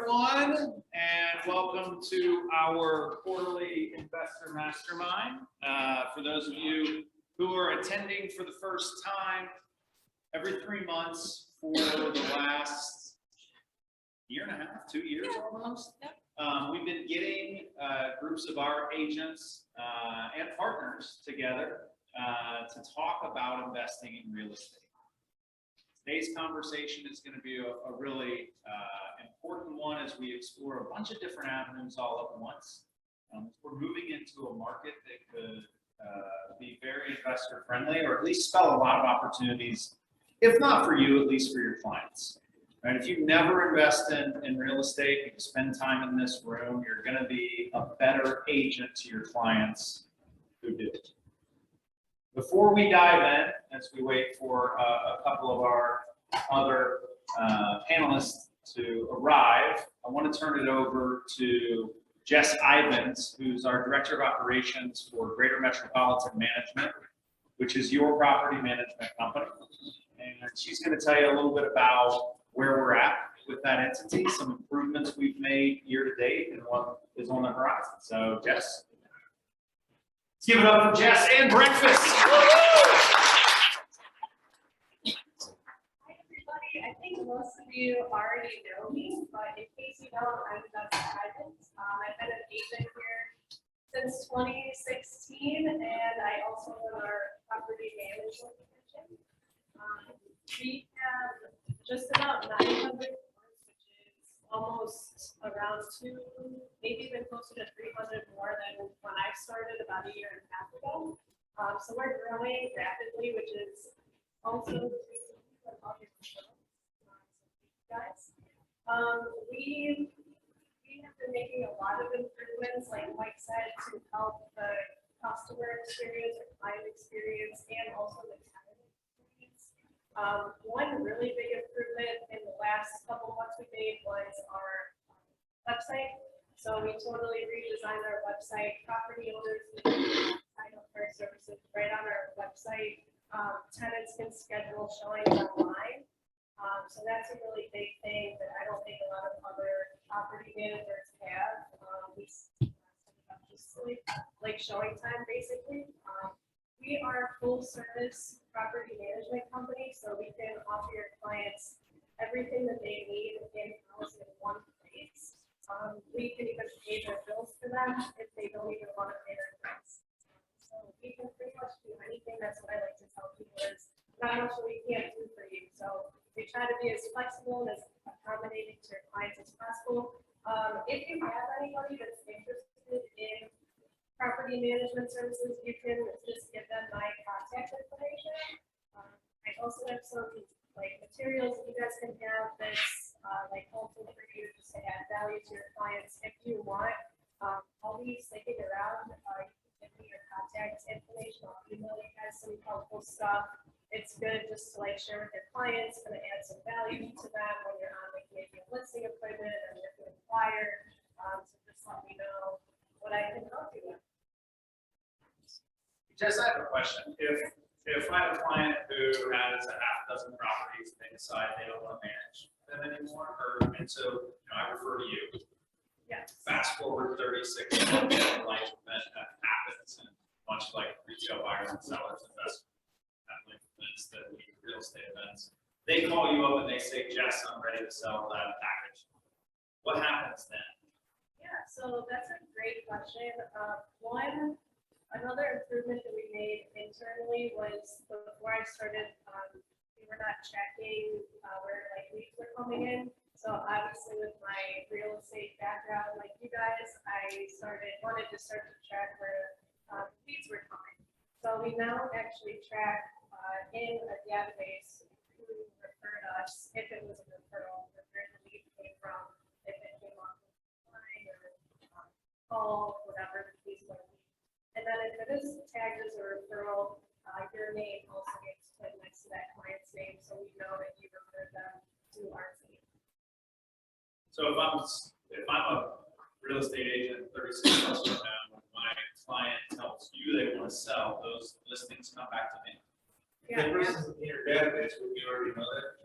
everyone, and welcome to our quarterly investor mastermind. For those of you who are attending for the first time, every 3 months for the last year and a half, 2 years almost, we've been getting groups of our agents and partners together to talk about investing in real estate. Today's conversation is going to be a really important one as we explore a bunch of different avenues all at once. We're moving into a market that could be very investor friendly, or at least spell a lot of opportunities, if not for you, at least for your clients. Right? If you never invest in real estate, if you spend time in this room, you're going to be a better agent to your clients who do. Before we dive in, as we wait for a couple of our other panelists to arrive, I want to turn it over to Jess Ivins, who's our Director of Operations for Greater Metropolitan Management, which is your property management company. And she's going to tell you a little bit about where we're at with that entity, some improvements we've made year to date, and what is on the horizon. So, Jess. Let's give it up for Jess and breakfast. Hi, everybody. I think most of you already know me, but in case you don't, I'm Jess Ivins. I've been an agent here since 2016, and I also run our property management division. We have just about 900 floors, which is almost around 2, maybe even closer to 300 more than when I started about a year and a half ago. So we're growing rapidly, which is also guys. We have been making a lot of improvements, like Mike said, to help the customer experience or client experience, and also the tenant experience. One really big improvement in the last couple months we made was our website. So we totally redesigned our website. Property owners can sign up for our services right on our website. Tenants can schedule showings online. So that's a really big thing that I don't think a lot of other property managers have. We just like showing time, basically. We are a full service property management company, so we can offer your clients everything that they need in-house in one place. We can even pay their bills for them if they don't even want to pay their bills. So we can pretty much do anything. That's what I like to tell people is not much we can't do for you. So we try to be as flexible and as accommodating to your clients as possible. If you have anybody that's interested in property management services, you can just give them my contact information. I also have some materials that you guys can have that's helpful for you just to add value to your clients. If you want, I'll be sticking around. You can give me your contact information. I'll email you guys some helpful stuff. It's good just to share with your clients, going to add some value to them when you're on maybe a listing appointment or you're going to inquire. So just let me know what I can help you with. Jess, I have a question. If I have a client who has a half dozen properties and they decide they don't want to manage them anymore, and so I refer to you. Yes. Fast forward 36 months, a life event that happens, and much like retail buyers and sellers, investment events that lead to real estate events, they call you up and they say, Jess, I'm ready to sell that package. What happens then? Yeah, so that's a great question. Another improvement that we made internally was before I started, we were not checking where leads were coming in. So obviously with my real estate background, like you guys, I wanted to start to track where leads were coming. So we now actually track in a database who referred us, if it was a referral, where the lead came from, if it came off line or call, whatever the case might be. And then if it is tagged as a referral, your name also gets put next to that client's name, so we know that you referred them to our team. So if I'm a real estate agent 36 months from now, when my client tells you they want to sell, those listings come back to me. Yeah. Versus in your database, would you already know that?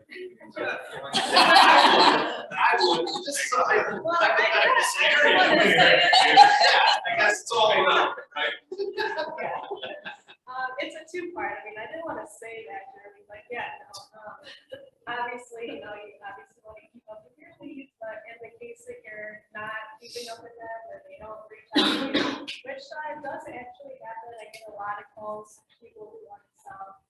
I would just so Well, hypothetical I scenario wanted to here. say it. Yeah, I guess it's all about, right? It's a two-part. I mean, I didn't want to say that, Jeremy, but yeah, no. Obviously, you obviously want to keep up with your leads, but in the case that you're not keeping up with them or they don't reach out to you, which does actually happen. I get a lot of calls, people who want to sell.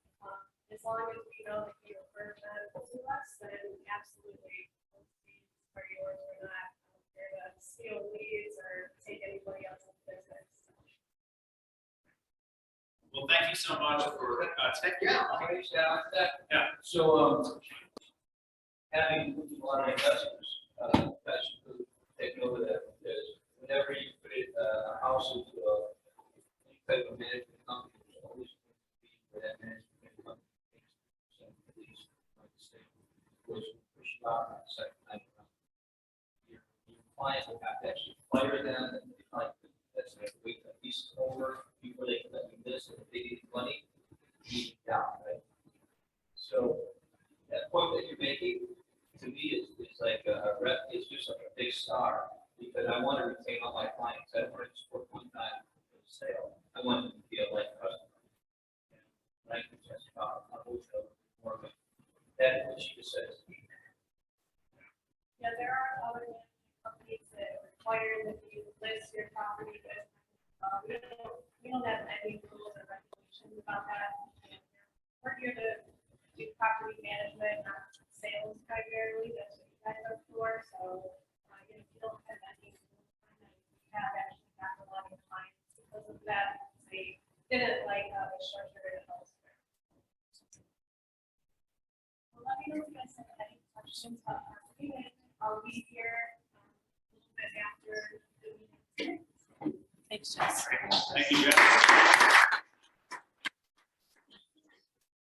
As long as we know that you refer them to us, then absolutely, those leads are yours. We're not here to steal leads or take anybody else's business. Well, thank you so much for taking Yeah, out. I used to ask that. Yeah. So, having a lot of investors, that should take note of that, because whenever you put a house into any type of management company, there's always going to be for that management company. At least, like the state, which push you out on the second time around. Your client will have to actually fire them, and like, that's like, wait, at least over before they can let you miss, and if they need money, you need down, right? So, that point that you're making, to me, is like a rep, it's just like a big star, because I want to retain all my clients. I don't want to just work one time for the sale. I want them to be a like customer. And I can just, I will show more of it. That, what she just says. Yeah, there are other management companies that require that you list your property, but we don't have any rules or regulations about that. And we're here to do property management, not sales primarily. That's what you guys are for. So, if you don't have any, we have actually gotten a lot of clients because of that. They didn't like how they structured it elsewhere. Well, let me know if you guys have any questions about property management. I'll be here a little bit after the meeting. Thanks, Jess. Thank you, Jeff.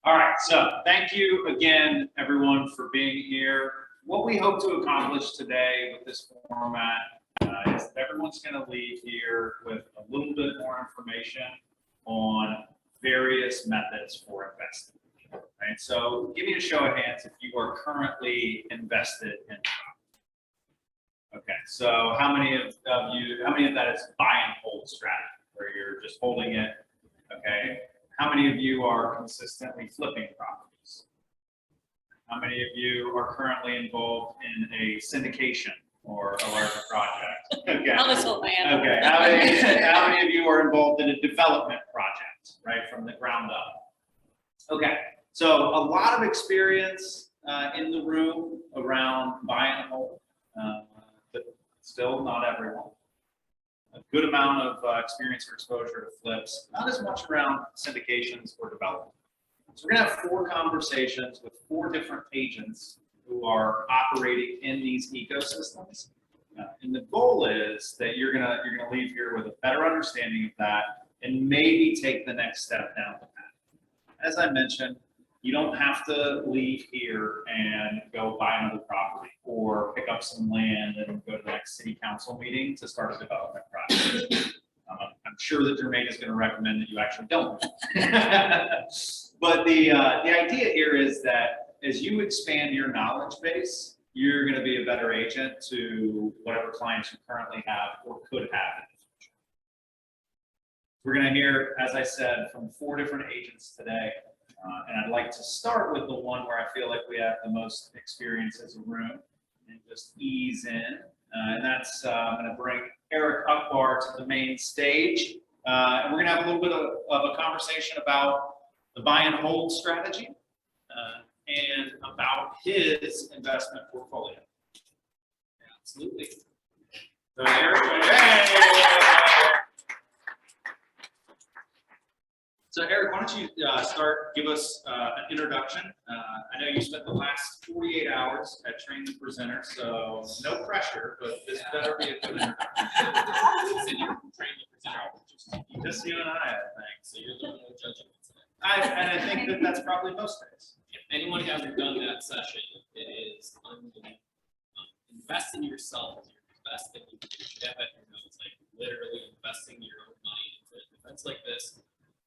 All right, so thank you again, everyone, for being here. What we hope to accomplish today with this format is that everyone's going to leave here with a little bit more information on various methods for investing. Right? So give me a show of hands if you are currently invested in property. Okay, so how many of that is buy and hold strategy, where you're just holding it? Okay, how many of you are consistently flipping properties? How many of you are currently involved in a syndication or a larger project? Okay. I'll just hold my hand. Okay, how many of you are involved in a development project, right, from the ground up? Okay, so a lot of experience in the room around buy and hold. But still not everyone. A good amount of experience or exposure to flips, not as much around syndications or development. So we're gonna have 4 conversations with 4 different agents who are operating in these ecosystems. And the goal is that you're gonna leave here with a better understanding of that and maybe take the next step down the path. As I mentioned, you don't have to leave here and go buy another property or pick up some land and go to the next city council meeting to start a development project. I'm sure that Jermaine is going to recommend that you actually don't. But the idea here is that as you expand your knowledge base, you're going to be a better agent to whatever clients you currently have or could have in the future. We're going to hear, as I said, from 4 different agents today. And I'd like to start with the one where I feel like we have the most experience as a room and just ease in. And that's, I'm going to bring Eric Akbar to the main stage. And we're going to have a little bit of a conversation about the buy and hold strategy and about his investment portfolio. Absolutely. So Eric, hey! So Eric, why don't you give us an introduction. I know you spent the last 48 hours at Train the Presenter, so no pressure, but this better be a good introduction. So you train the presenter, Just you and I think. so you're the one who judging it today. And I think that that's probably most days. If anyone hasn't done that session, it is unbelievable. Invest in yourself is your best thing you can do. You should have that in your notes, like literally investing your own money into events like this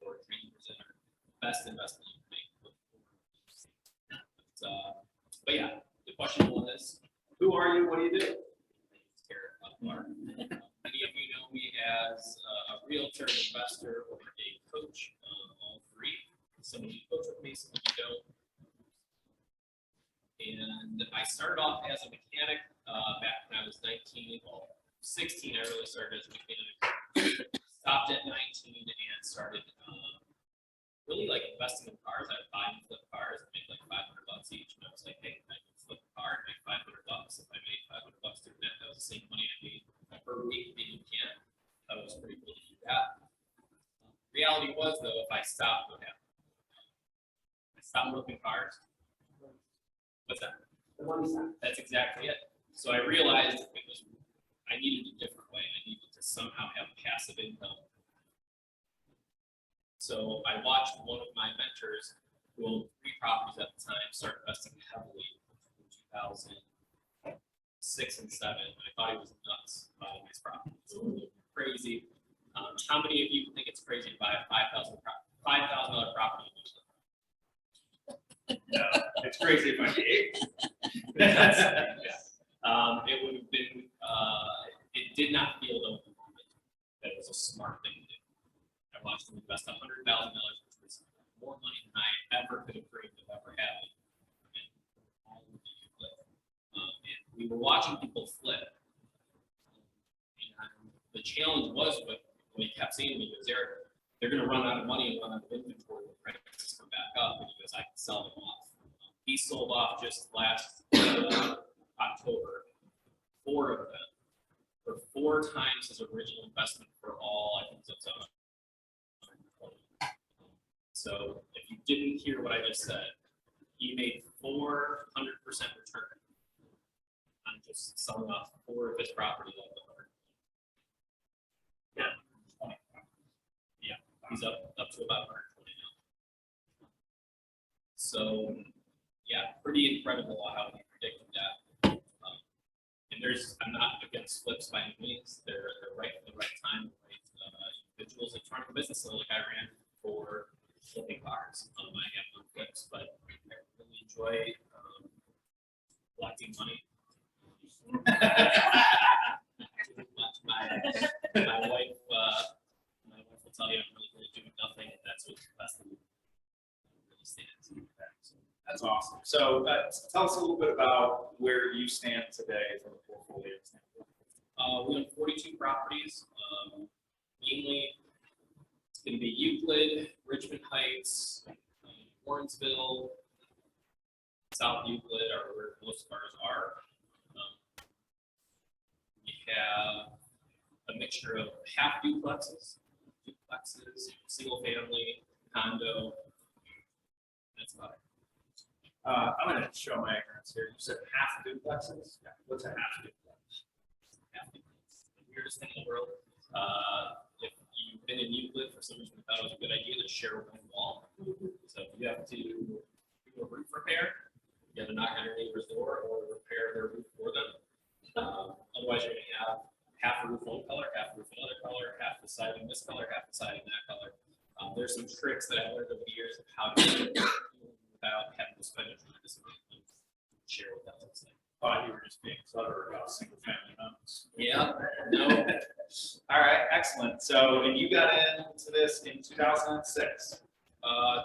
or Train the Presenter. Best investment you can make. are. Many of you know me as a realtor, an investor, or a coach, all three. Some of you coach with me, some of you don't. And I started off as a mechanic back when I was 19, well, 16, I really started as a mechanic. Stopped at 19 and started really like investing in cars. I'd buy and flip cars and make like $500 each. And I was like, hey, I can flip a car and make $500. If I made $500 doing that, that was the same money I made per week being a mechanic. That was pretty cool to do that. Reality was though, if I stopped, what happened? I stopped flipping cars. What's that? The money side. That's exactly it. So I realized I needed a different way. I needed to somehow have passive income. So I watched one of my mentors who owned 3 properties at the time start investing heavily in 2006 and 7. I thought he was nuts buying these properties. It was crazy. How many of you think it's crazy to buy a $5,000 property? No, it's crazy if I did. It would have been, it did not feel though that it was a smart thing to do. I watched him invest $100,000, which was more money than I ever could have dreamed of ever having. And all of you flip. And we were watching people flip. And the challenge was what he kept saying to me was they're going to run out of money and run out of inventory when prices come back up, and he goes, I can sell them off. He sold off just last October 4 of them for 4 times his original investment for all, I think it was 120. So if you didn't hear what I just said, he made 400% return on just selling off 4 of his properties at the 100. Yeah. He's up to about 120 now. So, yeah, pretty incredible how he predicted that. And I'm not against flips by any means. They're right at the right time, right individuals that run a business like I ran for flipping cars. I have no flips, but I really enjoy collecting money. My wife will tell you I'm really good at doing nothing, and that's what the best thing really stands. That's awesome. So tell us a little bit about where you stand today from a portfolio standpoint. We own 42 properties. Mainly, it's going to be Euclid, Richmond Heights, Warrensville, South Euclid are where most of ours are. We have a mixture of half duplexes, single family, condo. That's about it. I'm going to show my ignorance here. You said half duplexes? Yeah. What's a half duplex? Half duplex. The weirdest thing in the world. If you've been in Euclid, for some reason we thought it was a good idea to share one wall. So if you have to do a roof repair, you have to knock on your neighbor's door or repair their roof for them. Otherwise, you're going to have half the roof one color, half the roof another color, half the siding this color, half the siding that color. There's some tricks that I've learned over the years of how to do it without having to spend a tremendous amount of money to share what that looks like. Oh, you were just being clever about single family homes. Yeah, no. All right, excellent. So, and you got into this in 2006.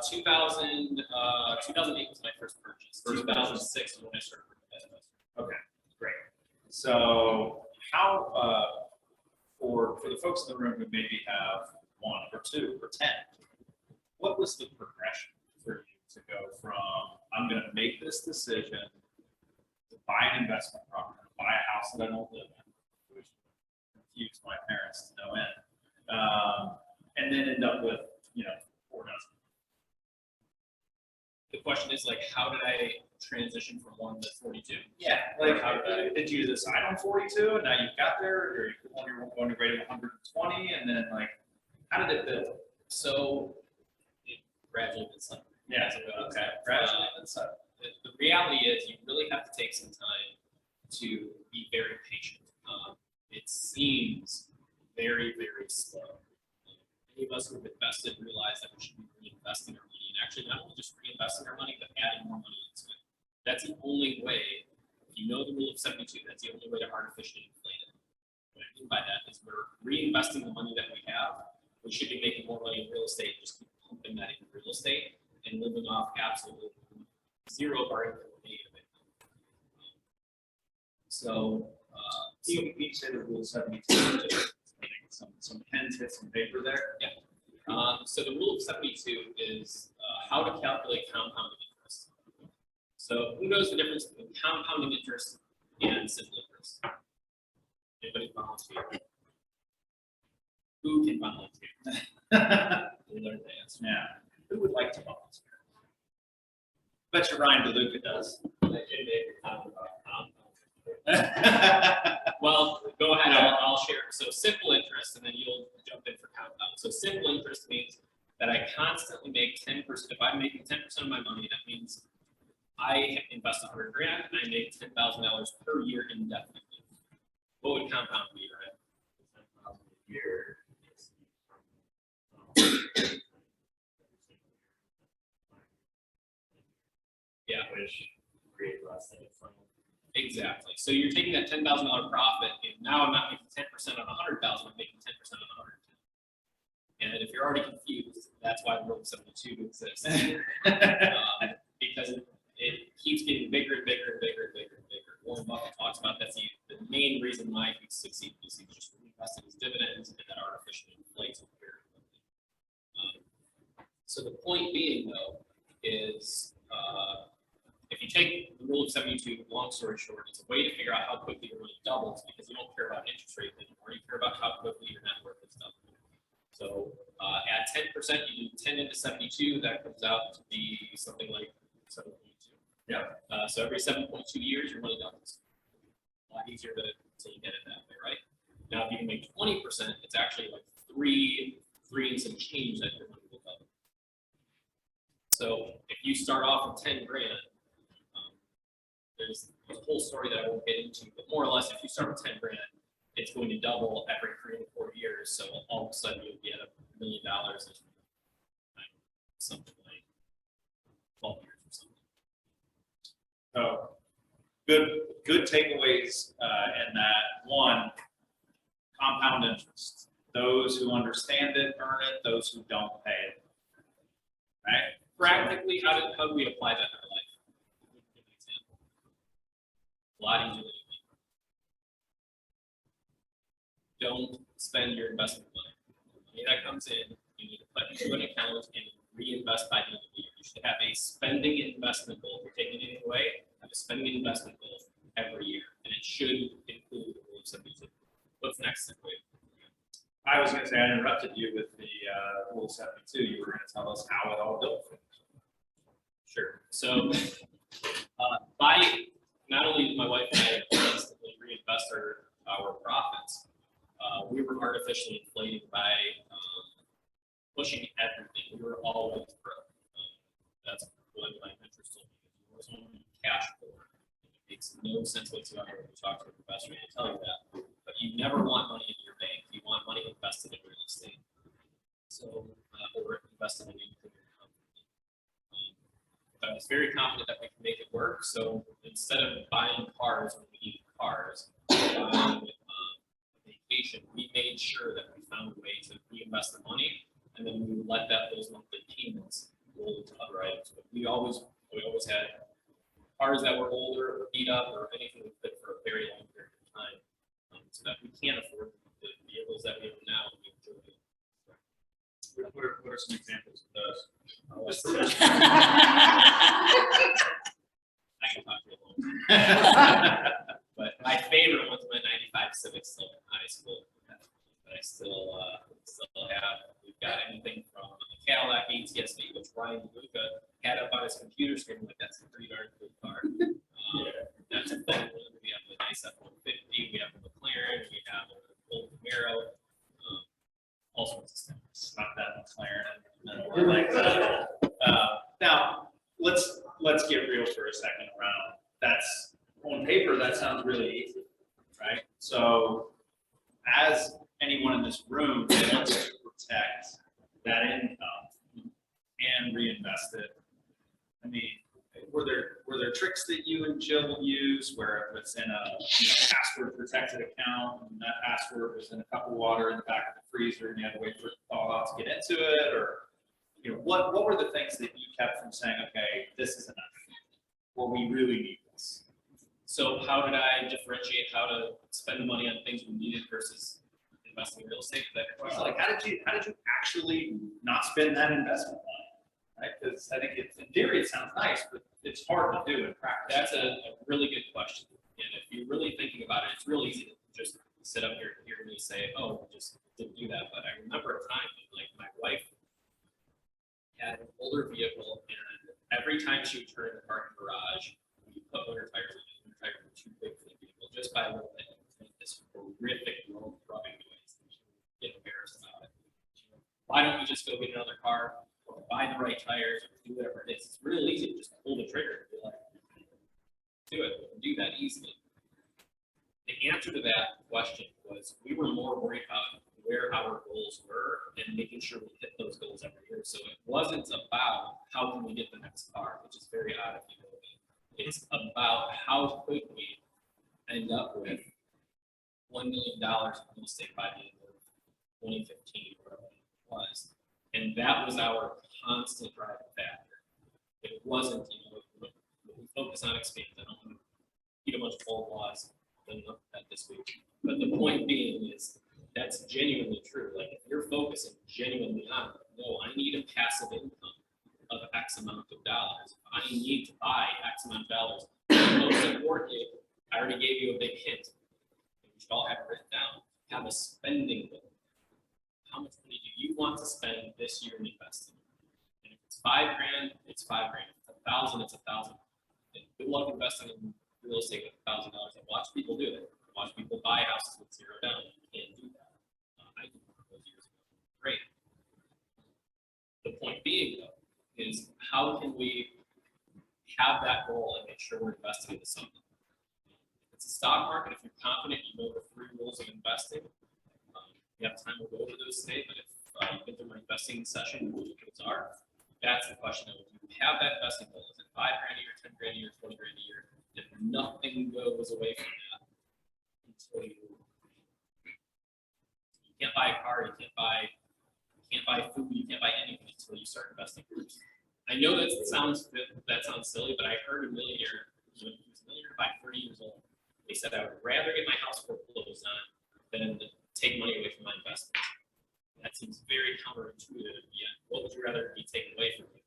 2008 was my first purchase. 2006 is when I started working as an investor. Okay, great. So, how for the folks in the room who maybe have 1 or 2 or 10, what was the progression for you to go from I'm going to make this decision to buy an investment property, buy a house that I don't live in, which confused my parents to no end, and then end up with 4 dozen. The question is, like, how did I transition from 1 to 42? Yeah, like how did you decide on 42 and now you've got there, or you're going to grade 120, and then like how did it build? So it gradually been something. Yeah, okay, gradually and so. The reality is you really have to take some time to be very patient. It seems very, very slow. Any of us who have invested realize that we should be reinvesting our money, and actually not only just reinvesting our money, but adding more money into it. That's the only way. If you know the rule of 72, that's the only way to artificially inflate it. What I mean by that is we're reinvesting the money that we have. We should be making more money in real estate, just keep pumping that into real estate and living off absolutely zero of our income. So, You can say the rule 72, some pens hit some paper there. yeah. So the rule of 72 is how to calculate compounding interest. So who knows the difference between compounding interest and simple interest? Anybody volunteer? Who can volunteer? We learned the answer. Yeah. Who would like to volunteer? Bet you Ryan DeLuca does. Well, go ahead, I'll share. So simple interest, and then you'll jump in for compound. So simple interest means that I constantly make 10%. If I'm making 10% of my money, that means I invest $100 grand and I make $10,000 per year indefinitely. What would compound be, right? 10,000 a year. Yeah. Which create less than it's like. Exactly. So you're taking that $10,000 profit, and now I'm not making 10% on 100,000. I'm making 10% on 110. And if you're already confused, that's why Rule 72 exists, because it keeps getting bigger and bigger and bigger and bigger and bigger. Warren Buffett talks about that's the main reason why he succeeds. He's just reinvesting his dividends, and that artificially inflates it very quickly. So the point being, though, is if you take the rule of 72, long story short, it's a way to figure out how quickly your money doubles because you don't care about interest rate anymore. You care about how quickly your net worth is doubling. So at 10%, you do 10 into 72, that comes out to be something like 7.2. Yeah. So every 7.2 years, your money doubles. A lot easier to get it that way, right? Now, if you can make 20%, it's actually like three and some change that your money will double. So if you start off with 10 grand, there's a whole story that I won't get into, but more or less, if you start with 10 grand, it's going to double every 3 to 4 years. So all of a sudden, you'll be at $1 million in something like 12 years or something. So good takeaways in that. One, compound interest. Those who understand it earn it. Those who don't pay it. Right? Practically, how do we apply that in our life? Give an example. A lot easier than you think. Don't spend your investment money. The money that comes in, you need to put into an account and reinvest by the end of the year. You should have a spending and investment goal. If you're taking anything away, have a spending and investment goal every year, and it should include the rule of 72. What's next? I was going to say I interrupted you with the rule 72. You were going to tell us how it all built. Sure. So, by not only did my wife and I constantly reinvest our profits, we were artificially inflated by pushing everything. We were always broke. That's what my mentor told me. You always want to be cash poor. It makes no sense whatsoever when you talk to an investor and tell you that. But you never want money in your bank. You want money invested in real estate. So, or invested in your company. I was very confident that we can make it work. So instead of buying cars when we needed cars, buying vacation, we made sure that we found a way to reinvest the money, and then we would let those monthly payments roll into other items. But we always had cars that were older or beat up or anything we could for a very long period of time, so that we can't afford the vehicles that we have now. And we enjoy it. What are some examples of those? I can talk to you a little. But my favorite was my '95 Civic still in high school. But I still have. We've got anything from the Cadillac ATS-V, which Ryan DeLuca had up on his computer screen. Like, that's a pretty darn cool car. That's a fun one. We have the nice F-150. We have the McLaren. We have the old Camaro. All sorts of stuff. Not that McLaren. Now let's get real for a second around. That's on paper. That sounds really easy, right? So, as anyone in this room wants to protect that income and reinvest it, I mean, were there were there tricks that you and Jill will use where it was in a password protected account and that password was in a cup of water in the back of the freezer and you had to wait for it to thaw out to get into it? Or, what were the things that you kept from saying, okay, this is enough, or we really need this? So how did I differentiate how to spend the money on things we needed versus investing in real estate? That question? Like, how did you actually not spend that investment money? Right? Because I think in theory it sounds nice, but it's hard to do in practice. That's a really good question. And if you're really thinking about it, it's real easy to just sit up here and hear me say, oh, just didn't do that. But I remember a time when, like, my wife had an older vehicle, and every time she would turn in the parking garage, we put winter tires in. Winter tires were too big for the vehicle, just by a little bit. This horrific low rubbing noise. She would get embarrassed about it. Why don't we just go get another car, or buy the right tires, or do whatever it is? It's real easy to just pull the trigger and be like, do it. We can do that easily. The answer to that question was we were more worried about where our goals were and making sure we hit those goals every year. So it wasn't about how can we get the next car, which is very odd if you know me. It's about how could we end up with $1 million in real estate by the end of 2015, or whatever it was. And that was our constant driving factor. It wasn't, when we focus on expand. I don't want to eat a bunch of old laws than that this week. But the point being is that's genuinely true. Like, if you're focusing genuinely on, no, I need a passive income of X amount of dollars. I need to buy X amount of dollars. And most importantly, I already gave you a big hint. We should all have it written down. Have a spending goal. How much money do you want to spend this year in investing? And if it's $5,000, it's $5,000. If it's $1,000, it's $1,000. And good luck investing in real estate with $1,000. I watch people do it. I watch people buy houses with $0 down. You can't do that. I did one of those years ago. Great. The point being, though, is how can we have that goal and make sure we're investing into something? If it's a stock market, if you're confident you know the 3 rules of investing, we have time, we'll go over those today, but if you've been through my investing session, which those are, that's the question. If you have that investing goal, is it $5,000 a year, $10,000 a year, $20,000 a year? If nothing goes away from that until you can't buy a car, you can't buy food, you can't buy anything until you start investing first. I know that sounds silly, but I heard a millionaire, he was a millionaire by 30 years old. He said, I would rather get my house foreclosed on than take money away from my investments. That seems very counterintuitive. Yet, what would you rather be taken away from you?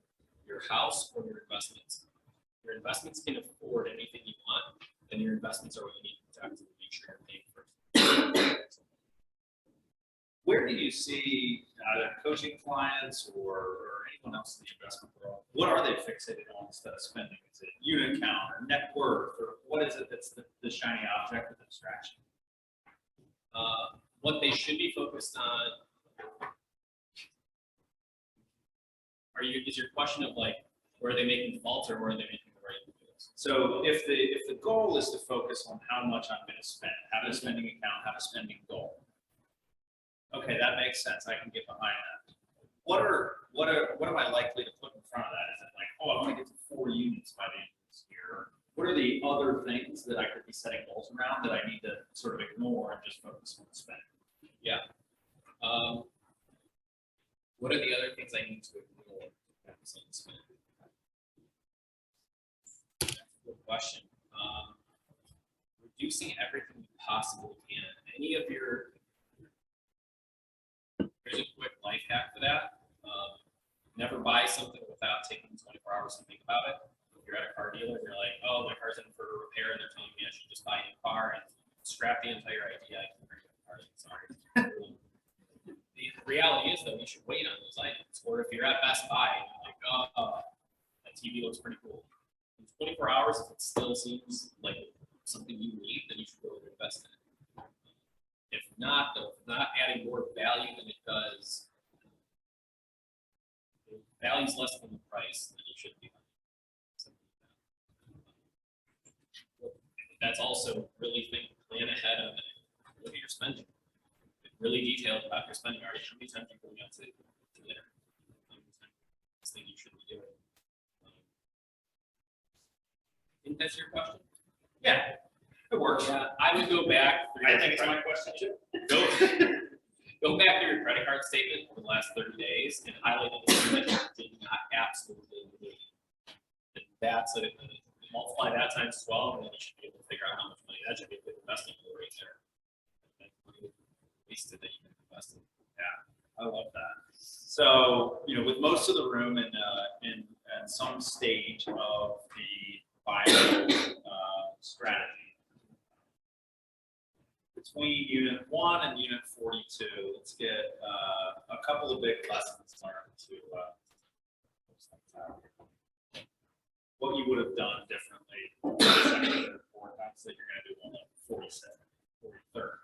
Your house or your investments? Your investments can afford anything you want, and your investments are what you need to protect and make sure you're paying first. Where do you see either coaching clients or anyone else in the investment world? What are they fixated on instead of spending? Is it unit count or net worth, or what is it that's the shiny object of the distraction? What they should be focused on is your question of, like, where are they making faults or where are they making the right moves? So if the goal is to focus on how much I'm going to spend, have a spending account, have a spending goal. Okay, that makes sense. I can get behind that. What am I likely to put in front of that? Is it like, oh, I want to get to 4 units by the end of this year? What are the other things that I could be setting goals around that I need to sort of ignore and just focus on spending? Yeah. What are the other things I need to ignore? That's a good question. Reducing everything you possibly can. Here's a quick life hack for that. Never buy something without taking 24 hours to think about it. If you're at a car dealer and you're like, oh, my car's in for a repair, and they're telling me I should just buy a new car and scrap the entire idea. I can bring a car. Sorry. The reality is, though, you should wait on those items. Or if you're at Best Buy and you're like, oh, that TV looks pretty cool. In 24 hours, if it still seems like something you need, then you should go and invest in it. If not, though, if not adding more value than it does, if value's less than the price, then you shouldn't be buying something like that. That's also really plan ahead of it. Look at your spending. Really detailed about your spending. How many times are you going out to dinner? How many times thing you should be doing? think that's your question? Yeah, it works. Yeah, I would go back. through I your think it's my credit- question too. Go back to your credit card statement for the last 30 days and highlight anything that you did not absolutely need. And that's it. Multiply that times 12, and then you should be able to figure out how much money that should be a good investment for right there. That money wasted that you can invest in. I love that. So, you know, with most of the room in some stage of the bio strategy, between unit 1 and unit 42, let's get a couple of big lessons learned to what you would have done differently the second or fourth times that you're going to do on the 42nd, 43rd.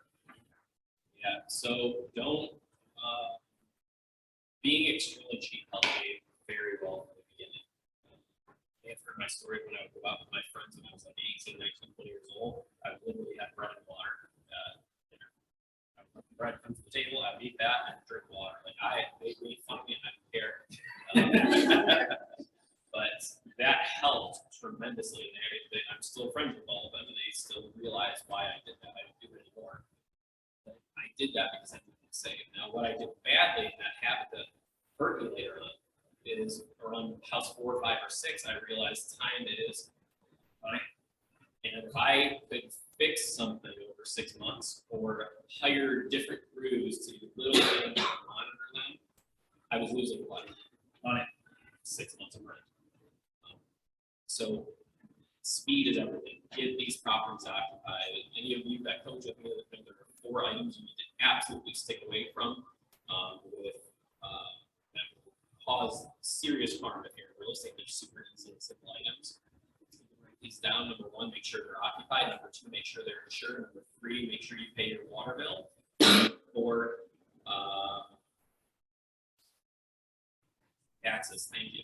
Yeah, so don't, being extremely cheap helped me very well from the beginning. You have heard my story when I would go out with my friends when I was like 18, 19, 20 years old. I literally had bread and water. Dinner. I would put the bread comes to the table, I would eat that, and drink water. Like they made fun of me and I didn't care. But that helped tremendously. And I'm still friends with all of them and they still realize why I did that. I don't do it anymore. But I did that because I didn't save. Now, what I did badly, that habit that hurt me later on, is around house 4, 5, or 6, I realized time is money. And if I could fix something over 6 months or hire different crews to do little things to monitor them, I was losing a lot of money. 6 months of rent. So speed is everything. Get these properties occupied. Any of you that coach with me, I think there are 4 items you need to absolutely stick away from that will cause serious harm if you're in real estate. They're super easy and simple items. Write these down. Number 1, make sure they're occupied. Number 2, make sure they're insured. Number 3, make sure you pay your water bill. 4, taxes. Thank you.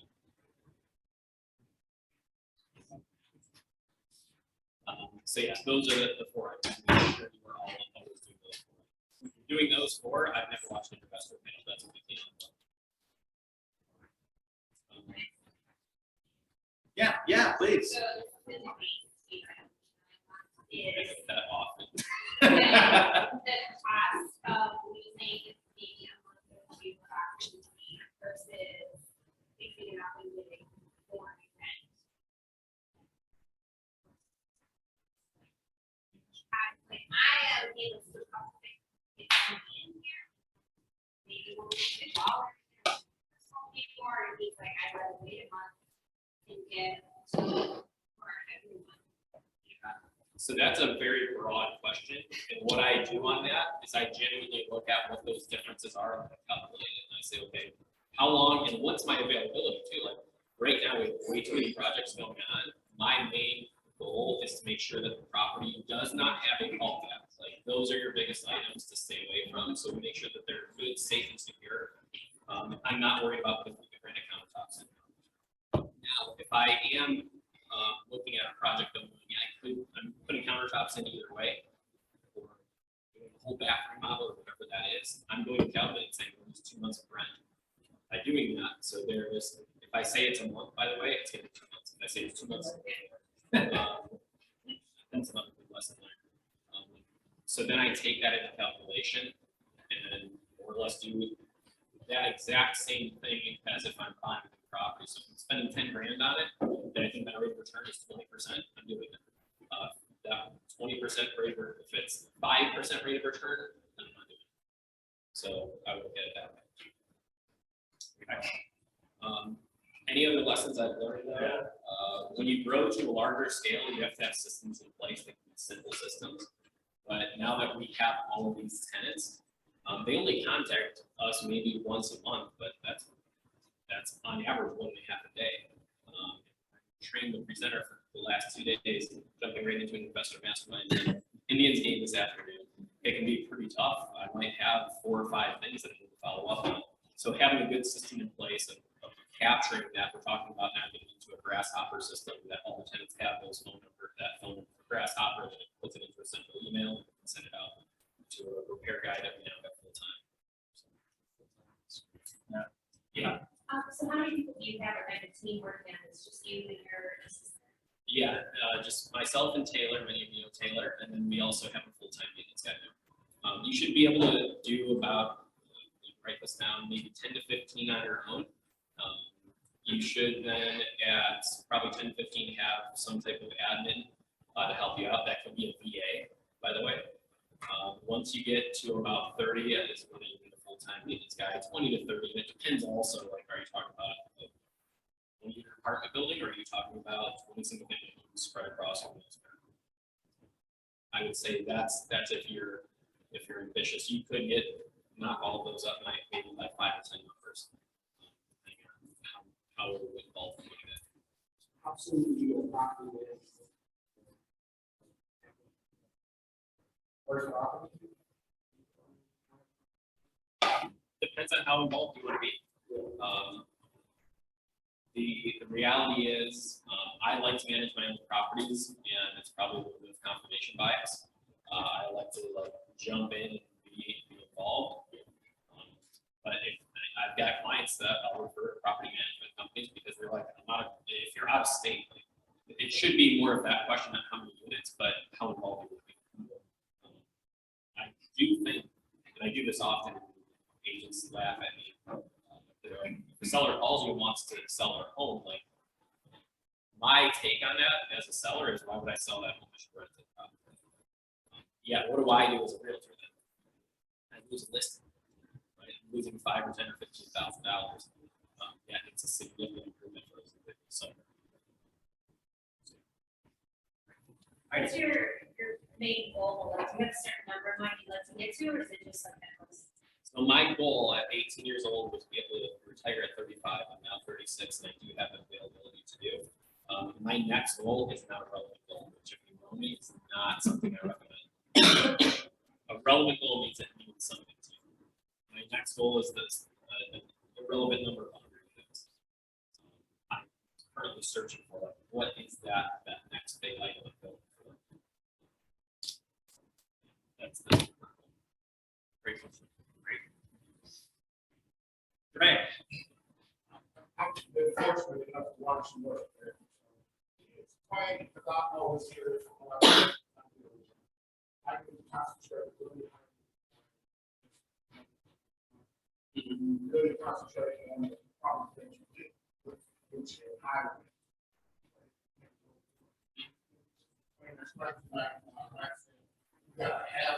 So yeah, those are the 4 items. Make sure you are all always doing those 4. If you're doing those 4, I've never watched an investor panel. That's what we can. Yeah, please. So the is That often. the cost of losing maybe a month or 2 production versus fixing it up and getting more rent. I am able to fix it in here. Maybe we'll get $1 before and he's like, I'd rather wait a month and get for everyone. So that's a very broad question, and what I do on that is I genuinely look at what those differences are and I calculate it, and I say, okay, how long and what's my availability too? Like right now, we have way too many projects going on. My main goal is to make sure that the property does not have a call gap. Like those are your biggest items to stay away from. So we make sure that they're good, safe, and secure. I'm not worried about putting the granite countertops in. Now, if I am looking at a project I'm doing, I'm putting countertops in either way, or doing a whole bathroom model or whatever that is. I'm going to calculate saying well, there's 2 months of rent. By doing that, so there is. If I say it's a month, by the way, it's going to be 2 months. If I say it's 2 months, that's another good lesson learned. So then I take that into calculation and more or less do that exact same thing as if I'm buying a property. So if I'm spending 10 grand on it, then I think my rate of return is 20%. I'm doing it. That 20% rate of return, if it's 5% rate of return, then I'm not doing it. So I would look at it that way. Any other lessons I've learned though? When you grow to a larger scale, you have to have systems in place that can be simple systems. But now that we have all of these tenants, they only contact us maybe once a month, but that's on average 1.5 a day. Trained the presenter for the last 2 days, jumping right into an investor mastermind and Indians game this afternoon. It can be pretty tough. I might have 4 or 5 things that I need to follow up on. So having a good system in place of capturing that, we're talking about now getting into a grasshopper system that all the tenants have those phone number, that phone number for grasshopper, and it puts it into a central email and send it out to a repair guy that we now have full time. Yeah. So how many people do you have at the team working on this? Just you and your assistant? Yeah, just myself and Taylor, many of you know Taylor, and then we also have a full-time maintenance guy now. You should be able to do about, write this down, maybe 10 to 15 on your own. You should then at probably 10 to 15 have some type of admin to help you out. That could be a VA, by the way. Once you get to about 30, is when you need a full-time maintenance guy. 20 to 30, and it depends also, like, are you talking about like, in your apartment building, or are you talking about 20 single family homes spread across your homes? I would say that's if you're ambitious, you could knock all of those up maybe by 5 to 10 numbers. How it would involve doing that. How soon do you go property with? Where's the property? Depends on how involved you want to be. The reality is, I like to manage my own properties, and it's probably a little bit of confirmation bias. I like to jump in and be involved. But if I've got clients that I'll refer to property management companies because they're like, if you're out of state, it should be more of that question, not how many units, but how involved you will be. I do think, and I do this often, agents laugh at me. They're like, if the seller calls you and wants to sell their home, like, my take on that as a seller is, why would I sell that home? I should rent it. Yeah, what do I do as a realtor then? I lose a listing, right? I'm losing $5 or $10 or $15,000. Yeah, it's a significant improvement for those individuals. So, What's your main goal? Like, do you have a certain number of money you'd like to get to, or is it just like that? so my goal at 18 years old was to be able to retire at 35. I'm now 36, and I do have the availability to do. My next goal is not a relevant goal, which, if you know me, is not something I recommend. A relevant goal means it means something to you. My next goal is this, a relevant number of 100 units. I'm currently searching for, like, what is that next big item I'm going for. That's the great question. Great. I've been fortunate enough to watch some work there. It's quite phenomenal this year. I can concentrate really concentrating on the problem that you did, which is hiring. And it's like, you gotta have,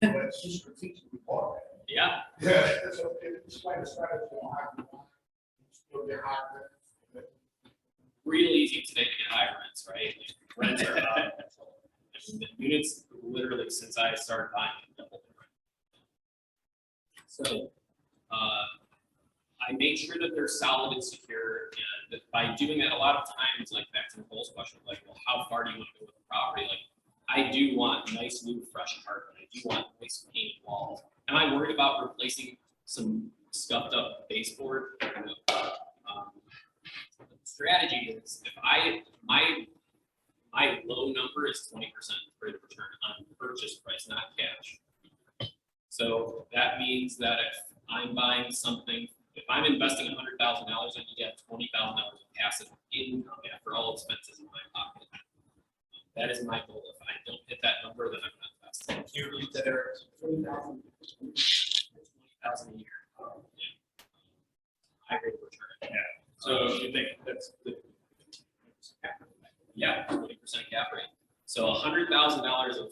but it's just strategically hard. Yeah. Yeah, so it's like a strategy on how you want to still get higher. Real easy today to get high rents, right? Rents are out of control. The units, literally, since I started buying, doubled the rent. So, I make sure that they're solid and secure, and by doing that, a lot of times, like, back to Nicole's question, like, well, how far do you want to go with the property? Like, I do want nice, new, fresh carpet. I do want nice painted walls. Am I worried about replacing some scuffed up baseboard? Strategy is, if my low number is 20% rate of return on purchase price, not cash. So that means that if I'm buying something, if I'm investing $100,000, I need to have $20,000 of passive income after all expenses in my pocket. That is my goal. If I don't hit that number, then I'm not investing. You read that there, 20,000. 20,000 a year. High rate of return. Yeah. So you think that's the. Yeah, 20% cap rate. So $100,000 of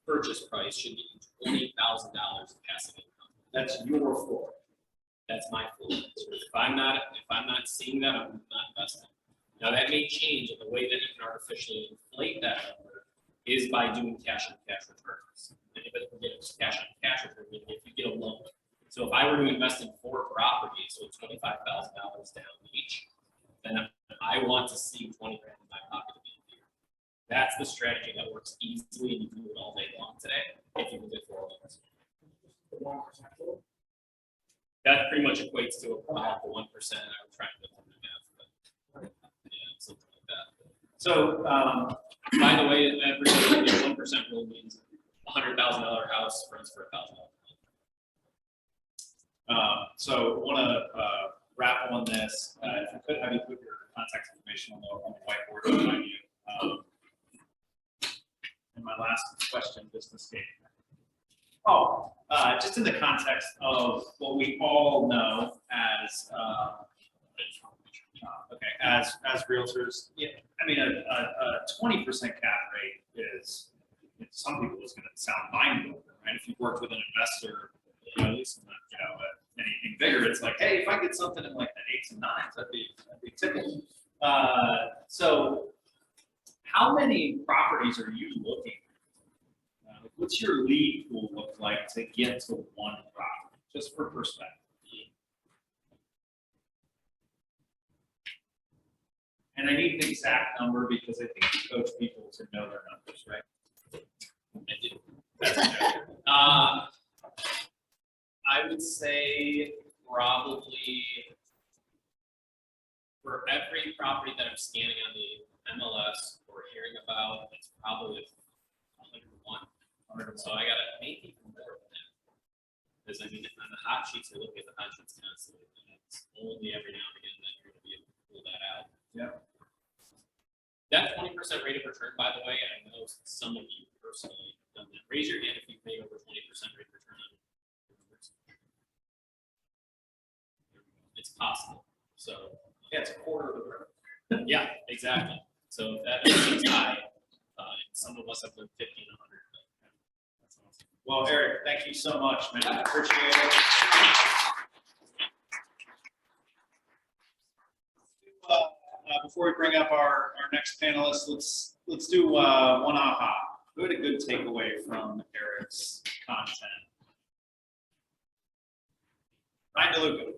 purchase price should be $20,000 of passive income. That's your floor. That's my floor. So if I'm not seeing that, I'm not investing. Now that may change, and the way that you can artificially inflate that number is by doing cash on cash returns. And if it get a cash on cash return, meaning if you get a loan. So if I were to invest in 4 properties, so $25,000 down each, then I want to see 20 grand in my pocket to be here. That's the strategy that works easily, and you can do it all day long today if you can get 4 loans. That pretty much equates to about the 1%. I was trying to do the math, but yeah, something like that. So, by the way, every 1% rule means $100,000 house rents for $1,000. So I want to wrap on this. If you could, have you put your contact information on the whiteboard behind you. And my last question, business case. Oh, just in the context of what we all know as, as realtors, yeah, I mean, a 20% cap rate is, some people it's gonna sound mind-blowing, right? If you've worked with an investor, at least, anything bigger, it's like, hey, if I get something in like the 8s and 9s, that'd be tickled. So how many properties are you looking at? What's your lead pool look like to get to one property, just for perspective? And I need an exact number because I think you coach people to know their numbers, right? I do. I would say probably for every property that I'm scanning on the MLS or hearing about, it's probably 101. So I gotta maybe more than that. Because I mean, on the hot sheets, I look at the hot sheets constantly, and it's only every now and again that you're gonna be able to pull that out. Yeah. That 20% rate of return, by the way, I know some of you personally have done that. Raise your hand if you've made over 20% rate of return on your numbers. It's possible. So Yeah, it's a quarter of the room. yeah, exactly. So that seems high. Some of us have done 50 and 100. That's awesome. Well, Eric, thank you so much, man. I appreciate it. Before we bring up our next panelist, let's do one aha. Who had a good takeaway from Eric's content? Ryan DeLuca.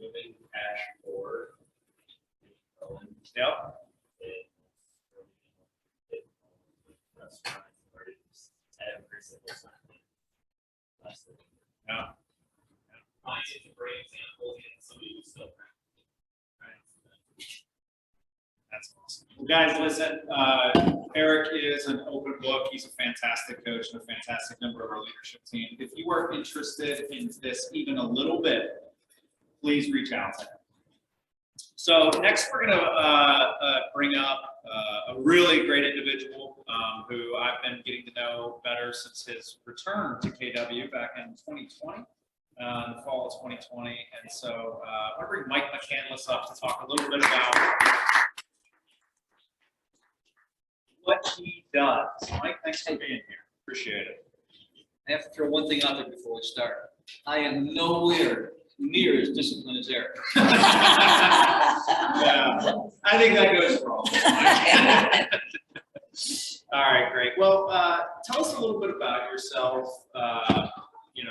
Moving cash forward. Yep. Restaurants, every single Sunday. Yeah. Mine is a great example, and somebody who's still That's awesome. Well, guys, listen, Eric is an open book. He's a fantastic coach and a fantastic member of our leadership team. If you are interested in this even a little bit, please reach out to him. So next, we're going to bring up a really great individual who I've been getting to know better since his return to KW back in 2020, the fall of 2020. And so I want to bring Mike McCandless up to talk a little bit about what he does. Mike, thanks for being here. Appreciate it. I have to throw one thing out there before we start. I am nowhere near as disciplined as Eric. Yeah, I think that goes for all. All right, great. Well, tell us a little bit about yourself.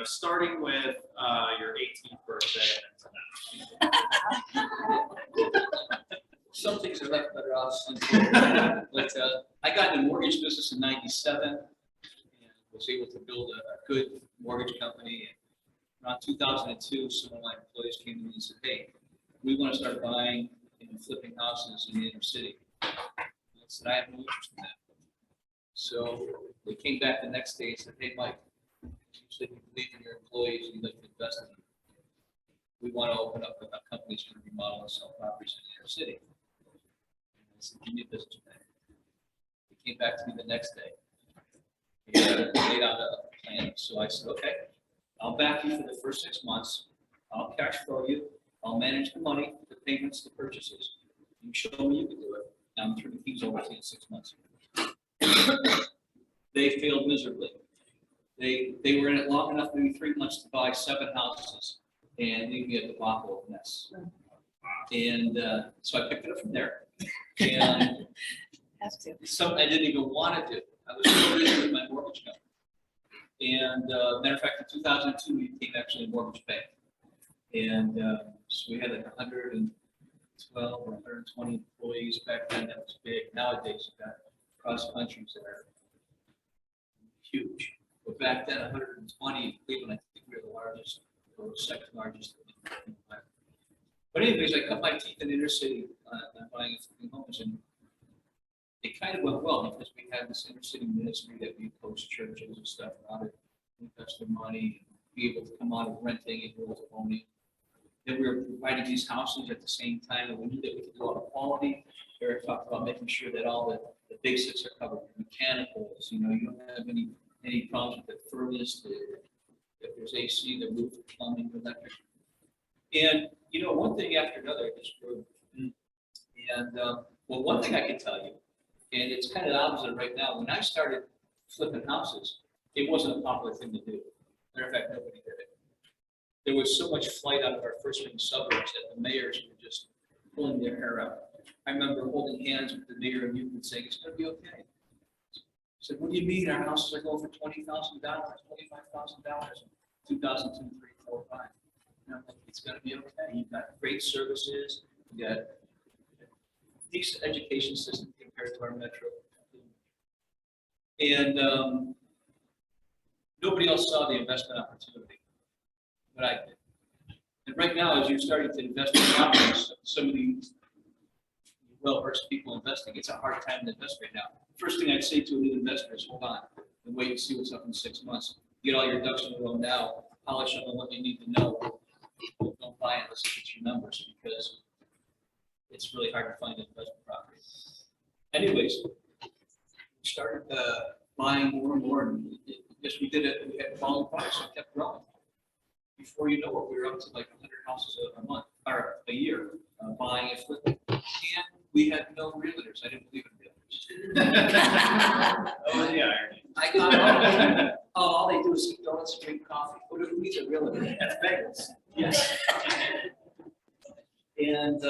Starting with your 18th birthday. Some things are left better off. But I got in the mortgage business in '97 and was able to build a good mortgage company. And around 2002, some of my employees came to me and said, "Hey, we want to start buying and flipping houses in the inner city." I said, "I have no interest in that." So they came back the next day and said, "Hey, Mike, you said you believe in your employees and you'd like to invest in them. We want to open up a company that's going to remodel and sell properties in the inner city." And I said, "Give me a business plan." They came back to me the next day. And laid out a plan. So I said, "Okay, I'll back you for the first 6 months. I'll cash flow you. I'll manage the money, the payments, the purchases. You show me you can do it. Now I'm turning things over to you in 6 months." They failed miserably. They were in it long enough, maybe 3 months, to buy 7 houses and leave me a debacle of mess. And so I picked it up from there. And something I didn't even want to do. I was so busy with my mortgage company. And matter of fact, in 2002, we became actually a mortgage bank. And so we had like 112 or 120 employees back then. That was big. Nowadays, you've got cross countries that are huge. But back then, 120 in Cleveland, I think we were the largest, or second largest. But anyways, I cut my teeth in the inner city buying and flipping homes, and it kind of went well because we had this inner city ministry that we coached churches and stuff, how to invest their money, and be able to come out of renting and go to owning. that we were providing these houses at the same time, and we knew that we could do all the quality. Eric talked about making sure that all the basics are covered, mechanicals, you don't have any problems with the furnace, if there's AC, the roof, plumbing, electric. And, one thing after another just grew. And, well, one thing I can tell you, and it's kind of the opposite right now, when I started flipping houses, it wasn't a popular thing to do. Matter of fact, nobody did it. There was so much flight out of our first ring suburbs that the mayors were just pulling their hair out. I remember holding hands with the mayor of Newton saying, it's gonna be okay. I said, what do you mean? Our houses are going for $20,000, $25,000 in 2002, 3, 4, 5. And I'm like, it's gonna be okay. You've got great services, you got decent education system compared to our metro. And nobody else saw the investment opportunity, but I did. And right now, as you're starting to invest in properties, some of these well-versed people investing, it's a hard time to invest right now. First thing I'd say to a new investor is hold on and wait and see what's up in 6 months. Get all your ducks in a row now, polish up on what you need to know. Don't buy it unless you get your numbers, because it's really hard to find an investment property. Anyways, we started buying more and more. And yes, we did it. We had falling price, so it kept growing. Before you know it, we were up to like 100 houses a month or a year, buying and flipping. And we had no realtors. I didn't believe in realtors. Oh, the irony. I thought, all they do is eat donuts and drink coffee. Who's a realtor? That's Vegas. Yes. And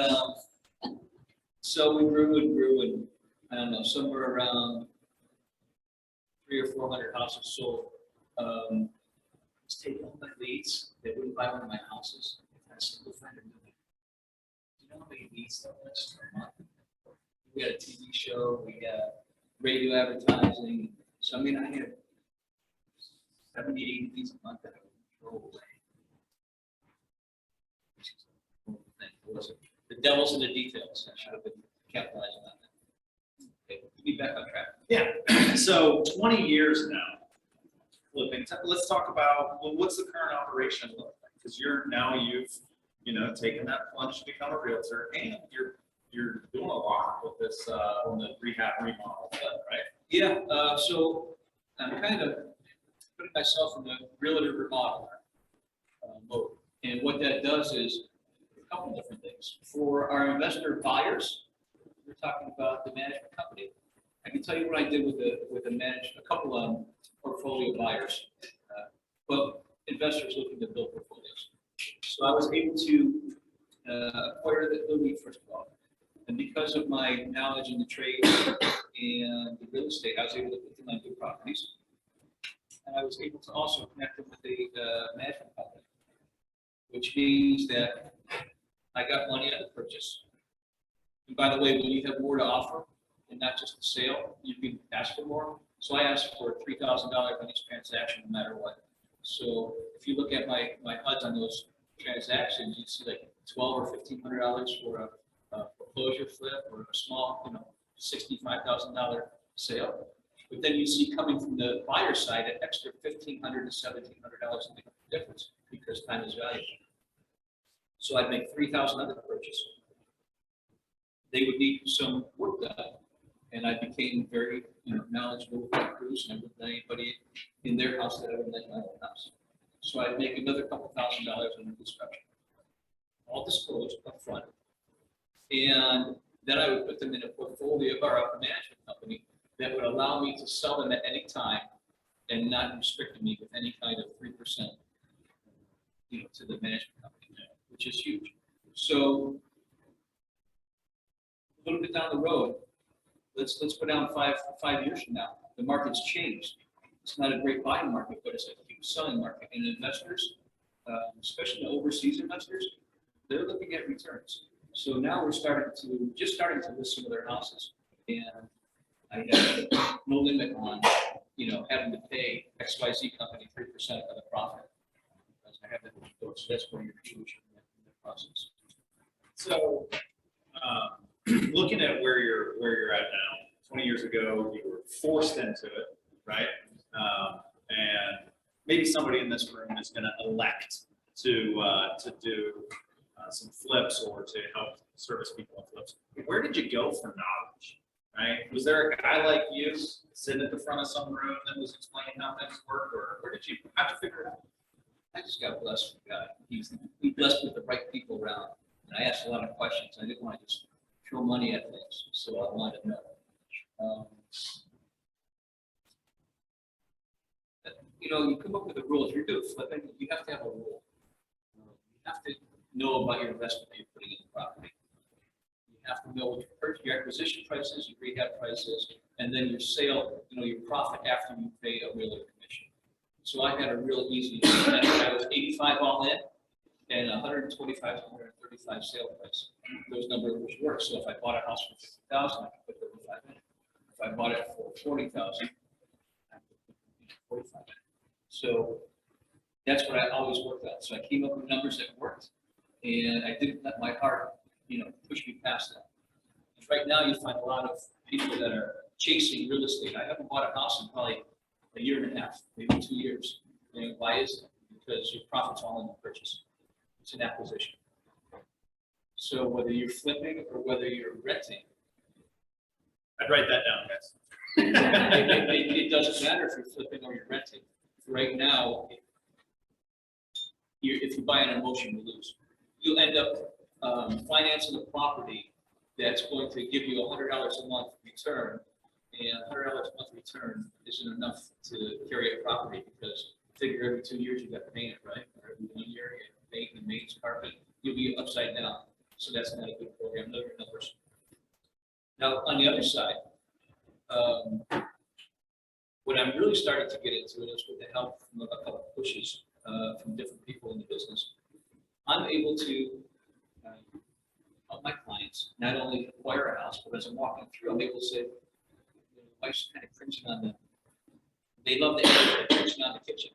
so we grew and grew, and I don't know, somewhere around 300 or 400 houses sold. I was taking all my leads. They wouldn't buy one of my houses. I said, go find a new one. Do you know how many leads that was a month? We got a TV show, we got radio advertising. So I mean, I had 70, 80 leads a month that I would throw away. The devil's in the details. I should have been capitalizing on that. Okay, be back on track. Yeah, so 20 years now, flipping. Let's talk about, well, what's the current operation look like? Because you've taken that plunge to become a realtor, and you're doing a lot with this on the rehab remodel, right? Yeah, so I'm kind of putting myself in the realtor remodeler mode. And what that does is a couple different things. For our investor buyers, we're talking about the management company. I can tell you what I did with a couple of portfolio buyers, but investors looking to build portfolios. So I was able to acquire the building first of all. And because of my knowledge in the trade and the real estate, I was able to put them on good properties. And I was able to also connect them with the management company, which means that I got money at the purchase. And by the way, when you have more to offer and not just the sale, you can ask for more. So I asked for $3,000 on each transaction, no matter what. So if you look at my HUDs on those transactions, you see like $1,200 or $1,500 for a foreclosure flip or a small, $65,000 sale. But then you see coming from the buyer side an extra $1,500 to $1,700 in the difference, because time is valuable. So I'd make $3,000 on the purchase. They would need some work done, and I became very knowledgeable with my crews, and I wouldn't let anybody in their house that I would let in my own house. So I'd make another couple $1,000 on the construction, all disclosed up front. And then I would put them in a portfolio or a management company that would allow me to sell them at any time and not restrict me with any kind of 3%, to the management company, which is huge. So a little bit down the road, let's go down five years from now. The market's changed. It's not a great buying market, but it's a huge selling market. And investors, especially the overseas investors, they're looking at returns. So now we're starting to list some of their houses, and I have no limit on, having to pay XYZ company 3% of the profit, because I have that. So that's where you're huge in the process. So, looking at where you're at now, 20 years ago, you were forced into it, right? And maybe somebody in this room is going to elect to do some flips or to help service people on flips. Where did you go for knowledge? Right? Was there a guy like you sitting at the front of some room that was explaining how things work, or how'd you figure it out? I just got blessed with God. He's blessed with the right people around. And I asked a lot of questions. I didn't want to just throw money at things, so I wanted to know. You come up with a rule. If you're doing flipping, you have to have a rule. You have to know about your investment that you're putting in the property. You have to know what your acquisition price is, your rehab price is, and then your sale, your profit after you pay a realtor commission. So I had a real easy, I was 85 all in and 125 to 135 sale price. Those numbers work. So if I bought a house for 50,000, I could put 35 in. If I bought it for 40,000, I could put 45 in. So that's what I always worked on. So I came up with numbers that worked, and I didn't let my heart, push me past that. Because right now you find a lot of people that are chasing real estate. I haven't bought a house in probably a year and a half, maybe 2 years. And why is it? Because your profit's all in the purchase. It's an acquisition. So whether you're flipping or whether you're renting, I'd write that down, guys. it doesn't matter if you're flipping or you're renting. Right now, if you buy an emotion, you lose. You'll end up financing a property that's going to give you $100 a month return, and $100 a month return isn't enough to carry a property because figure every 2 years you got to paint it, right? Or every 1 year you have to paint the mains carpet, you'll be upside down. So that's not a good program. Know your numbers. Now on the other side, what I'm really starting to get into, and it's with the help from a couple of pushes from different people in the business, I'm able to help my clients not only acquire a house, but as I'm walking through, I'm able to say, wife's kind of cringing on the, they love the area, they're cringing on the kitchen.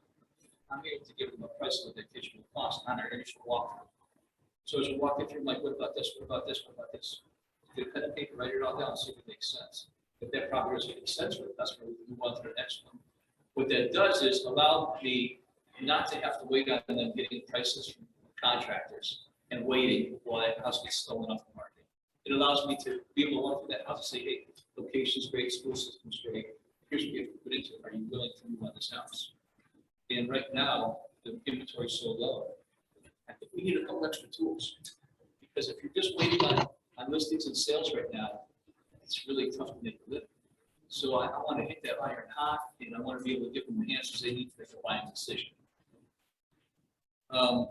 I'm able to give them a price of what that kitchen will cost on our initial walkthrough. So as we're walking through, I'm like, what about this? What about this? What about this? Get a pen and paper, write it all down, see if it makes sense. If that property doesn't make sense for the customer, we can move on to the next one. What that does is allow me not to have to wait on them getting prices from contractors and waiting while that house gets stolen off the market. It allows me to be able to walk through that house and say, hey, location's great, school system's great. Here's what you have to put into it. Are you willing to move on this house? And right now, the inventory is so low. I think we need a couple extra tools. Because if you're just waiting on listings and sales right now, it's really tough to make a living. So I want to hit that iron hot, and I want to be able to give them the answers they need to make a buying decision.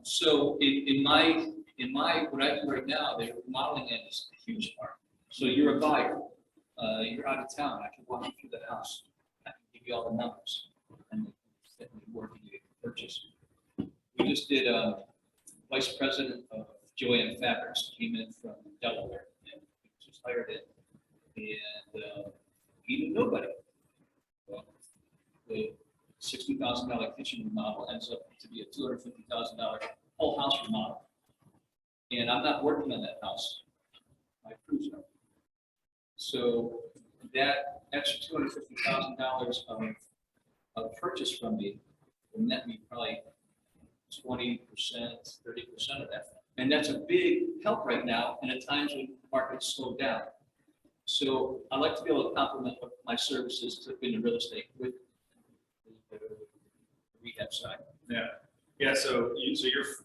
So in my what I do right now, the modeling end is a huge part. So you're a buyer, you're out of town. I can walk you through the house. I can give you all the numbers, and work to get the purchase. We just did a vice president of Joanne Fabrics, came in from Delaware, and just hired it. And he knew nobody. Well, the $60,000 kitchen remodel ends up to be a $250,000 whole house remodel. And I'm not working on that house. My crews are. So that extra $250,000 of purchase from me will net me probably 20%, 30% of that. And that's a big help right now in a times when the market's slowed down. So I like to be able to complement my services to in the real estate with the rehab side. Yeah. So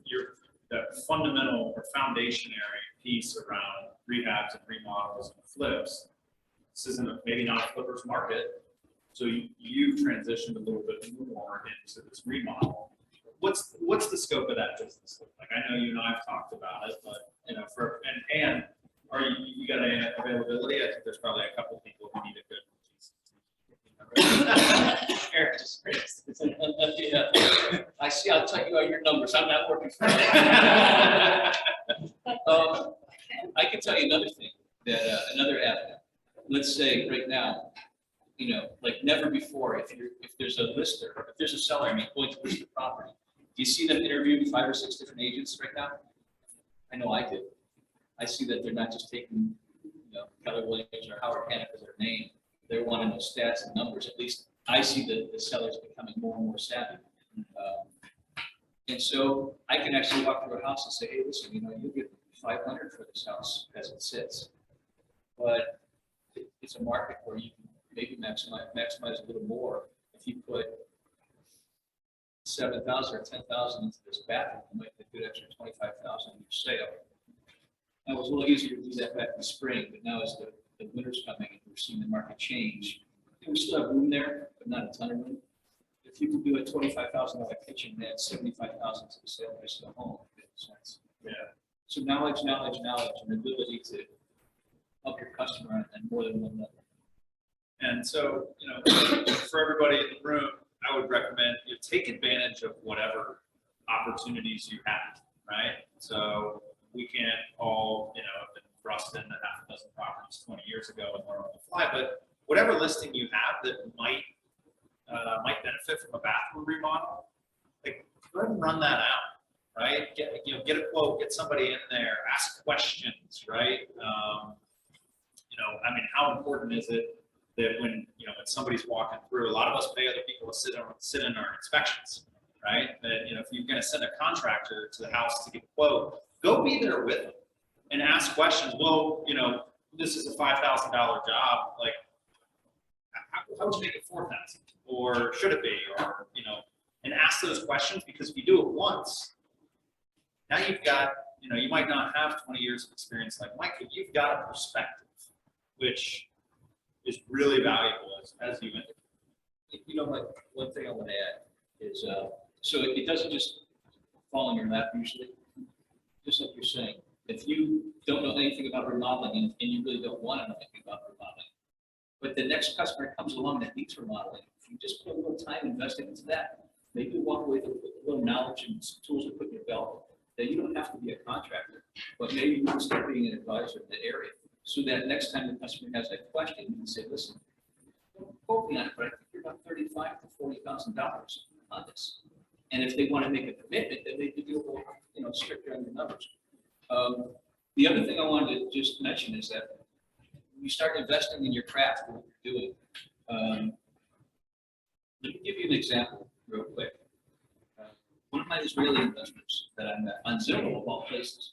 you're the fundamental or foundationary piece around rehabs and remodels and flips. This isn't maybe not a flipper's market. So you've transitioned a little bit more into this remodel. What's the scope of that business? Like I know you and I have talked about it, but and are you got any availability? I think there's probably a couple of people who need a good. Eric just raised. Yeah. I see. I'll tell you all your numbers. I'm not working for you. I can tell you another thing that another avenue. Let's say right now, like never before, if there's a lister, if there's a seller, I mean, going to list the property. Do you see them interviewing 5 or 6 different agents right now? I know I do. I see that they're not just taking, Keller Williams or Howard Hanna as their name. They're wanting those stats and numbers. At least I see the sellers becoming more and more savvy. And so I can actually walk through a house and say, hey, listen, you'll get 500 for this house as it sits. But it's a market where you can maybe maximize a little more. If you put 7,000 or 10,000 into this bathroom, you might get a good extra 25,000 each sale. Now, it was a little easier to do that back in the spring, but now as the winter's coming and we're seeing the market change, we still have room there, but not a ton of room. If you could do a $25,000 kitchen and add 75,000 to the sale price of the home, it makes sense. Yeah. So knowledge, and ability to help your customer on more than one level. And so, for everybody in the room, I would recommend you take advantage of whatever opportunities you have, right? So we can't all, have been thrust into half a dozen properties 20 years ago and learn on the fly, but whatever listing you have that might benefit from a bathroom remodel, like go ahead and run that out, right? Get a quote, get somebody in there, ask questions, right? How important is it that when somebody's walking through, a lot of us pay other people to sit in our inspections, right? That if you're going to send a contractor to the house to get a quote, go be there with them and ask questions. Well, this is a $5,000 job. Like, how would you make it 4,000? Or should it be? Or and ask those questions, because if you do it once, now you've got you might not have 20 years of experience like Mike, but you've got a perspective, which is really valuable as you enter. Like one thing I want to add is, so it doesn't just fall in your lap usually. Just like you're saying, if you don't know anything about remodeling and you really don't want to know anything about remodeling, but the next customer comes along that needs remodeling, if you just put a little time investing into that, maybe walk away with a little knowledge and tools to put in your belt, that you don't have to be a contractor, but maybe you can start being an advisor in the area. So that next time the customer has that question, you can say, listen, quote me on it, but I think you're about $35,000 to $40,000 on this. And if they want to make a commitment, then they can do a little, stricter on the numbers. The other thing I wanted to just mention is that when you start investing in your craft, what you're doing, let me give you an example real quick. One of my Israeli investors that I met on Zillow of all places.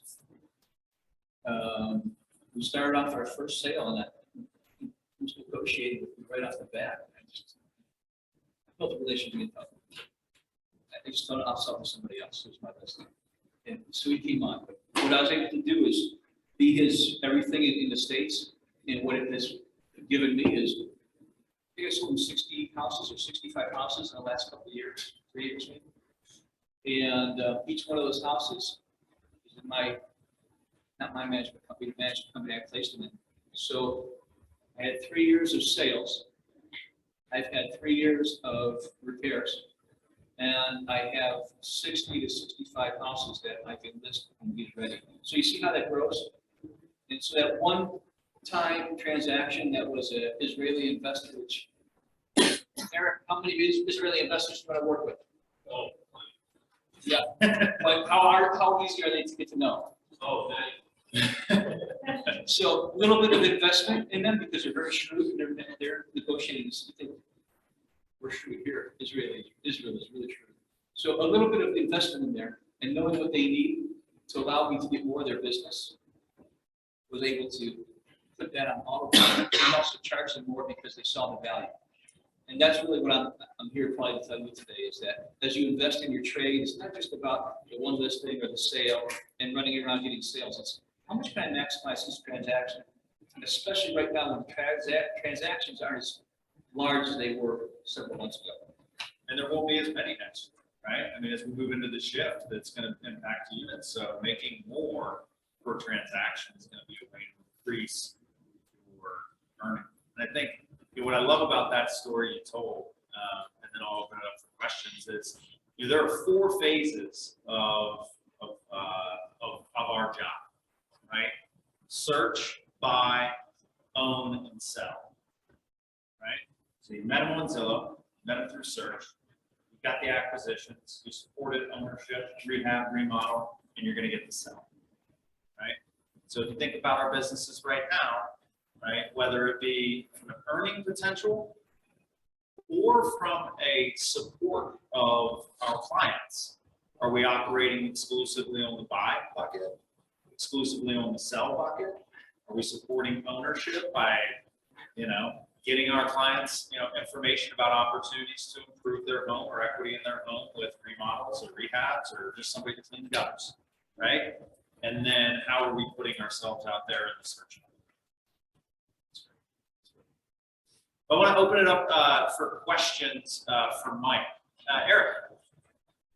We started off our first sale and he was negotiating with me right off the bat. I built a relationship. I just thought I'll sell to somebody else. It was my best thing. And so he came on. But what I was able to do is be his everything in the States. And what it has given me is, I think I sold him 60 houses or 65 houses in the last couple of years, 3 years maybe. And each one of those houses is in not my management company, the management company I placed them in. So I had 3 years of sales. I've had 3 years of repairs. And I have 60 to 65 houses that I can list and get ready. So you see how that grows? And so that one-time transaction that was an Israeli investor, which, Eric, how many Israeli investors do you want to work with? Oh, Yeah. But how easy are they to get to know? oh, nice. So a little bit of investment in them because they're very shrewd and they're negotiating this. We're shrewd here. Israel is really shrewd. So a little bit of investment in there and knowing what they need to allow me to get more of their business, was able to put that on all of them and also charge them more because they saw the value. And that's really what I'm here probably to tell you today, is that as you invest in your trade, it's not just about the one listing or the sale and running around getting sales. It's how much can I maximize this transaction? And especially right now when transactions aren't as large as they were several months ago. And there won't be as many next year, right? I mean, as we move into the shift, that's going to impact units. So making more per transaction is going to be a way to increase your earning. And I think what I love about that story you told, and then I'll open it up for questions, is there are 4 phases of our job, right? Search, buy, own, and sell, right? So you met them on Zillow, met them through search, you got the acquisitions, you supported ownership, rehab, remodel, and you're going to get the sell, right? So if you think about our businesses right now, right, whether it be from an earning potential or from a support of our clients, Are we operating exclusively on the buy bucket? Exclusively on the sell bucket? Are we supporting ownership by, getting our clients, information about opportunities to improve their home or equity in their home with remodels or rehabs or just somebody to clean the gutters, right? And then how are we putting ourselves out there in the search? I want to open it up for questions for Mike. Eric.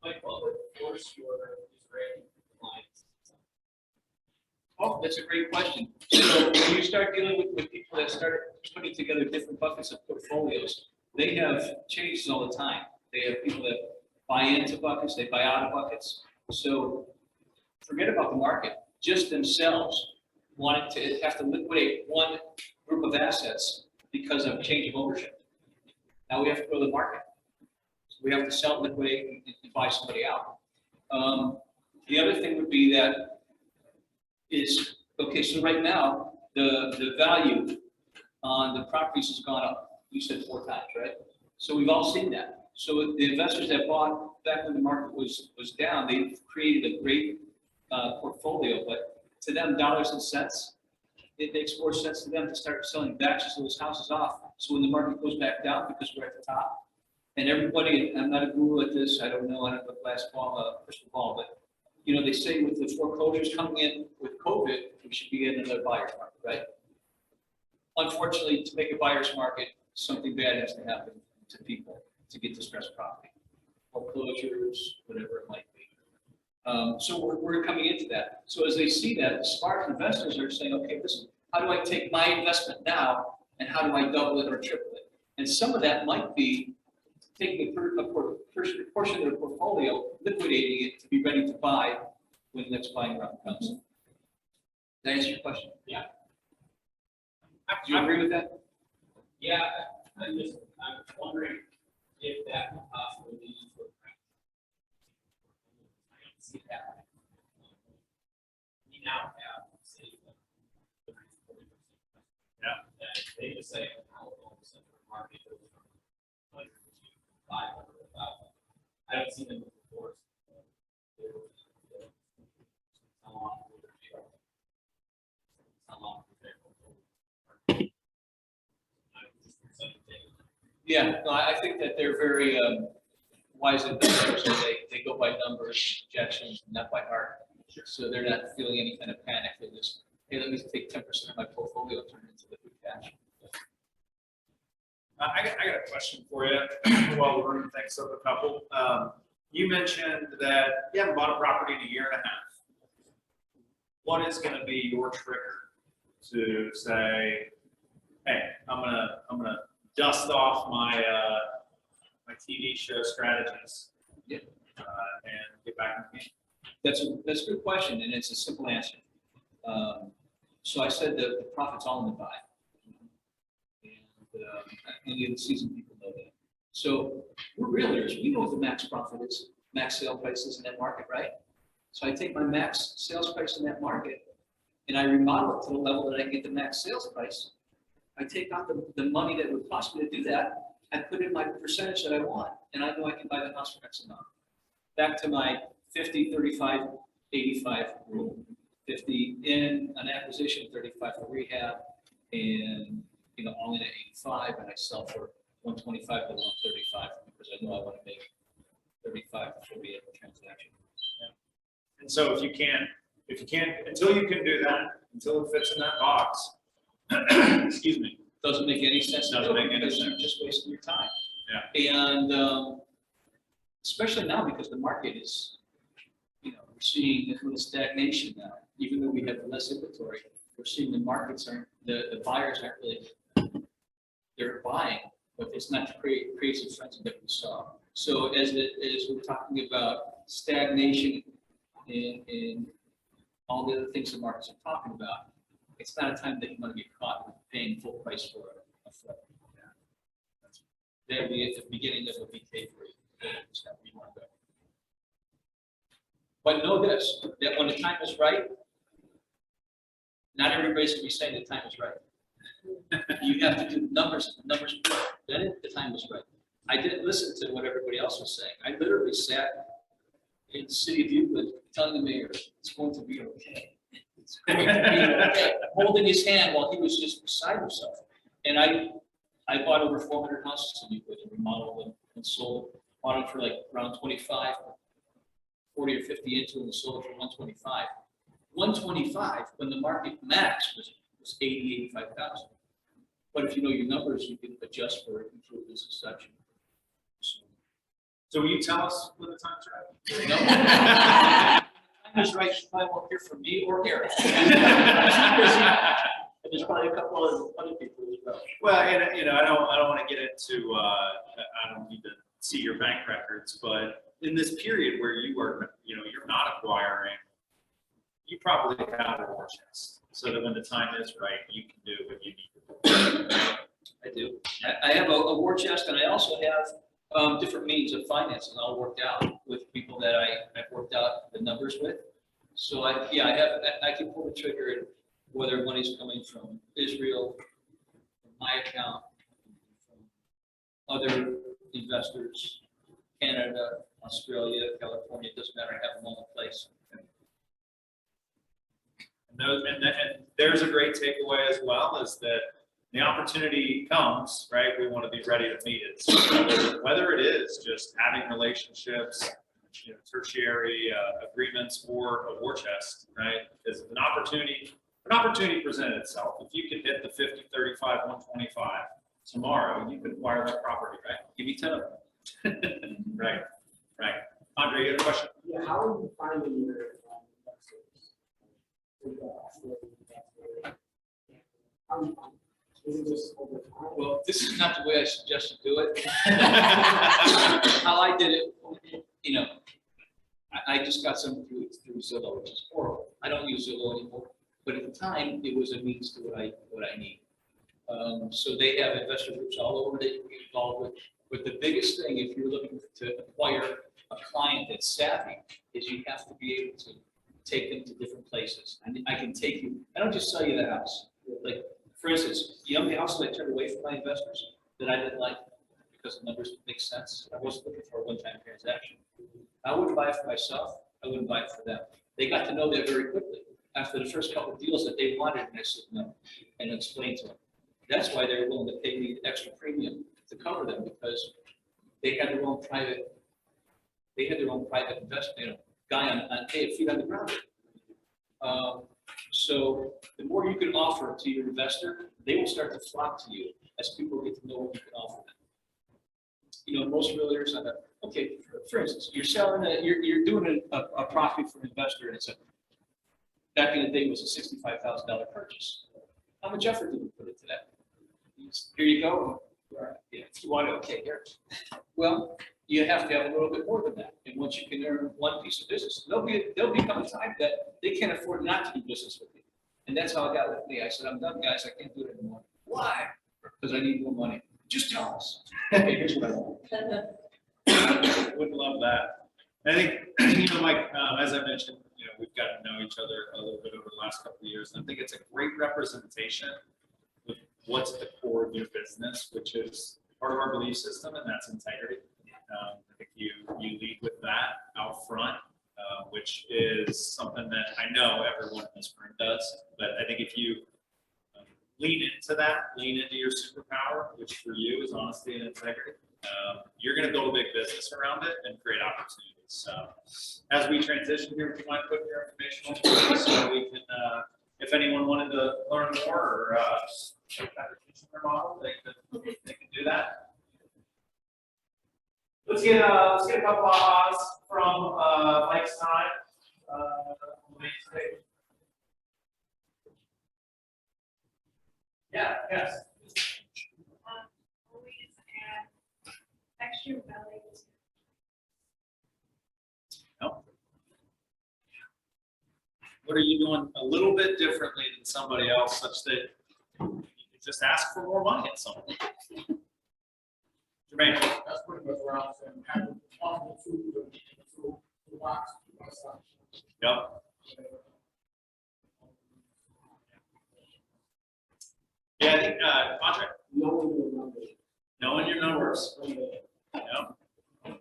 Mike, what would force your Israeli clients? Oh, that's a great question. So when you start dealing with people that start putting together different buckets of portfolios, they have changes all the time. They have people that buy into buckets, they buy out of buckets. So forget about the market, just themselves wanting to have to liquidate one group of assets because of change of ownership. Now we have to go to the market. We have to sell, liquidate, and buy somebody out. The other thing would be that is, okay, so right now, the value on the properties has gone up. You said 4 times, right? So we've all seen that. So the investors that bought back when the market was down, they created a great portfolio, but to them, dollars and cents, it makes more sense to them to start selling batches of those houses off. So when the market goes back down, because we're at the top, and everybody, I'm not a guru at this, I don't know, I don't have a crystal ball, but they say with the foreclosures coming in with COVID, we should be in another buyer's market, right? Unfortunately, to make a buyer's market, something bad has to happen to people to get distressed property, foreclosures, whatever it might be. So we're coming into that. So as they see that, the smart investors are saying, okay, listen, how do I take my investment now and how do I double it or triple it? And some of that might be taking a portion of their portfolio, liquidating it to be ready to buy when the next buying round comes. Did I answer your question? Yeah. Do you agree with that? Yeah, I'm wondering if that could possibly lead to a crash. I don't see that. We now have, say, 30, 40%. Yeah. And they just say, how all of a sudden the market goes from 100 to 500,000. I don't see them before. Yeah, no, I think that they're very wise investors. So they go by numbers, projections, not by heart. So they're not feeling any kind of panic. They just, hey, let me take 10% of my portfolio and turn it into liquid cash. I got a question for you while we're running things up a couple. You mentioned that you haven't bought a property in a year and a half. What is going to be your trigger to say, hey, I'm gonna dust off my my TV show strategies, Yeah. And get back in the game? That's a good question, and it's a simple answer. So I said that the profit's all in the buy. And any of the seasoned people know that. So we're realtors. We know what the max profit is, max sale price is in that market, right? So I take my max sales price in that market and I remodel it to the level that I can get the max sales price. I take out the money that would cost me to do that and put in my percentage that I want. And I know I can buy the house for X amount. Back to my 50, 35, 85 rule. 50 in an acquisition, 35 for rehab, and all in at 85, and I sell for 125 to 135 because I know I want to make 35 before we have a transaction. And so if you can't, until you can do that, until it fits in that box, excuse me, Doesn't make any sense. Doesn't make any because sense. You're just wasting your time. Yeah. And especially now because the market is, we're seeing a little stagnation now. Even though we have less inventory, we're seeing the markets the buyers aren't really, they're buying, but it's not crazy frenzy that we saw. So as we're talking about stagnation in all the other things the markets are talking about, it's not a time that you want to get caught with paying full price for a flip. That'll be at the beginning of a BK for you. That's how we want to go. But know this, that when the time is right, not everybody's going to be saying the time is right. You have to do the numbers, then the time was right. I didn't listen to what everybody else was saying. I literally sat in the city of Euclid, telling the mayor, it's going to be okay. It's going to be okay. Holding his hand while he was just beside himself. And I bought over 400 houses in Euclid and remodeled them and sold, bought them for like around 25, 40 or 50 into them and sold it for 125. 125 when the market max was 80, 85,000. But if you know your numbers, you can adjust for improvements and such. So will you tell us when the time's right? No. Time is right, you probably won't hear from me or Eric. And there's probably a couple other people as well. Well, and, you know, I don't want to get into, I don't need to see your bank records, but in this period where you are, you know, you're not acquiring, you probably have a war chest, so that when the time is right, you can do what you need to do. I do. I have a war chest, and I also have different means of financing all worked out with people that I've worked out the numbers with. So I can pull the trigger, and whether money's coming from Israel, from my account, from other investors, Canada, Australia, California, it doesn't matter, I have them all in place. And there's a great takeaway as well, is that the opportunity comes, right? We want to be ready to meet it. So whether it is just having relationships, you know, tertiary agreements, or a war chest, right? Because an opportunity presented itself. If you can hit the 50, 35, 125 tomorrow, you can acquire that property, right? Give me 10 of them. Right. Andre, you have a question? Yeah, how are you finding your investors? How are you finding? Is it just over time? Well, this is not the way I suggest you do it. How I did it, you know, I just got some through Zillow, which is horrible. I don't use Zillow anymore, but at the time, it was a means to what I need. So they have investor groups all over that you can get involved with. But the biggest thing, if you're looking to acquire a client that's savvy, is you have to be able to take them to different places. I can take you, I don't just sell you the house. Like, for instance, the only houses I turned away from my investors that I didn't like because the numbers make sense. I wasn't looking for a one-time transaction. I wouldn't buy it for myself. I wouldn't buy it for them. They got to know that very quickly. After the first couple of deals that they wanted, and I said no, and explained to them. That's why they were willing to pay me extra premium to cover them, because they had their own private investment, you know, guy on feet on the ground. So the more you can offer to your investor, they will start to flock to you as people get to know what you can offer them. You know, most realtors on okay, for instance, you're selling you're doing a property for an investor, and it's back in the day it was a $65,000 purchase. How much effort did we put into that? Here you go. Yeah, if you want to, okay, here. Well, you have to have a little bit more than that. And once you can earn one piece of business, there'll become a time that they can't afford not to do business with you. And that's how it got with me. I said, I'm done, guys. I can't do it anymore. Why? Because I need more money. Just tell us. Okay, here's what I want. Would love that. I think, you know, Mike, as I mentioned, you know, we've gotten to know each other a little bit over the last couple of years, and I think it's a great representation of what's at the core of your business, which is part of our belief system, and that's integrity. I think you lead with that out front, which is something that I know everyone in this room does. But I think if you lean into your superpower, which for you is honesty and integrity, you're going to build a big business around it and create opportunities. So as we transition here, would you mind putting your information on the screen so we can, if anyone wanted to learn more or check out their model, they can do that. Let's get a couple of ahas from Mike's time. Yeah, yes. Always add extra value. What are you doing a little bit differently than somebody else, such that you can just ask for more money at some point? Jermaine. That's pretty much what I'm saying. Having multiple tools in the box. Yep. Yeah, I think, Andre, knowing your numbers. Yep.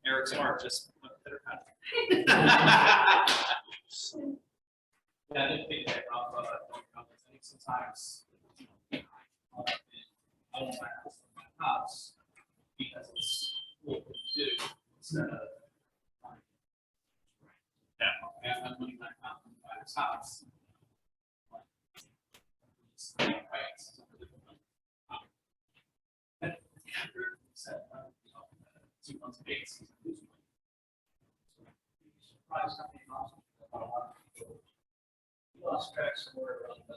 Eric Smart just hit her hat. Yeah, I didn't think that off, I think sometimes, I don't like my house because it's what we do instead of. Yeah, I have my money back out and buy this house. Right. And after said, 2 months of dates, he's losing money. Surprised how many lost a lot of people. He lost track somewhere around the.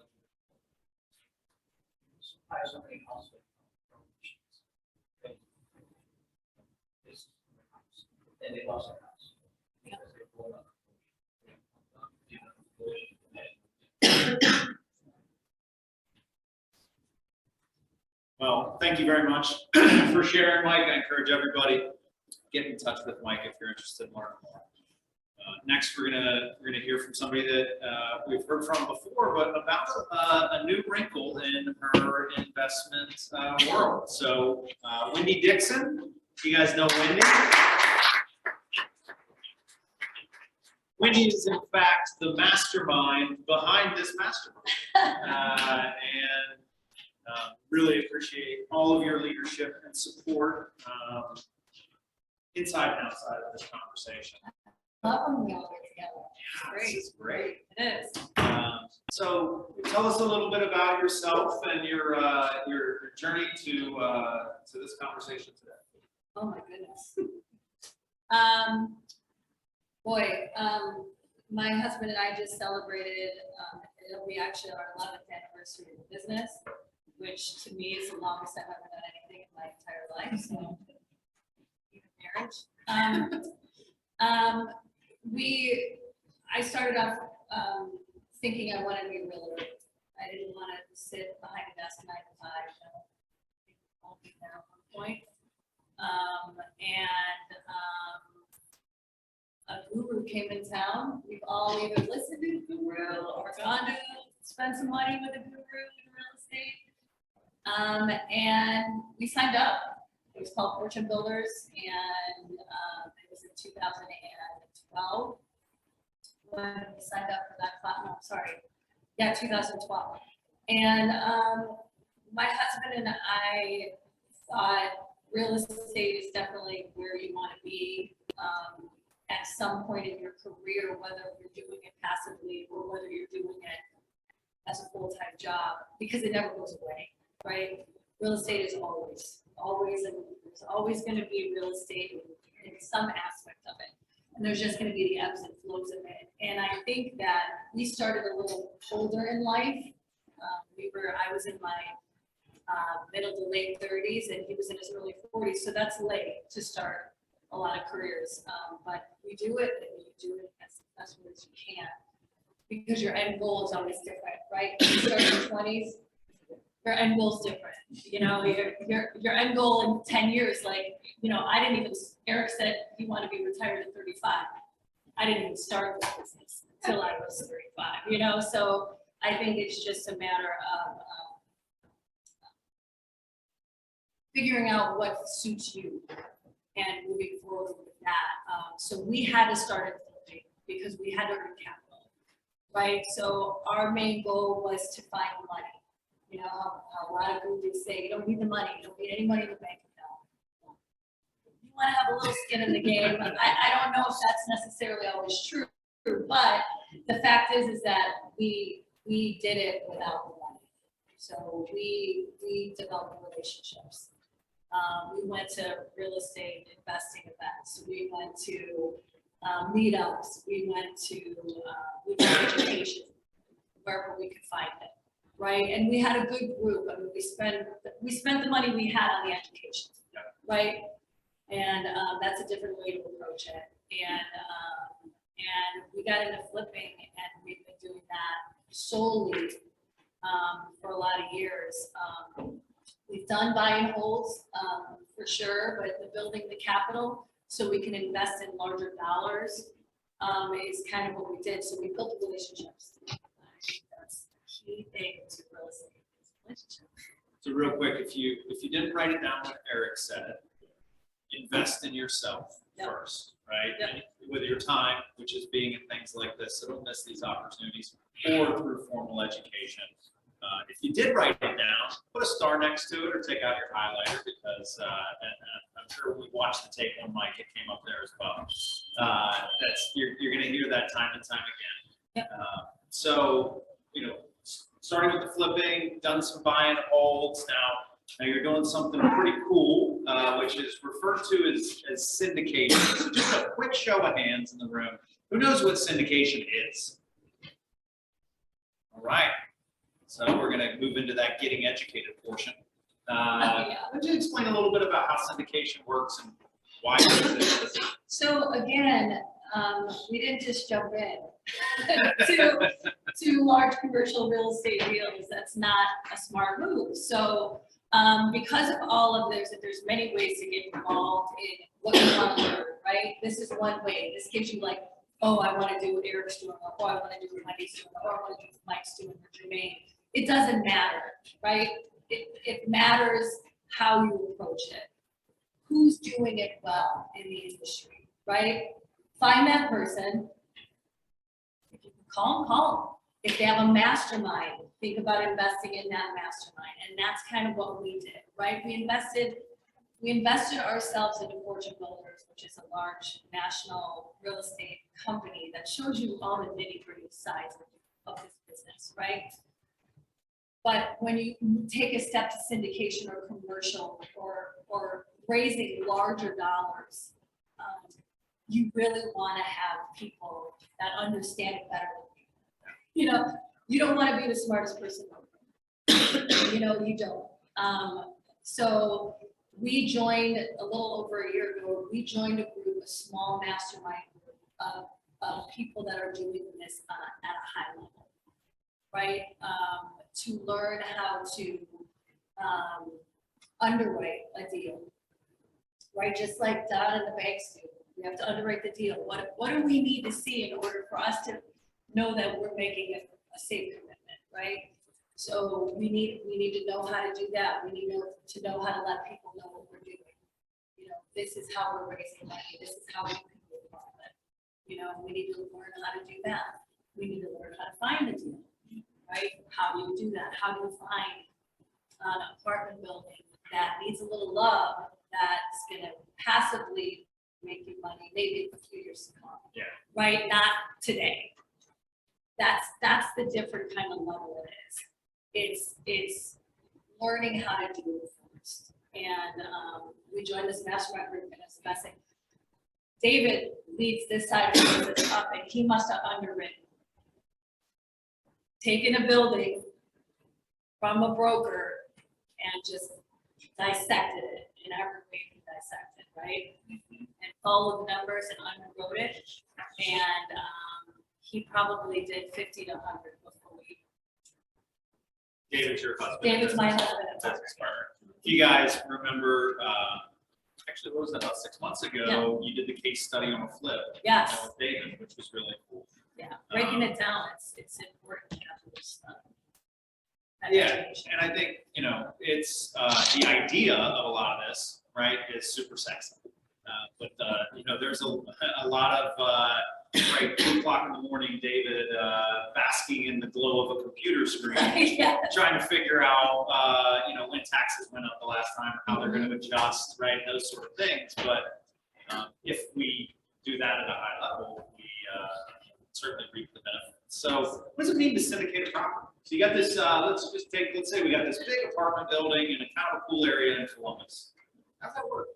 Surprised how many lost it. And they lost their house. Because they blew up. Well, thank you very much for sharing, Mike. I encourage everybody, get in touch with Mike if you're interested in learning more. Next, we're gonna hear from somebody that we've heard from before, but about a new wrinkle in her investment world. So, Wendy Dixon, you guys know Wendy? Wendy is in fact the mastermind behind this mastermind, and really appreciate all of your leadership and support inside and outside of this conversation. Love when we all get together. Great. This is great. It is. So tell us a little bit about yourself and your journey to this conversation today. Oh my goodness. My husband and I just celebrated, it'll be actually our 11th anniversary of the business, which to me is the longest I've ever done anything in my entire life, so even marriage. I started off thinking I wanted to be a realtor. I didn't want to sit behind a desk 9 to 5, I'll be there at one point. A guru came in town. We've all either listened to the guru or gone to spend some money with a guru in real estate. And we signed up. It was called Fortune Builders, and it was in 2012 when we signed up for that class. No, sorry, yeah, 2012. And my husband and I thought real estate is definitely where you want to be at some point in your career, whether you're doing it passively or whether you're doing it as a full-time job, because it never goes away, right? Real estate is always, and there's always going to be real estate in some aspect of it. And there's just going to be the ebbs and flows of it. And I think that we started a little older in life. I was in my middle to late 30s, and he was in his early 40s. So that's late to start a lot of careers. But we do it, and you do it as successfully as you can, because your end goal is always different, right? You start in your 20s, your end goal is different. You know, your end goal in 10 years, like, you know, Eric said he wanted to be retired at 35. I didn't even start this business until I was 35, you know? So I think it's just a matter of figuring out what suits you and moving forward with that. So we had to start at flipping because we had to earn capital, right? So our main goal was to find money. You know, a lot of gurus say you don't need the money, you don't need any money in the bank account. You want to have a little skin in the game. I don't know if that's necessarily always true, but the fact is that we did it without the money. So we developed relationships. We went to real estate investing events. We went to meetups. We went to education wherever we could find it, right? And we had a good group. I mean, we spent the money we had on the education, right? And that's a different way to approach it. And we got into flipping, and we've been doing that solely for a lot of years. We've done buy and holds for sure, but the building the capital so we can invest in larger dollars is kind of what we did. So we built relationships. That's the key thing to real estate is relationships. So real quick, if you didn't write it down what Eric said, invest in yourself first. right? Yep. With your time, which is being in things like this, so don't miss these opportunities, or through formal education. If you did write it down, put a star next to it or take out your highlighter because I'm sure when we watched the tape on Mike, it came up there as well. You're going to hear that time and time again. Yep. So, you know, starting with the flipping, done some buy and holds. Now you're doing something pretty cool, which is referred to as syndication. So just a quick show of hands in the room. Who knows what syndication is? All right. So we're going to move into that getting educated portion. Would you explain a little bit about how syndication works and why it exists? So again, we didn't just jump in to large commercial real estate deals. That's not a smart move. So because of all of this, there's many ways to get involved in what you want to learn, right? This is one way. This gives you like, oh, I want to do what Eric's doing, or I want to do what Wendy's doing, or I want to do what Mike's doing, or Jermaine. It doesn't matter, right? It matters how you approach it. Who's doing it well in the industry, right? Find that person. If you can call them. If they have a mastermind, think about investing in that mastermind. And that's kind of what we did, right? We invested ourselves into Fortune Builders, which is a large national real estate company that shows you all the nitty-gritty sides of this business, right? But when you take a step to syndication or commercial or raising larger dollars, you really want to have people that understand it better than you. You know, you don't want to be the smartest person in the room. You know, you don't. So we joined a little over a year ago. We joined a group, a small mastermind group of people that are doing this at a high level, right? To learn how to underwrite a deal, right? Just like Don and the banks do. We have to underwrite the deal. What do we need to see in order for us to know that we're making a safe commitment, right? So we need to know how to do that. We need to know how to let people know what we're doing. You know, this is how we're raising money. This is how we can move profit. You know, we need to learn how to do that. We need to learn how to find the deal. Right? How do you do that? How do you find an apartment building that needs a little love that's going to passively make you money maybe in a few years to come? Yeah. Right? Not today. That's the different kind of level it is. It's learning how to do it first. And we joined this mastermind group and it's the best thing. David leads this side of the business up and he must have underwritten. Taken a building from a broker and just dissected it in every way you can dissect it, right? And followed the numbers and underwrote it. And he probably did 50 to 100 before we. David's your husband. David's my husband. Business partner. If you guys remember, actually, what was that, about 6 months ago, you did the case study on a flip. Yes. With David, which was really cool. Yeah, breaking it down, it's important to have this. Yeah, and I think, you know, it's the idea of a lot of this, right, is super sexy. But you know, there's a lot of, right, 2 o'clock in the morning, David basking in the glow of a computer screen, Yeah. trying to figure out, you know, when taxes went up the last time, or how they're going to adjust, right, those sort of things. But if we do that at a high level, we certainly reap the benefits. So what does it mean to syndicate a property? So you got this, let's say we got this big apartment building in a kind of a cool area in Columbus. How's that work?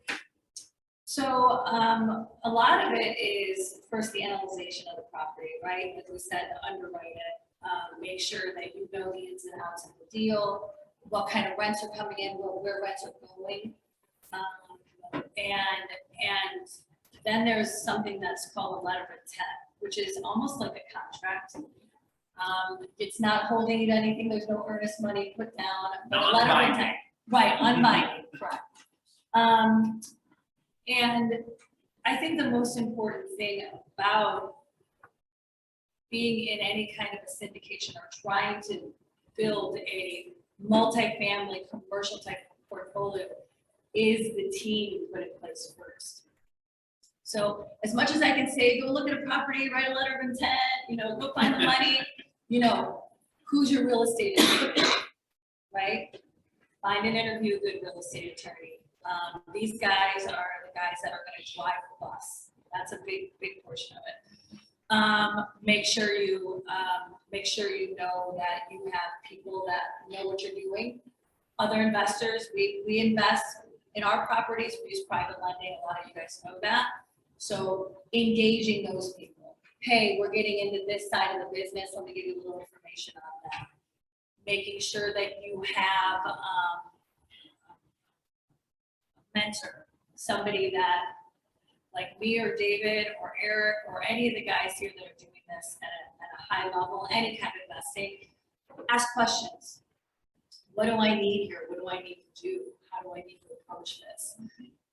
So a lot of it is first the analyzation of the property, right? Like we said, underwrite it, make sure that you know the ins and outs of the deal, what kind of rents are coming in, where rents are going. And then there's something that's called a letter of intent, which is almost like a contract. It's not holding you to anything. There's no earnest money put down. But a letter of intent, right? Unbinding, correct. And I think the most important thing about being in any kind of a syndication or trying to build a multifamily commercial type of portfolio is the team you put in place first. So as much as I can say, go look at a property, write a letter of intent, go find the money, who's your real estate attorney, right? Find and interview a good real estate attorney. These guys are the guys that are gonna drive the bus. That's a big, big portion of it. Make sure you know that you have people that know what you're doing. Other investors, we invest in our properties, we use private lending, a lot of you guys know that. So engaging those people. Hey, we're getting into this side of the business, let me give you a little information on that. Making sure that you have a mentor, somebody that, like me or David or Eric or any of the guys here that are doing this at a high level, any kind of investing, ask questions. What do I need here? What do I need to do? How do I need to approach this?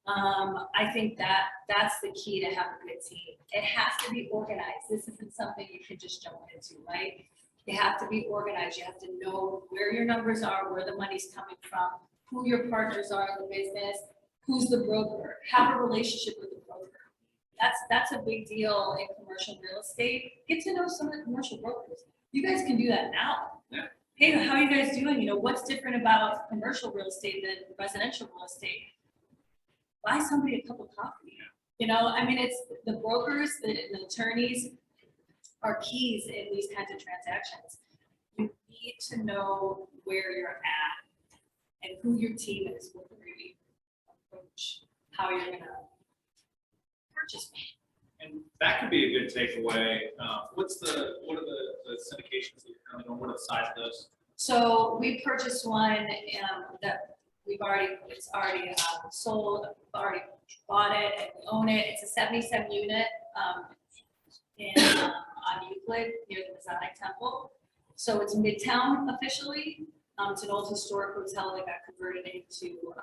I think that's the key to have a good team. It has to be organized. This isn't something you can just jump into, right? You have to be organized. You have to know where your numbers are, where the money's coming from, who your partners are in the business, who's the broker. Have a relationship with the broker. That's a big deal in commercial real estate. Get to know some of the commercial brokers. You guys can do that now. Yeah. Hey, how are you guys doing? What's different about commercial real estate than residential real estate? Buy somebody a cup of coffee. It's the brokers, the attorneys are keys in these kinds of transactions. You need to know where you're at and who your team is, what they're going to approach, how you're going to purchase. And that could be a good takeaway. What are the syndications that you're currently doing? What are the size of those? So we purchased one that it's already sold, already bought it and we own it. It's a 77 unit on Euclid near the Masonic Temple. So it's Midtown officially. It's an old historic hotel that got converted into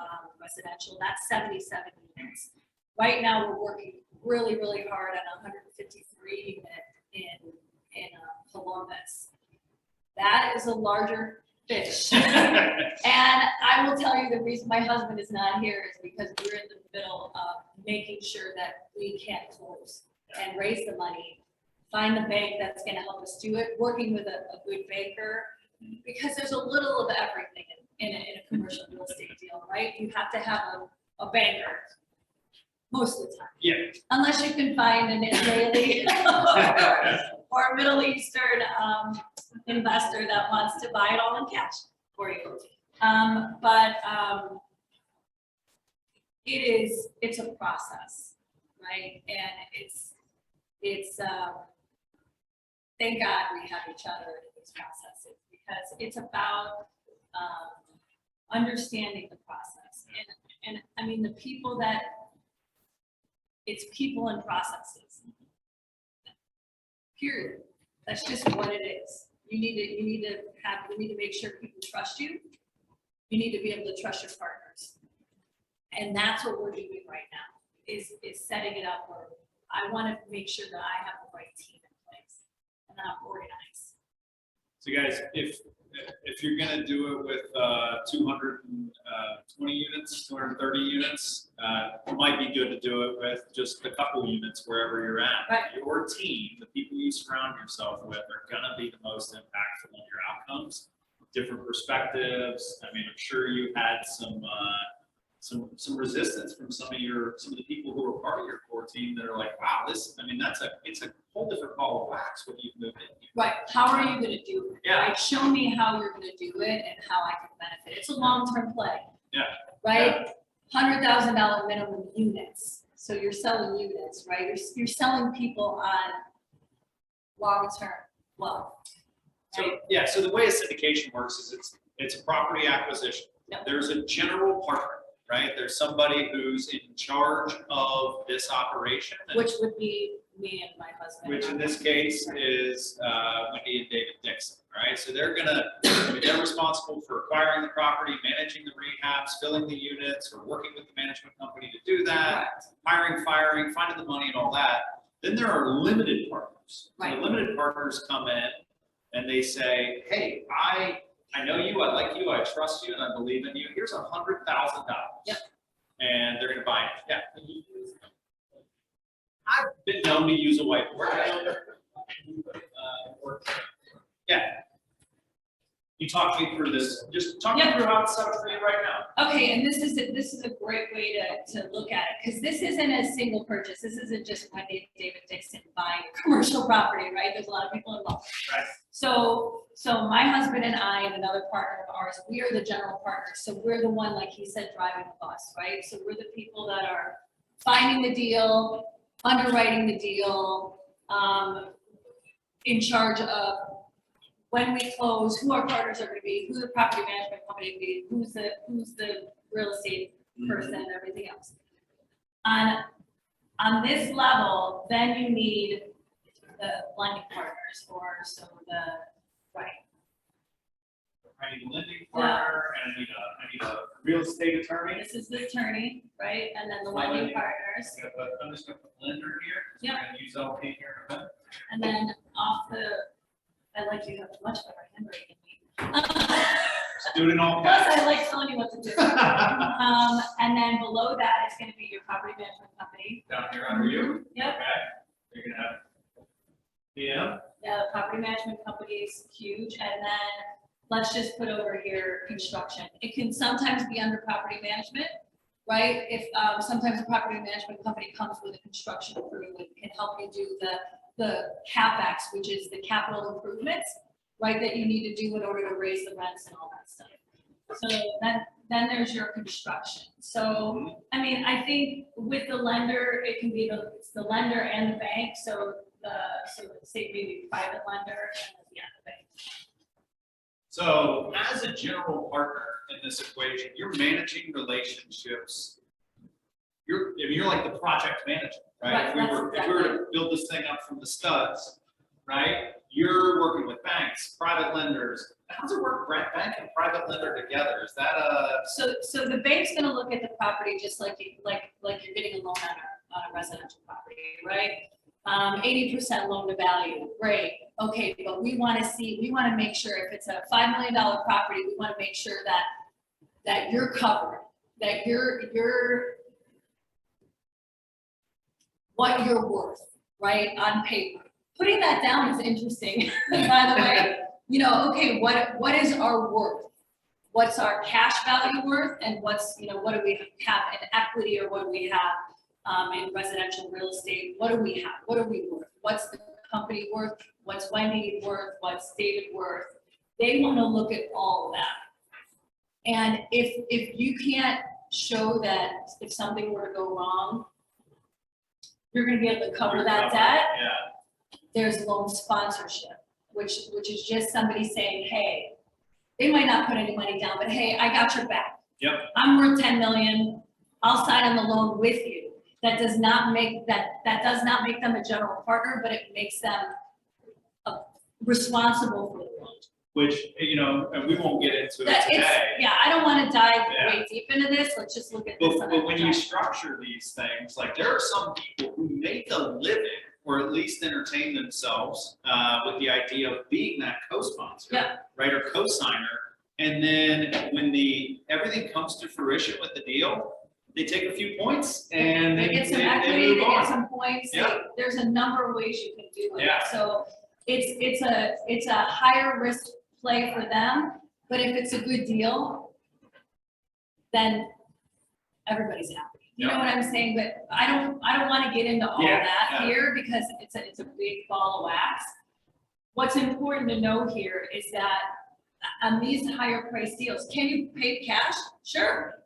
residential. That's 77 units. Right now, we're working really, really hard on 153 unit in Columbus. That is a larger fish. And I will tell you the reason my husband is not here is because we're in the middle of making sure that we can't close and raise the money, find the bank that's going to help us do it, working with a good banker, because there's a little of everything in a commercial real estate deal, right? You have to have a banker most of the time. Yeah. Unless you can find an Israeli or a Middle Eastern investor that wants to buy it all in cash for you. It's a process, right? And it's thank God we have each other in these processes, because it's about understanding the process. And I mean, the people that, it's people and processes. Period. That's just what it is. You need to make sure people trust you. You need to be able to trust your partners. And that's what we're doing right now, is setting it up where I want to make sure that I have the right team in place and that I'm organized. So guys, if you're gonna do it with 220 units, 230 units, it might be good to do it with just a couple units wherever you're at. Right. Your team, the people you surround yourself with, are gonna be the most impactful on your outcomes. Different perspectives. I mean, I'm sure you had some resistance from some of the people who are part of your core team that are like, wow, it's a whole different ball of wax when you've moved in here. Right. How are you going to do it? Yeah. Right? Show me how you're going to do it and how I can benefit. It's a long-term play. Yeah. Right. $100,000 minimum units. So you're selling units, right? You're selling people on long-term wealth. So Right? yeah, so the way a syndication works is it's a property acquisition. Yep. There's a general partner, right? There's somebody who's in charge of this operation. Which would be me and my husband. Which in this case is Wendy and David Dixon, right? So they're responsible for acquiring the property, managing the rehabs, filling the units, or working with the management company to do that, hiring, firing, finding the money and all that. Then there are limited partners. Right. So the limited partners come in and they say, hey, I know you, I like you, I trust you, and I believe in you. Here's $100,000. Yep. And they're gonna buy it. Yeah. I've been known to use a whiteboard. Yeah. You talk me through this, just talk me through how it's set up for you right now. Okay, and this is a great way to look at it, because this isn't a single purchase. This isn't just Wendy and David Dixon buying commercial property, right? There's a lot of people involved. Right. So my husband and I and another partner of ours, we are the general partners. So we're the one, like he said, driving the bus, right? So we're the people that are finding the deal, underwriting the deal, in charge of when we close, who our partners are gonna be, who the property management company will be, who's the real estate person and everything else. On this level, then you need the lending partners, or so right. I need a lending partner, and I need a real estate attorney. This is the attorney, right, and then the Lending. lending partners, I'm just gonna put lender here. Yep. I'm gonna use LP here in a minute. and then off I like you have much better handwriting than me. Student all Plus, caps. I like telling you what to do. And then below that is gonna be your property management company. Down here under you. Yep. Okay. You're gonna have. Yeah. Yeah, the property management company is huge, and then let's just put over here construction. It can sometimes be under property management, right? If, sometimes the property management company comes with a construction crew and can help you do the CapEx, which is the capital improvements, right, that you need to do in order to raise the rents and all that stuff. So then there's your construction. So, I mean, I think with the lender, it can be it's the lender and the bank, so say maybe private lender and the bank. So as a general partner in this equation, you're managing relationships. You're like the project manager, right? Right, If we were to build this thing up from the studs, right? You're working with banks, private lenders. How does it work, bank and private lender together? Is that So the bank's gonna look at the property just like you're getting a loan on a residential property, right? 80% loan to value, great. Okay, but we wanna make sure if it's a $5 million property, we wanna make sure that you're covered, that you're what you're worth, right, on paper. Putting that down is interesting, by the way. You know, okay, what is our worth? What's our cash value worth, and what do we have in equity, or what do we have in residential real estate? What do we have? What are we worth? What's the company worth? What's Wendy worth? What's David worth? They want to look at all of that. And if you can't show that if something were to go wrong, you're going to be able to cover that debt. Yeah. There's loan sponsorship, which is just somebody saying, hey, they might not put any money down, but hey, I got your back. Yep. I'm worth 10 million. I'll sign on the loan with you. That does not make them a general partner, but it makes them responsible for the loan. Which, and we won't get into it That it's, today. yeah, I don't want to dive Yeah. way deep into this. Let's just look at this. But when you structure these things, like there are some people who make a living or at least entertain themselves with the idea of being that co-sponsor, Yeah. right, or co-signer. And then when everything comes to fruition with the deal, they take a few points and They get some equity, move they on. get some points. Yeah. There's a number of ways you can do it. Yeah. So it's a higher risk play for them, but if it's a good deal, then everybody's happy. You know what I'm saying? But I don't want to get into all Yeah, that yeah. here because it's a big ball of wax. What's important to know here is that on these higher price deals, can you pay cash? Sure.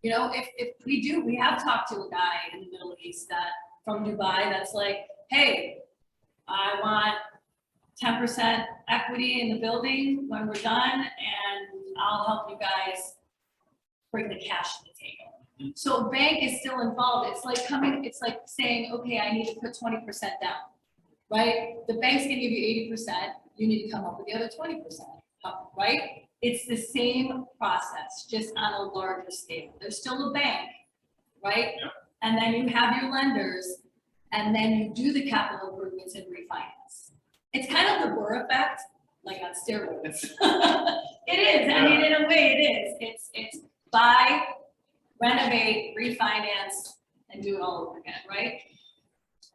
If we have talked to a guy in the Middle East from Dubai that's like, hey, I want 10% equity in the building when we're done, and I'll help you guys bring the cash to the table. So a bank is still involved. It's like saying, okay, I need to put 20% down, right? The bank's gonna give you 80%. You need to come up with the other 20%, right? It's the same process, just on a larger scale. There's still a bank, right? Yep. And then you have your lenders, and then you do the capital improvements and refinance. It's kind of the Burr effect, like on steroids. It is, I mean, in a way it is. It's buy, renovate, refinance, and do it all over again, right?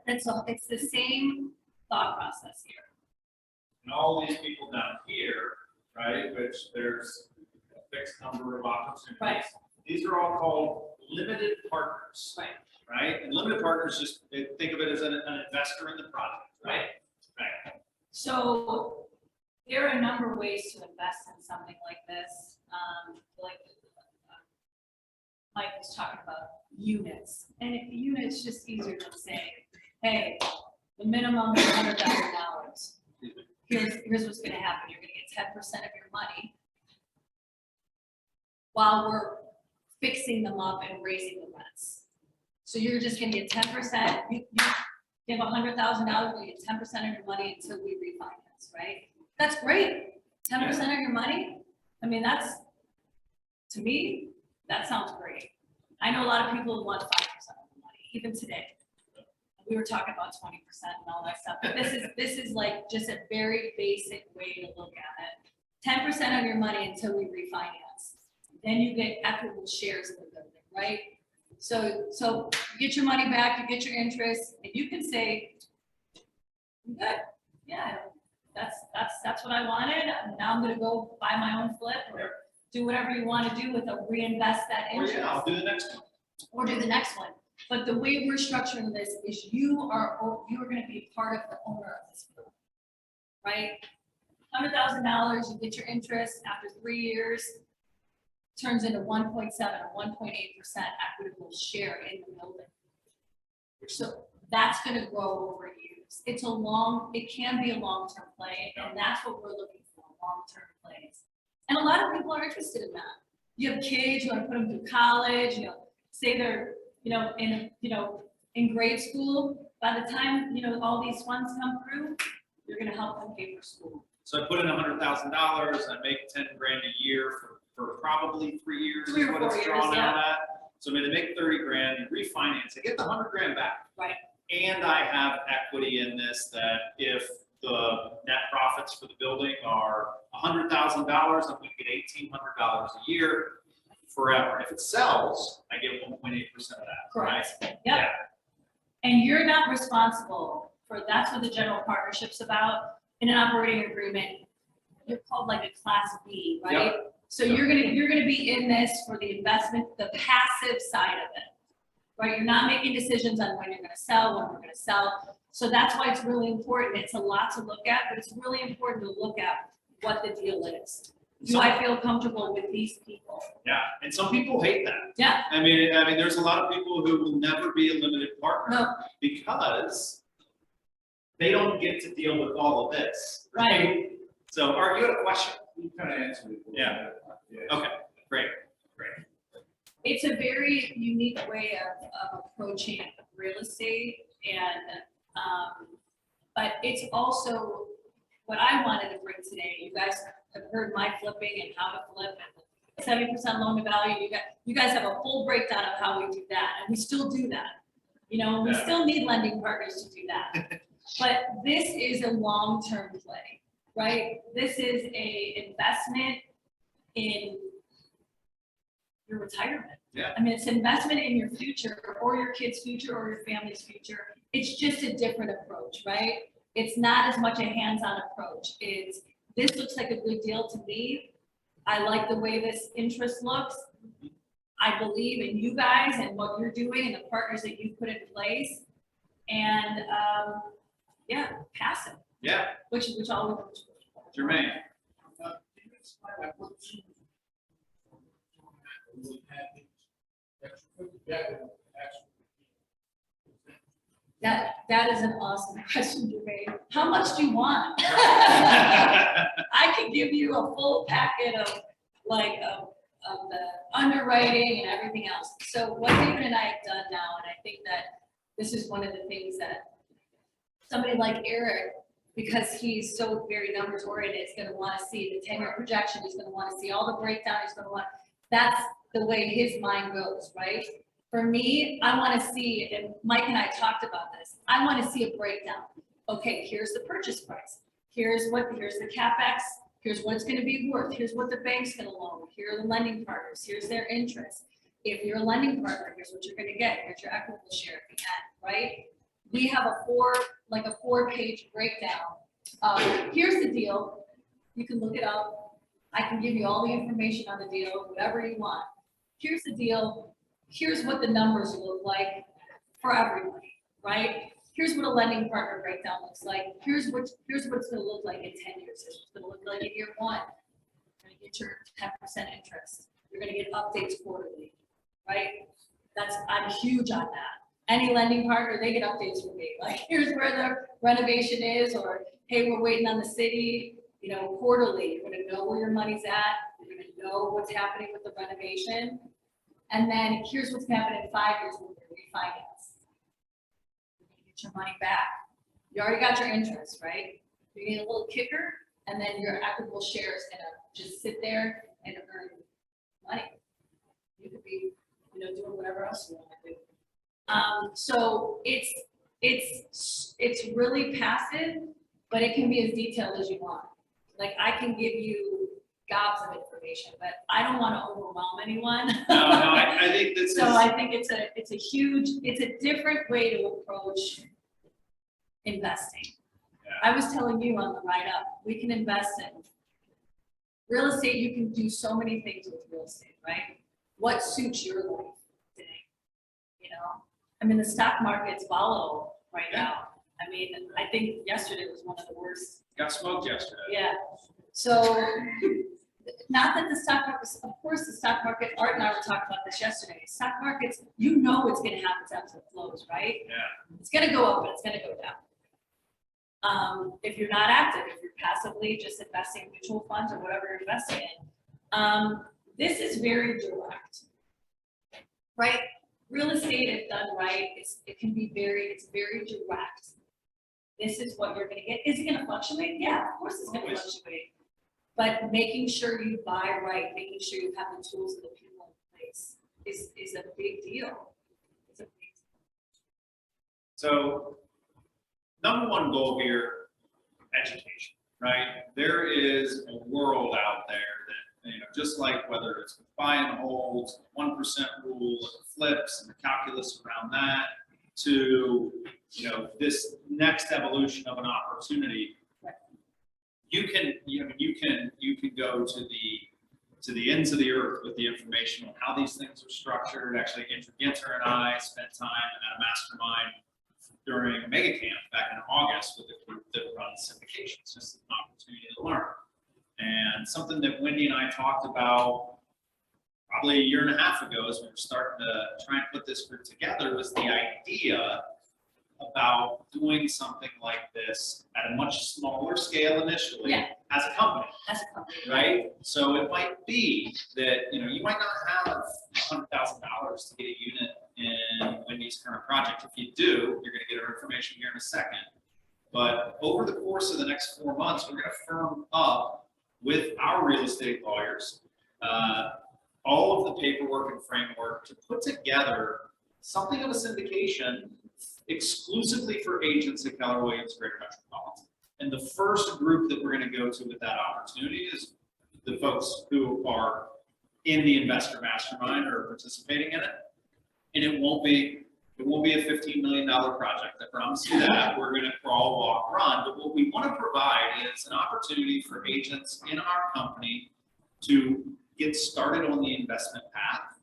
It's the same thought process here. And all these people down here, right, which there's a fixed number of opportunities. Right. These are all called limited partners. Right. Right, and limited partners, just think of it as an investor in the project, right? Right. So there are a number of ways to invest in something like this. Like Mike was talking about units, and if units just easier to say, hey, the minimum is $100,000. Here's what's going to happen. You're going to get 10% of your money while we're fixing them up and raising the rents. So you're just going to get 10%. You have $100,000, you get 10% of your money until we refinance, right? That's great. 10% of your money. I mean, to me, that sounds great. I know a lot of people want 5% of the money, even today. We were talking about 20% and all that stuff, but this is like just a very basic way to look at it. 10% of your money until we refinance. Then you get equitable shares in the building, right? So you get your money back, you get your interest, and you can say, I'm good, yeah, that's what I wanted. Now I'm gonna go buy my own flip or do whatever you want to do with a reinvest that Or interest. yeah, I'll do the next one. Or do the next one. But the way we're structuring this is you are gonna be part of the owner of this building, right? $100,000, you get your interest after 3 years, turns into 1.7 or 1.8% equitable share in the building. So that's gonna grow over years. It can be a long-term play, and that's what we're looking for, long-term plays. And a lot of people are interested in that. You have kids, you wanna put them through college, say they're, in grade school, by the time, all these funds come through, you're gonna help them pay for school. So I put in $100,000, I make 10 grand a year for probably 3 years. 3 or is what 4 it's years, drawn yeah. out at. So I mean, they make 30 grand, you refinance, I get the 100 grand back. Right. And I have equity in this that if the net profits for the building are $100,000, I'm gonna get $1,800 a year forever. If it sells, I get 1.8% of that. Correct. Right? Yep. And you're not responsible for, that's what the general partnership's about. In an operating agreement, you're called like a class B, right? Yep. So you're gonna be in this for the investment, the passive side of it, right? You're not making decisions on when you're gonna sell, when we're gonna sell. So that's why it's really important. It's a lot to look at, but it's really important to look at what the deal is. Do I feel comfortable with these people? Yeah, and some people hate that. Yeah. I mean, there's a lot of people who will never be a limited partner No. because they don't get to deal with all of this. Right. So, Art, you had a question? You kind of answered it. Yeah. Okay, great. It's a very unique way of approaching real estate and, but it's also what I wanted to bring today. You guys have heard my flipping and how to flip and 70% loan to value. You guys have a full breakdown of how we do that, and we still do that. We still need lending partners to do that. But this is a long-term play, right? This is a investment in your retirement. Yeah. I mean, it's investment in your future or your kid's future or your family's future. It's just a different approach, right? It's not as much a hands-on approach. This looks like a good deal to me. I like the way this interest looks. I believe in you guys and what you're doing and the partners that you put in place. And passive. Yeah, Which all Jermaine. that is an awesome question, Jermaine. How much do you want? I could give you a full packet of the underwriting and everything else. So what David and I have done now, and I think that this is one of the things that somebody like Eric, because he's so very numbers oriented, is going to want to see the 10-year projection. He's going to want to see all the breakdown. He's going to want, that's the way his mind goes, right? For me, I want to see, and Mike and I talked about this, I want to see a breakdown. Okay, here's the purchase price. Here's the CapEx. Here's what it's going to be worth. Here's what the bank's going to loan. Here are the lending partners. Here's their interest. If you're a lending partner, here's what you're going to get. Here's your equitable share at the end, right? we have a 4-page breakdown. Here's the deal. You can look it up. I can give you all the information on the deal, whatever you want. Here's the deal. Here's what the numbers look like for everybody, right? Here's what a lending partner breakdown looks like. Here's what it's gonna look like in 10 years. Here's what it's gonna look like in year 1. You're gonna get your 10% interest. You're gonna get updates quarterly, right? I'm huge on that. Any lending partner, they get updates from me. Like, here's where the renovation is, or hey, we're waiting on the city, quarterly. You're gonna know where your money's at. You're gonna know what's happening with the renovation. And then here's what's gonna happen in 5 years when we refinance. You're gonna get your money back. You already got your interest, right? You get a little kicker, and then your equitable share is gonna just sit there and earn money. You could be, doing whatever else you want to do. So it's really passive, but it can be as detailed as you want. Like, I can give you gobs of information, but I don't want to overwhelm anyone. No, I think this is. So I think it's a different way to approach investing. Yeah. I was telling you on the write up, we can invest in real estate. You can do so many things with real estate, right? What suits your life today? The stock market's volatile right now. I think yesterday was one of the worst. Got smoked yesterday. Yeah. So, not that the stock market, of course, the stock market, Art and I were talking about this yesterday. Stock markets, it's going to have its ebbs and flows, right? Yeah. It's going to go up and it's going to go down. If you're not active, if you're passively just investing in mutual funds or whatever you're investing in, this is very direct, right? Real estate, if done right, it's very direct. This is what you're going to get. Is it going to fluctuate? Yeah, of course it's going to fluctuate. But making sure you buy right, making sure you have the tools and the people in place is a big deal. It's a big deal. So, number one goal here, education, right? There is a world out there that, just like whether it's buy and holds, 1% rule, the flips and the calculus around that, to, this next evolution of an opportunity. You can go to the ends of the earth with the information on how these things are structured. Actually, Andrew Ginter and I spent time at a mastermind during a mega camp back in August with a group that runs syndications, just an opportunity to learn. And something that Wendy and I talked about probably a year and a half ago as we were starting to try and put this group together was the idea about doing something like this at a much smaller scale initially as a company. Right? So it might be that, you might not have $100,000 to get a unit in Wendy's current project. If you do, you're going to get our information here in a second. But over the course of the next 4 months, we're going to firm up with our real estate lawyers, all of the paperwork and framework to put together something of a syndication exclusively for agents at Keller Williams Greater Metropolitan. And the first group that we're going to go to with that opportunity is the folks who are in the investor mastermind or participating in it. And it won't be a $15 million project. I promise you that. We're going to crawl, walk, run. But what we want to provide is an opportunity for agents in our company to get started on the investment path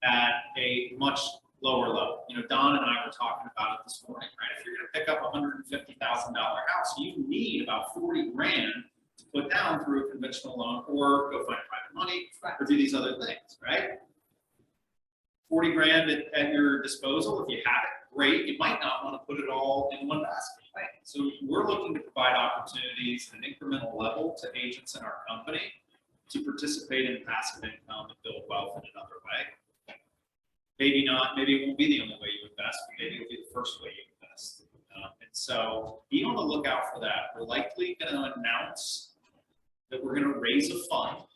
at a much lower level. Don and I were talking about it this morning, right? If you're going to pick up a $150,000 house, you need about 40 grand to put down through a conventional loan or go find private money or do these other things, right? 40 grand at your disposal. If you have it, great. You might not want to put it all in one basket. Right. So we're looking to provide opportunities at an incremental level to agents in our company to participate in passive income and build wealth in another way. Maybe not, maybe it won't be the only way you invest, but maybe it'll be the first way you invest. And so be on the lookout for that. We're likely going to announce that we're going to raise a fund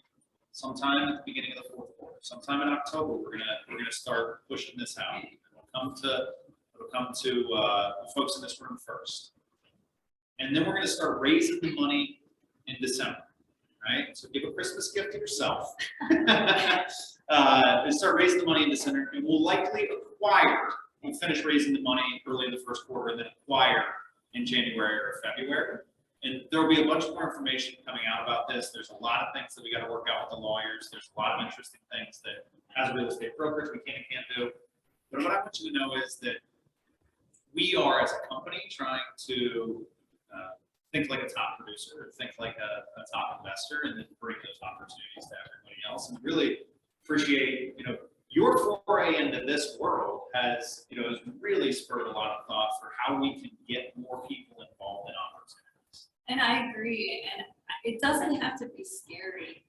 sometime at the beginning of the fourth quarter. Sometime in October, we're gonna start pushing this out. It'll come to folks in this room first, and then we're gonna start raising the money in December. Right? So give a Christmas gift to yourself. And start raising the money in December, and we'll likely acquire we'll finish raising the money early in the first quarter and then acquire in January or February. And there will be a bunch more information coming out about this. There's a lot of things that we got to work out with the lawyers. There's a lot of interesting things that as a real estate brokerage, we can and can't do. But what I want you to know is that we are, as a company, trying to think like a top producer, or think like a top investor, and then bring those opportunities to everybody else. And really appreciate, your foray into this world has really spurred a lot of thought for how we can get more people involved in opportunities. And I agree, and it doesn't have to be scary,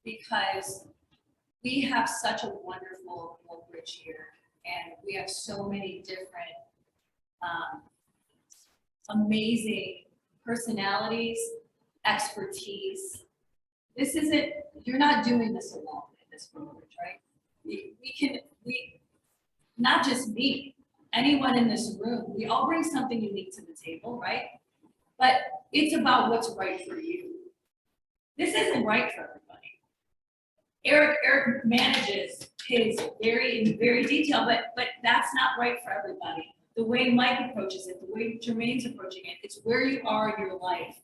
because we have such a wonderful brokerage here, and we have so many different amazing personalities, expertise. This isn't, you're not doing this alone in this brokerage, right? We not just me, anyone in this room, we all bring something unique to the table, right? But it's about what's right for you. This isn't right for everybody. Eric manages his very detailed, but that's not right for everybody. The way Mike approaches it, the way Jermaine's approaching it, it's where you are in your life.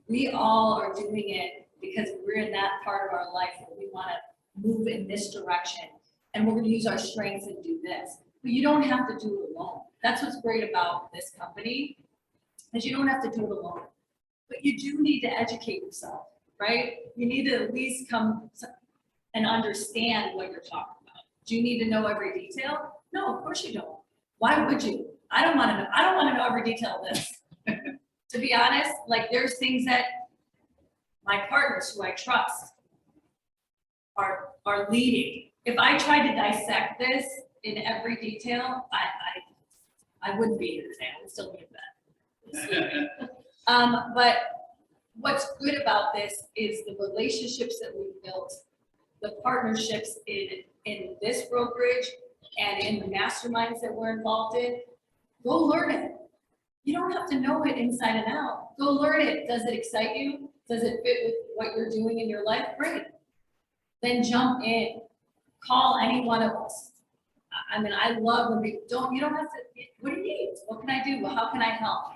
We all are doing it because we're in that part of our life where we want to move in this direction, and we're going to use our strengths and do this. But you don't have to do it alone. That's what's great about this company, is you don't have to do it alone. But you do need to educate yourself, right? You need to at least come and understand what you're talking about. Do you need to know every detail? No, of course you don't. Why would you? I don't want to know every detail of this. To be honest, like there's things that my partners who I trust are leading. If I tried to dissect this in every detail, I wouldn't be here today. I would still be in bed. But what's good about this is the relationships that we've built, the partnerships in this brokerage and in the masterminds that we're involved in. Go learn it. You don't have to know it inside and out. Go learn it. Does it excite you? Does it fit with what you're doing in your life? Great. Then jump in. Call any one of us. I mean, I love when you don't have to, what do you need? What can I do? Well, how can I help?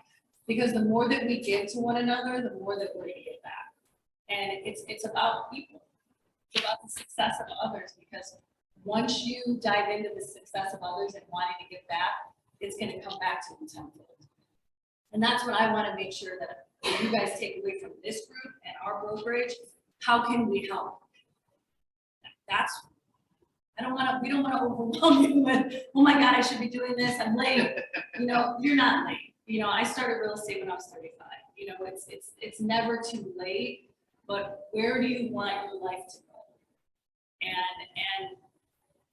Because the more that we give to one another, the more that we're going to get back. And it's about people. It's about the success of others, because once you dive into the success of others and wanting to give back, it's going to come back to you tenfold. And that's what I want to make sure that you guys take away from this group and our brokerage. How can we help? We don't want to overwhelm you with, oh my God, I should be doing this, I'm late. You're not late. I started real estate when I was 35. It's never too late, but where do you want your life to go? And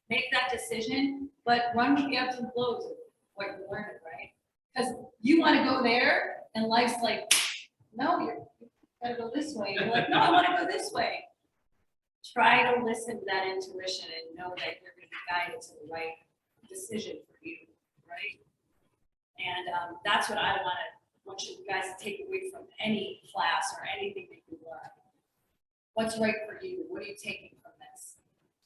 make that decision, but run with the ebbs and flows of what you're learning, right? Because you want to go there, and life's like, no, you gotta go this way. You're like, no, I want to go this way. Try to listen to that intuition and know that you're going to be guided to the right decision for you, right? And that's what I want you guys to take away from any class or anything that you learn. What's right for you? What are you taking from this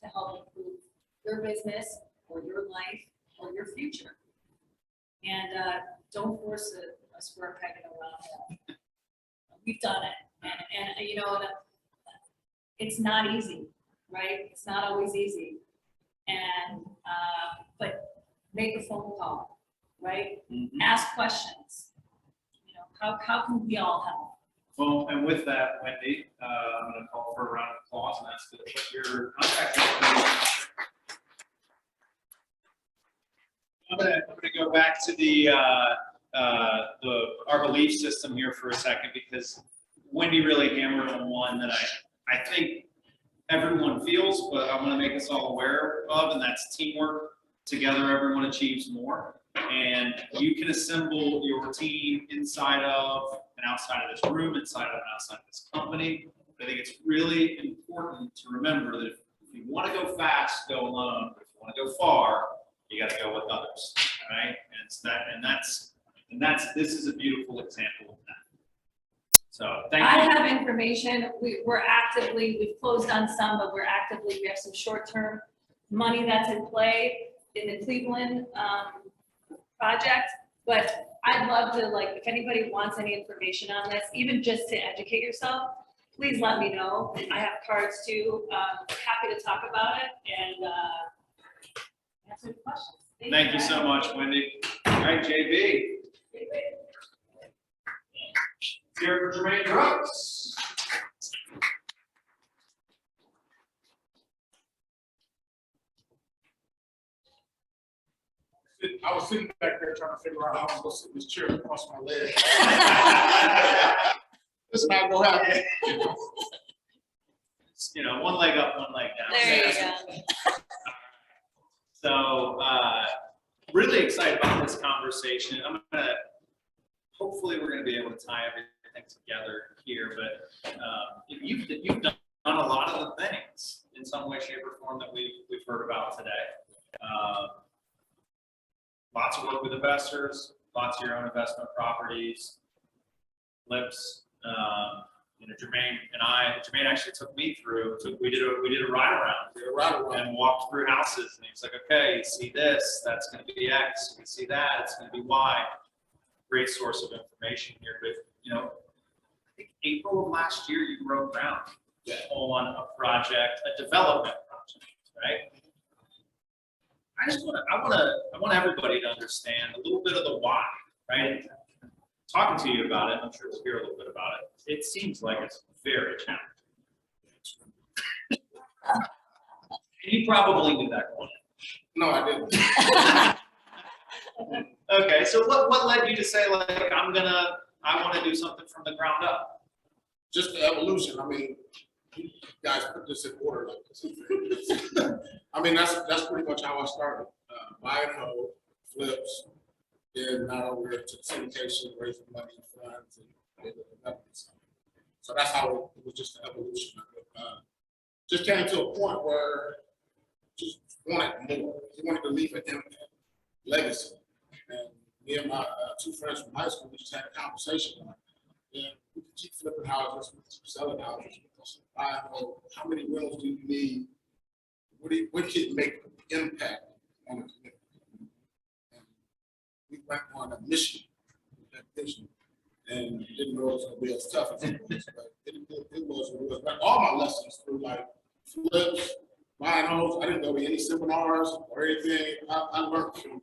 to help improve your business or your life or your future? And don't force a square peg in a round hole. We've done it, and it's not easy, right? It's not always easy, and but make a phone call, right? Mm-hmm. Ask questions. How can we all help? Well, and with that, Wendy, I'm going to call for a round of applause and ask you to put your contact information. I'm going to go back to our belief system here for a second, because Wendy really hammered on one that I think everyone feels, but I want to make us all aware of, and that's teamwork. Together, everyone achieves more. And you can assemble your team inside of and outside of this room, inside of and outside of this company. I think it's really important to remember that if you want to go fast, go alone. If you want to go far, you got to go with others, all right? And this is a beautiful example of that. So thank you. I have information. We've closed on some, but we have some short-term money that's in play. in the Cleveland, project, but I'd love to, like, if anybody wants any information on this, even just to educate yourself, please let me know. I have cards too. Happy to talk about it and, answer questions. Thank you so much, Wendy. All right, JB. Here for Jermaine Brooks. I was sitting back there trying to figure out how I'm supposed to sit in this chair across my leg. It's not gonna happen. You know, one leg up, one leg down. There you go. So, really excited about this conversation. Hopefully we're gonna be able to tie everything together here, but you've done a lot of the things in some way, shape, or form that we've heard about today. Lots of work with investors, lots of your own investment properties, flips. You know, Jermaine actually took me through. We did a ride around. And walked through houses, and he was like, "Okay, you see this? That's going to be X. You see that? It's going to be Y." Great source of information here. But you know, I think April of last year, you broke ground on a project, a development project, right? I want everybody to understand a little bit of the why, right? Talking to you about it, I'm sure we'll hear a little bit about it. It seems like it's very challenging. And you probably knew that going in. No, I didn't. Okay, so what led you to say, like, I want to do something from the ground up? Just the evolution. I mean, you guys put this in order like this. I mean, that's pretty much how I started. Buying a home, flips, then now we're to syndication, raising money, funds, and developments. So that's how it was just an evolution. Just came to a point where just wanted more. He wanted to leave an impact, legacy. And me and my two friends from high school, we just had a conversation on it. And we could keep flipping houses, we could keep selling houses. How many rooms do you need? What can make impact on the community? And we went on a mission, that vision, and didn't know it was going to be as tough as it was, but it was what it was. Like all my lessons through like flips, buying homes, I didn't go to any seminars or anything. I learned from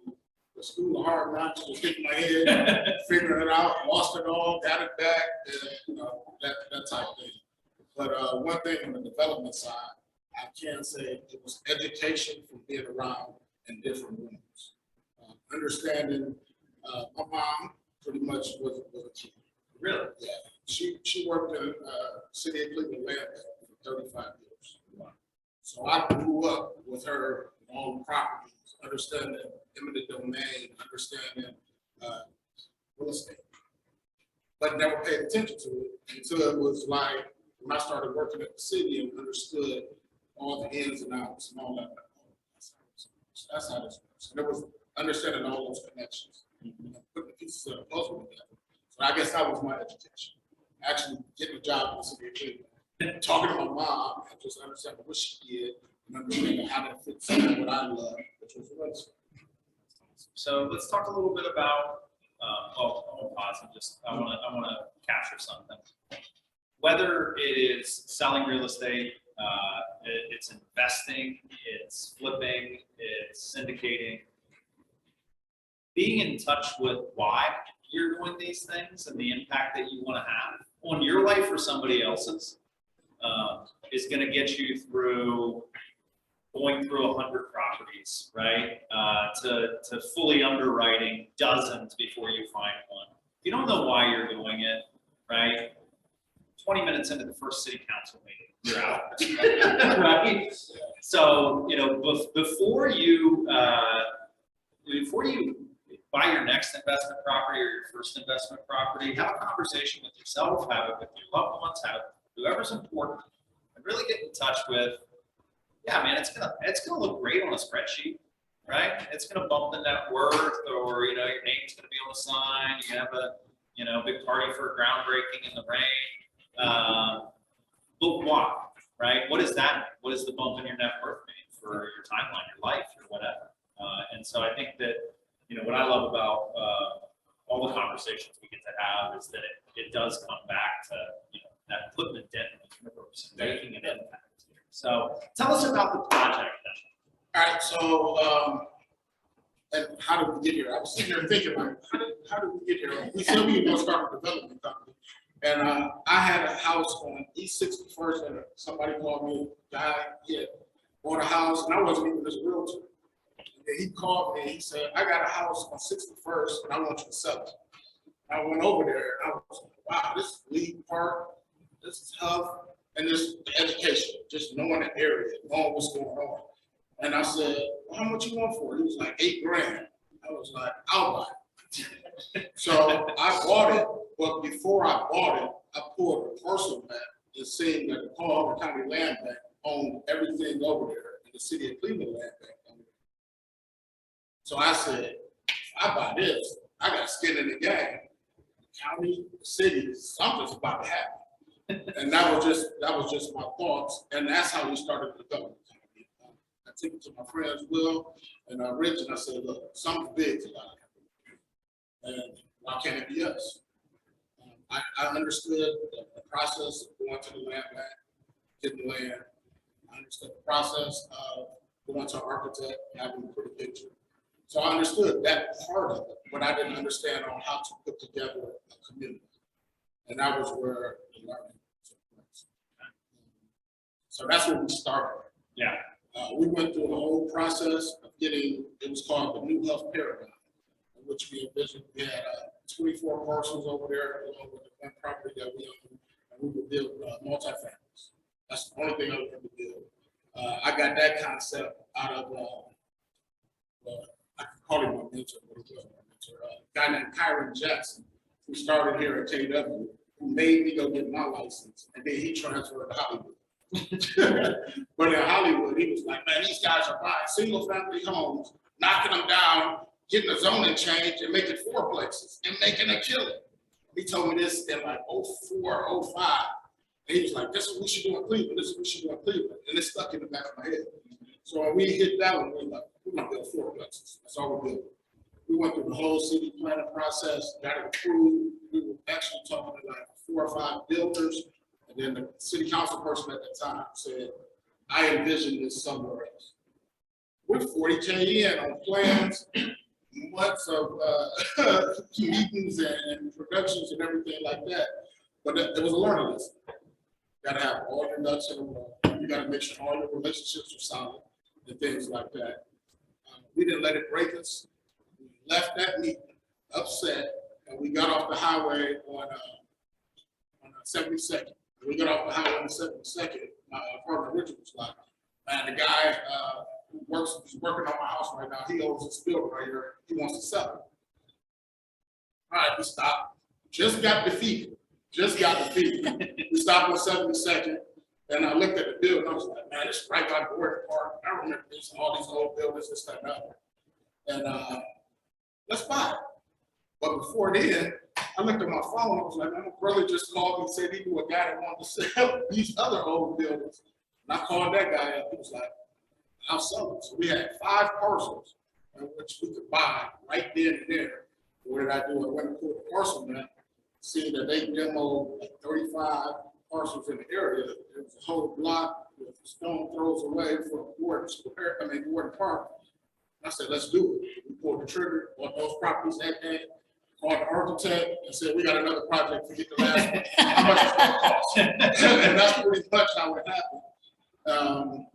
the school of hard knocks, just hitting my head, figuring it out, lost it all, got it back, and you know, that type of thing. But one thing on the development side, I can say it was education from being around in different rooms. Understanding, my mom pretty much was a key. Really? Yeah. She worked in City of Cleveland land for 35 years. Wow. So I grew up with her on the properties, understanding eminent domain, understanding real estate, but never paid attention to it until it was like when I started working at the city and understood all the ins and outs and all that. That's how this works. And it was understanding all those connections, and putting the pieces of the puzzle together. So I guess that was my education. Actually getting a job in the city of Cleveland, talking to my mom and just understanding what she did and understanding how that fits in what I love, which was real estate. So let's talk a little bit about. I want to pause and I want to capture something. Whether it is selling real estate, it's investing, it's flipping, it's syndicating. Being in touch with why you're doing these things and the impact that you want to have on your life or somebody else's is going to get you through going through 100 properties, right? To fully underwriting dozens before you find one. If you don't know why you're doing it, right? 20 minutes into the first city council meeting, you're out, right? So, you know, before you buy your next investment property or your first investment property, have a conversation with yourself, have it with your loved ones, have whoever's important, and really get in touch with, yeah, man, it's gonna look great on a spreadsheet, right? It's gonna bump the net worth, or you know, your name's gonna be on the sign. You have a big party for a groundbreaking in the rain. But why, right? What is that? What is the bump in your net worth mean for your timeline, your life, or whatever? And so I think that, you know, what I love about all the conversations we get to have is that it does come back to, you know, that putting a dent in the universe, making an impact here. So tell us about the project then. All right, so, and how did we get here? I was sitting there thinking, like, how did we get here? We said we were gonna start a development company. And I had a house on East 61st, and somebody called me, guy, yeah, bought a house, and I wasn't even his realtor. And he called me, and he said, I got a house on 61st, and I want you to sell it. I went over there, and I was like, wow, this is Lee Park, this is tough, and this education, just knowing the area, knowing what's going on. And I said, well, how much you want for it? He was like, $8,000. I was like, I'll buy it. So I bought it, but before I bought it, I pulled a parcel map and seen that the Cuyahoga County Land Bank owned everything over there, and the city of Cleveland Land Bank owned it. So I said, if I buy this, I got skin in the game. The county, the city, something's about to happen. And that was just my thoughts, and that's how we started the development. I took it to my friends Will and Rich, and I said, look, something big's about to happen. And why can't it be us? I understood the process of going to the land bank, getting land. I understood the process of going to an architect, having a pretty picture. So I understood that part of it, but I didn't understand on how to put together a community. And that was where the learning took place. So that's where we started. Yeah. We went through a whole process of getting, it was called the New Health Paradigm, in which we envisioned, we had 24 parcels over there, along with the one property that we own, and we would build multifamilies. That's the only thing I was going to build. I got that concept out of, I can call him my mentor, but he wasn't my mentor, a guy named Kyron Jackson, who started here at KW, who made me go get my license, and then he transferred to Hollywood. But in Hollywood, he was like, man, these guys are buying single family homes, knocking them down, getting the zoning change and making fourplexes and making a killing. He told me this in like 04, 05. And he was like, this is what we should do in Cleveland. This is what we should do in Cleveland. And it stuck in the back of my head. So when we hit that one, we were like, we're gonna build fourplexes. That's all we did. We went through the whole city planning process, got it approved. We were actually talking to like 4 or 5 builders. And then the city council person at the time said, I envision this somewhere else. We're 40K in on plans, months of meetings and productions and everything like that. But it was a learning lesson. You gotta have all your nuts in a row. You gotta make sure all your relationships are solid and things like that. We didn't let it break us. We left that meeting upset, and we got off the highway on 72nd. We got off the highway on 72nd. My partner Richard was like, man, the guy who's working on my house right now, he owns this building right here. He wants to sell it. All right, we stopped. Just got defeated. We stopped on 72nd, and I looked at the building. I was like, man, it's right by Gordon Park. I remember this, all these old buildings, this, that, and that. And let's buy it. But before then, I looked at my phone. I was like, my brother just called me and said he knew a guy that wanted to sell these other old buildings. And I called that guy up. He was like, I'll sell it. So we had 5 parcels in which we could buy right then and there. What did I do? I went and pulled the parcel map, seeing that they demoed like 35 parcels in the area. There was a whole block with stone throws away from Gordon Park. I said, let's do it. We pulled the trigger on those properties that day, called the architect and said, we got another project to get the last one. How much is that cost? And that's pretty much how it happened.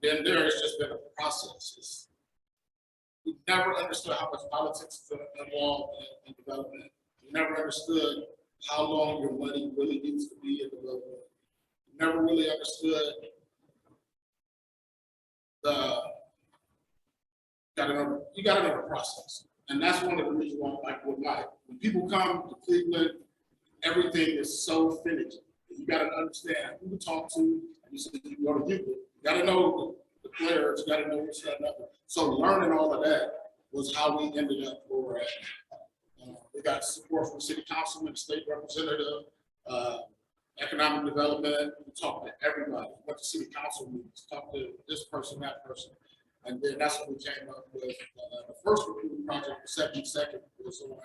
Then there has just been a process. We never understood how much politics is involved in development. We never understood how long your money really needs to be in development. We never really understood you gotta know the process. And that's one of the reasons why I like with life. When people come to Cleveland, everything is so finicky. You gotta understand who to talk to. You said you go to Euclid. You gotta know the players, you gotta know what's that up. So learning all of that was how we ended up where we're at. We got support from the city councilman, state representative, economic development. We talked to everybody. Went to city council meetings, talked to this person, that person. And then that's when we came up with, the first approved project, the 72nd, was on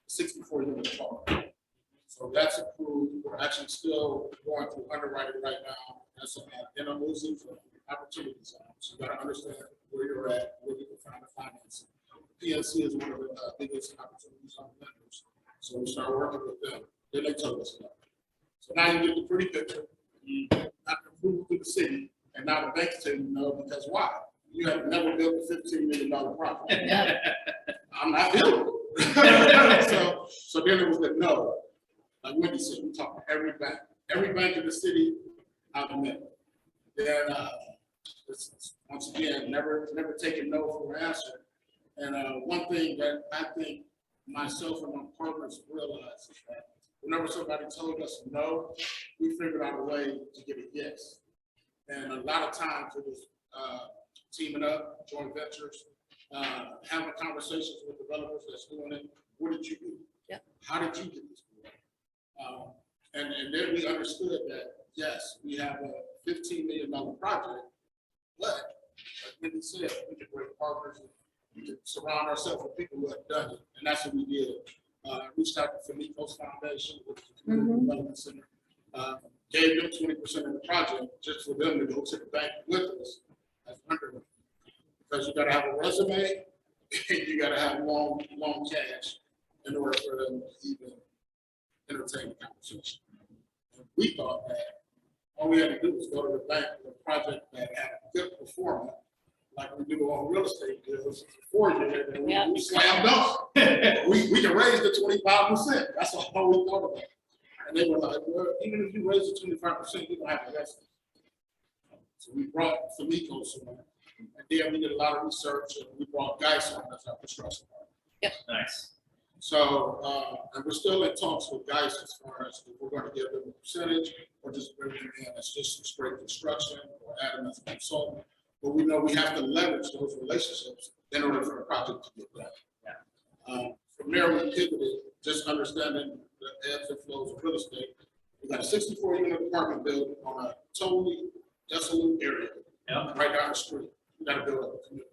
64 unit park. So that's approved. We're actually still going through underwriting right now. That's in a losing opportunity zone. So you gotta understand where you're at, where you can find the financing. PNC is one of the biggest opportunities on lenders. So we start working with them. Then they told us no. So now you get the pretty picture. Not approved through the city, and now the bank saying no, because why? You have never built a $15 million project. I'm not building it. So then it was the no. Like Wendy said, we talked to every bank in the city, I've met. Then, once again, never taken no for an answer. And one thing that I think myself and my partners realized is that whenever somebody told us no, we figured out a way to get a yes. And a lot of times it was teaming up, joint ventures, having conversations with developers that's doing it. What did you do? Yep. How did you get this? And then we understood that, yes, we have a $15 million project, but like Wendy said, we can bring partners and we can surround ourselves with people who have done it. And that's what we did. Reached out to Felico's Foundation, which is the Community Development Center, gave them 20% of the project just for them to go to the bank with us as underwriter. Because you gotta have a resume and you gotta have long cash in order for them to even entertain the conversation. And we thought that all we had to do was go to the bank with a project that had a good performance, like we do on real estate deals, 4 years, and we slam dunk. we can raise the 25%. That's all we thought about. And they were like, well, even if you raise the 25%, you don't have to rest. So we brought Felico's on, and then we did a lot of research, and we brought Geis on as our construction partner. Nice. So, and we're still in talks with Geis as far as if we're going to give them a percentage or just bring them in as just straight construction or add them as a consultant. But we know we have to leverage those relationships in order for the project to get done. From there, we pivoted, just understanding the ebbs and flows of real estate. We got a 64-unit apartment building on a totally desolate area, right down the street. We got to build up a community.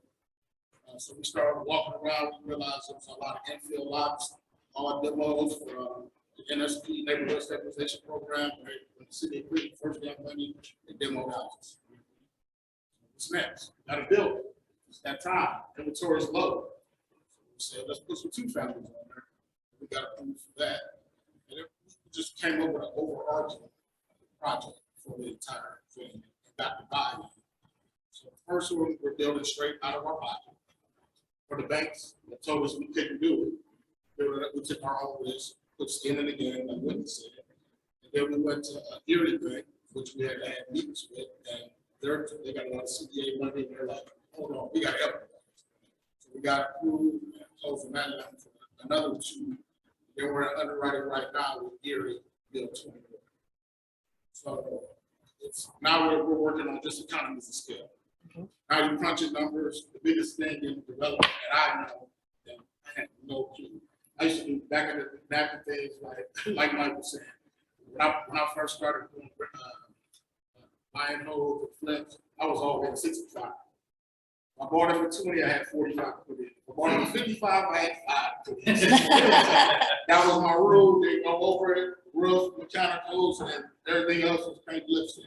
So we started walking around, we realized there was a lot of infill lots, all demos for the NSP Neighborhood Stabilization Program, where the city of Cleveland first got money, they demoed houses. What's next? Got to build it. It's that time. Inventory is low. So we said, let's put some 2 families on there. We got approved for that. And it just came up with an overarching project for the entire thing and got the buy-in. So the first one, we're building straight out of our pocket. For the banks that told us we couldn't do it, we took our own risk, put skin in the game, like Wendy said. And then we went to Erie Bank, which we had meetings with, and they got a lot of CDA money, and they're like, hold on, we got help. So we got approved and closed that line for another 2. Then we're underwriting right now with Erie, build 20. So it's now we're working on just economies of scale. Now you crunch your numbers, the biggest thing in development that I know, that I had no clue. I used to do back in the napkin days, like Mike was saying. When I first started doing buying holes and flips, I was always 65. I bought it for 20, I had 45 put in. I bought it for 55, I had 5 put in. That was my rule. They go over it, roof, mechanicals, and everything else was paint lipstick.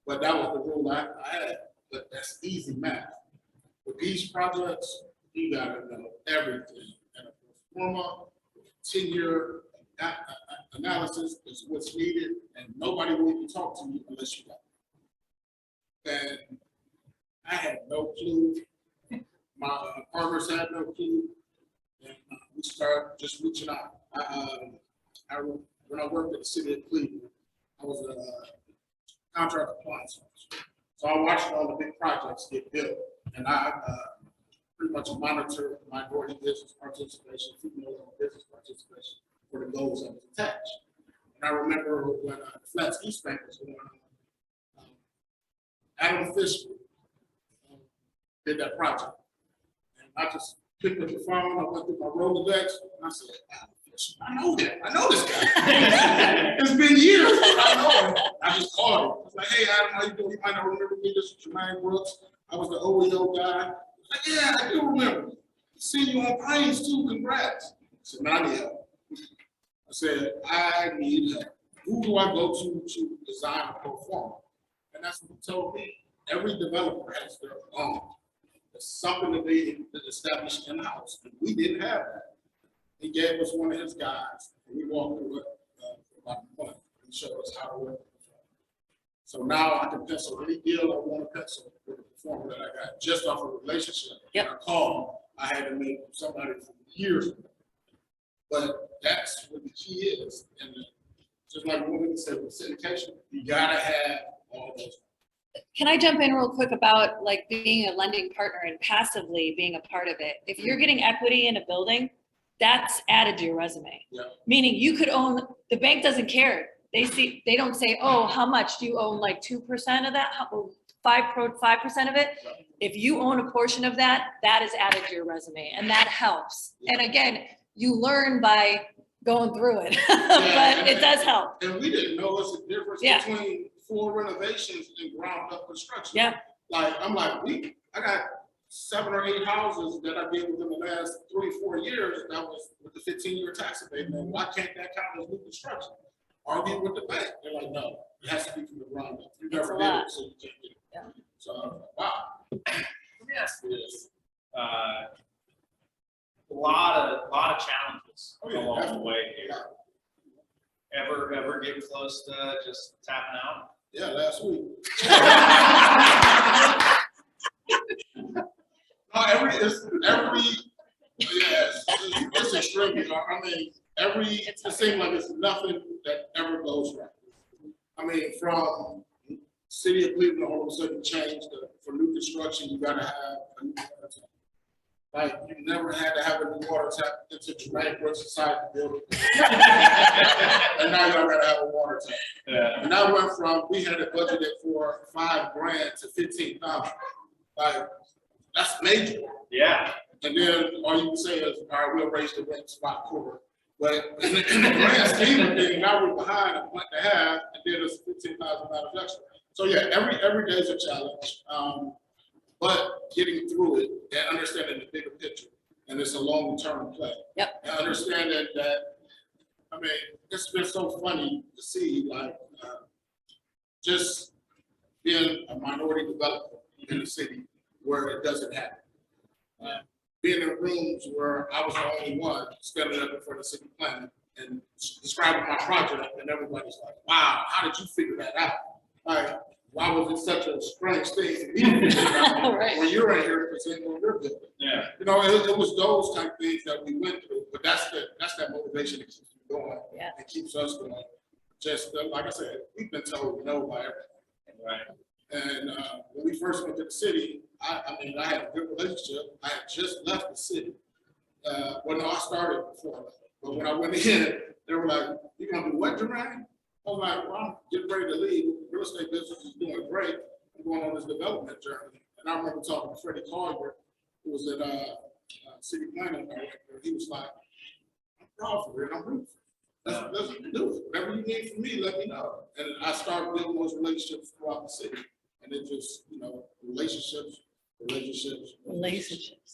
But that was the rule I had. But that's easy math. With these projects, you gotta know everything. And a performer, 10-year analysis is what's needed, and nobody will even talk to you unless you got it. And I had no clue. My partners had no clue. And we started just reaching out. When I worked at the city of Cleveland, I was a contract compliance officer. So I watched all the big projects get built, and I pretty much monitor minority business participation, female business participation for the goals that was attached. And I remember when the Flats East Bank was going on, Adam Fisher did that project. And I just picked up the phone, I went through my Rolodex, and I said, Adam Fisher, I know that. I know this guy. It's been years, but I know him. I just called him. I was like, hey, Adam, how you doing? You might not remember me. This is Jermaine Brooks. I was the OEO guy. Like, yeah, I do remember. See you on planes too, congrats. I said, man, I need help. I said, I need help. Who do I go to design a pro forma? And that's what he told me. Every developer has their own. It's something that they established in-house. And we didn't have that. He gave us one of his guys, and we walked through it for about a month. He showed us how to work. So now I can pencil any deal I want to pencil with the performer that I got just off a relationship. Yep. I called, I had to make somebody for years ago. But that's what the key is. And just like Wendy said with syndication, you gotta have all those. Can I jump in real quick about like being a lending partner and passively being a part of it? If you're getting equity in a building, that's added to your resume. Yeah. Meaning you could own, the bank doesn't care. They don't say, oh, how much do you own, like 2% of that, 5% of it? If you own a portion of that, that is added to your resume and that helps. And again, you learn by going through it, but it does help. And we didn't know it's a difference between full renovations and ground up construction. Yeah. Like, I'm like, I got 7 or 8 houses that I did within the last 3 or 4 years. That was with the 15-year tax abatement. Why can't that count as new construction? Argue with the bank. They're like, no, it has to be from the ground up. You never did it, so you can't get it. Yeah. So I was like, wow. Let me ask you this. A lot of challenges along the way here. Ever get close to just tapping out? Yeah, last week. No, it's extreme. I mean, it seems like it's nothing that ever goes right. I mean, from city of Cleveland, all of a sudden changed for new construction, you gotta have a new water tap. Like, you never had to have a new water tap into dramatic growth society building. And now y'all gotta have a water tap. Yeah. And that went from, we had it budgeted for $5,000 to $15,000. Like, that's major. Yeah. And then all you can say is, all right, we'll raise the rents by a quarter. But in the grand scheme of things, now we're behind a month and a half, and then it's $15,000 reduction. So yeah, every day is a challenge. But getting through it and understanding the bigger picture, and it's a long-term play. Yep. And understanding that, I mean, it's been so funny to see, like, just being a minority developer in the city where it doesn't happen. Being in rooms where I was the only one standing up in front of the city planning and describing my project, and everybody's like, wow, how did you figure that out? Like, why was it such a strange thing for me to figure it out Right. when you're in here presenting on your building? Yeah. You know, it was those type of things that we went through, but that's that motivation that keeps you going. Yeah. And keeps us going. Just like I said, we've been told no by everything. Right. And when we first went to the city, I mean, I had a good relationship. I had just left the city. Well, no, I started before that. But when I went in, they were like, you gonna do what, Jermaine? I was like, well, I'm getting ready to leave. Real estate business is doing great. I'm going on this development journey. And I remember talking to Freddie Collier, who was at city planning director. He was like, I'm proud for it. I'm rooting for it. Let's do it. Whatever you need from me, let me know. And I started building those relationships throughout the city. And it just, you know, relationships.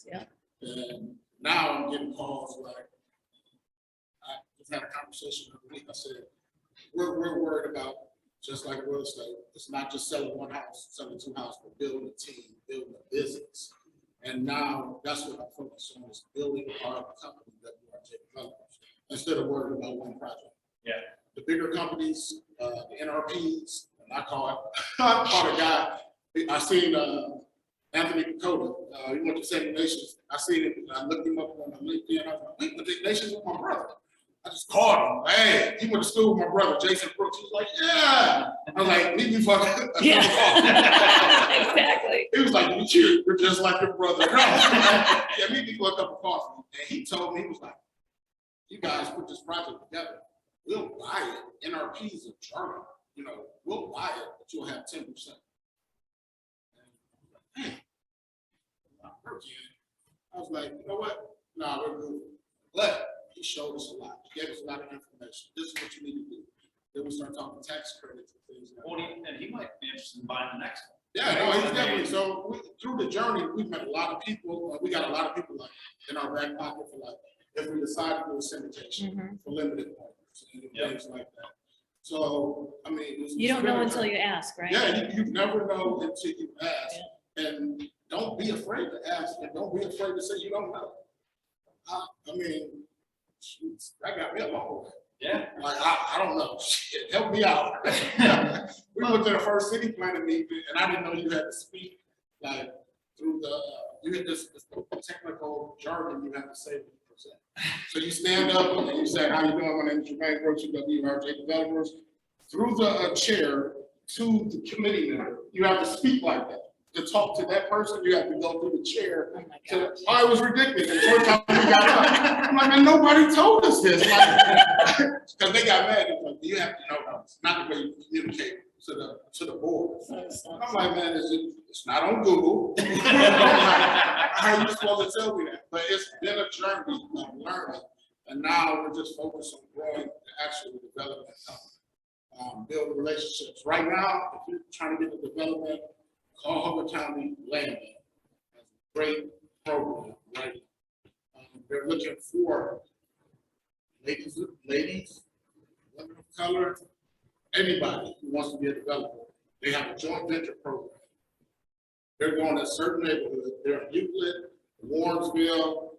Yeah. And now I'm getting calls like, I just had a conversation the other week. I said, we're worried about, just like real estate, it's not just selling one house, selling 2 houses, but building a team, building a business. And now that's what I'm focused on, is building our company that we are developers, instead of worrying about one project. Yeah. The bigger companies, the NRPs, and I caught a guy, I seen Anthony Dakota, he went to Seven Nations. I seen him, I looked him up on LinkedIn. I was like, wait, the Nations with my brother. I just called him. Hey, he went to school with my brother, Jason Brooks. He was like, yeah. I was like, meet me for Yeah. Exactly. He was like, you're just like your brother. Yeah, meet me for a cup of coffee. And he told me, he was like, you guys put this project together. We'll buy it. NRP's a journal. You know, we'll buy it, but you'll have 10%. I was like, you know what? Nah, we're good. But he showed us a lot. He gave us a lot of information. This is what you need to do. Then we start talking tax credits and things like Well, and he might be interested in buying the next one. Yeah, no, he's definitely, so through the journey, we've met a lot of people, we got a lot of people like in our back pocket for like, if we decide to do a syndication for limited partners and things like that. So, I mean. You don't know until you ask, right? Yeah, you never know until you ask, and don't be afraid to ask, and don't be afraid to say you don't know. I mean, shoot, that got me a long way. Yeah. Like, I don't know, shit, help me out. We went to the first city planning meeting, and I didn't know you had to speak, like, through the, you had this technical jargon you have to say when you present. So you stand up and you say, how you doing? My name is Jermaine Brooks, WRJ Developers. Through the chair to the committee member, you have to speak like that. To talk to that person, you have to go through the chair. It was ridiculous. The first time we got up, I'm like, man, nobody told us this. Because they got mad. Like, you have to know it's not the way you communicate to the board. I'm like, man, it's not on Google. How are you supposed to tell me that? But it's been a journey of learning, and now we're just focused on growing the actual development, building relationships. Right now, if you're trying to get the development, call Hoover County Land Bank. That's a great program, right? They're looking for ladies, women of color, anybody who wants to be a developer. They have a joint venture program. They're going to certain neighborhoods. They're in Euclid, Warrensville,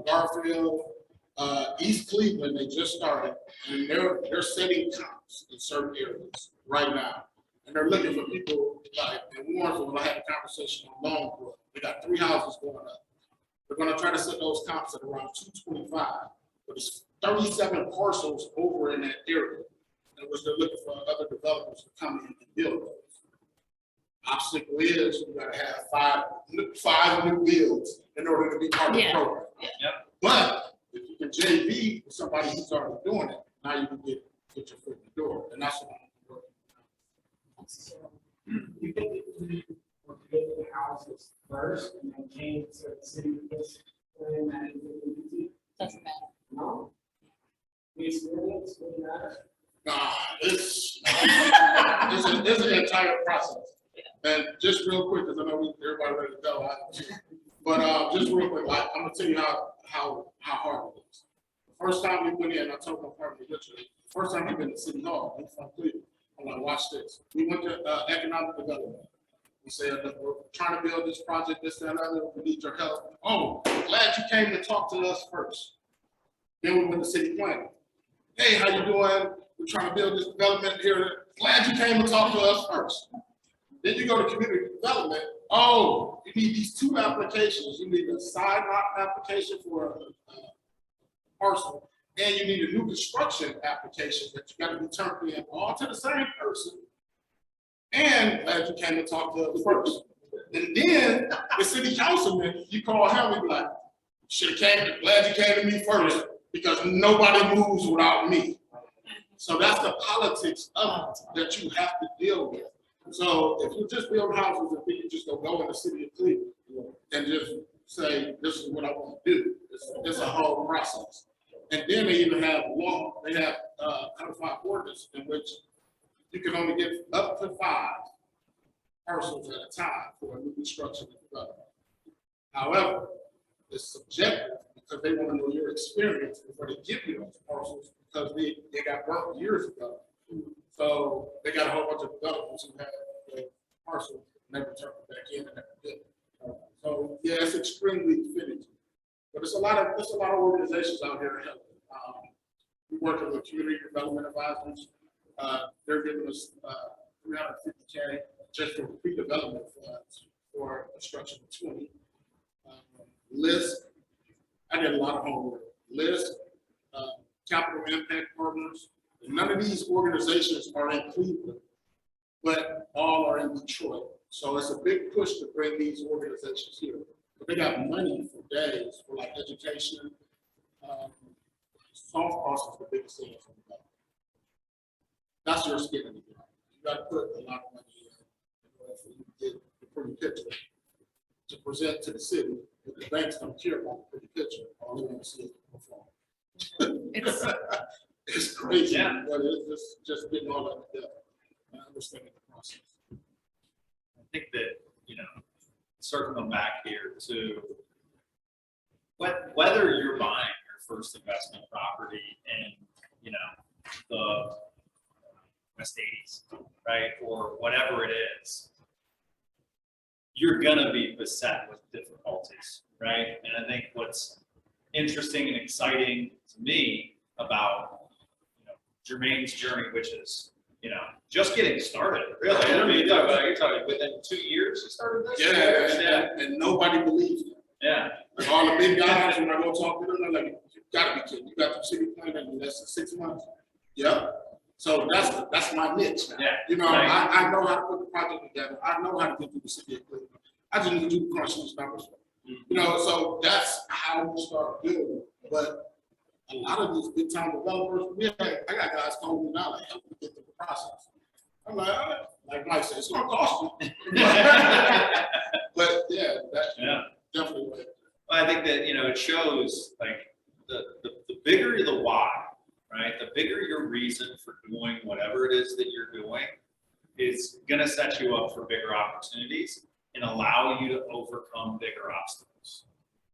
Garfield, East Cleveland. They just started, and they're setting comps in certain areas right now. And they're looking for people like in Warrensville. I had a conversation on Longbrook. We got 3 houses going up. We're going to try to set those comps at around 225. But there's 37 parcels over in that area. And which they're looking for other developers to come in and build those. Obstacle is you got to have five new builds in order to be part of the program. Yep. But if you can JV with somebody who's already doing it, now you can get your foot in the door. And that's what I'm working on. You think we want to build the houses first and then change to the city of this plan that is easy? Doesn't matter. No. The experience really matters. Nah, it's an entire process. And just real quick, because I know everybody ready to go, but just real quick, like, I'm gonna tell you how hard it is. The first time we went in, I told my partner literally, first time we've been to City Hall, I'm from Cleveland. I'm like, watch this. We went to economic development. We said, look, we're trying to build this project, this, that, and other. We need your help. Oh, glad you came to talk to us first. Then we went to city planning. Hey, how you doing? We're trying to build this development here. Glad you came to talk to us first. Then you go to community development. Oh, you need these 2 applications. You need a side lot application for a parcel, and you need a new construction application that you got to be turned in all to the same person. And glad you came to talk to us first. And then the city councilman, you call him and be like, should have came. Glad you came to me first because nobody moves without me. So that's the politics of it that you have to deal with. So if you just build houses and then you just go in the city of Cleveland and just say, this is what I want to do. It's a whole process. And then they even have law, they have codified ordinance in which you can only get up to 5 parcels at a time for a new construction and development. However, it's subjective because they want to know your experience before they give you those parcels because they got burnt years ago. So they got a whole bunch of developers who have the parcel, never turned it back in and never did. So yeah, it's extremely finicky. But there's a lot of organizations out here to help. We're working with community development advisors. They're giving us $350K just for pre-development funds for construction of 20. LIST, I did a lot of homework. LIST, Capital Impact Partners. None of these organizations are in Cleveland, but all are in Detroit. So it's a big push to bring these organizations here. But they got money for days for like education. Soft cost is the biggest thing. That's your skin in the game. You got to put a lot of money in order for you to get the pretty picture to present to the city. But the banks don't care about the pretty picture. All they want to see is the performance. It's crazy, but it's just getting all that together and understanding the process. think that, you know, circling back here to whether you're buying your first investment property in, you know, the West 80s, right, or whatever it is, you're gonna be beset with difficulties, right? And I think what's interesting and exciting to me about, you know, Jermaine's journey, which is, you know, just getting started, really. I mean, you're talking within 2 years you started this? Yeah, and nobody believes it. Yeah. Like all the big guys, when I go talk to them, they're like, you gotta be kidding. You got the city plan in less than 6 months? Yep. So that's my niche now. Yeah. You know, Right. I know how to put the project together. I know how to get through the city of Cleveland. I just need to do crunch these numbers. You know, so that's how we start building. But a lot of these big time developers, I got guys calling me now, like, help me get through the process. I'm like, all right. Like Mike said, it's gonna cost you. But yeah, that's definitely right. I think that, you know, it shows like the bigger the why, right? The bigger your reason for doing whatever it is that you're doing is gonna set you up for bigger opportunities and allow you to overcome bigger obstacles,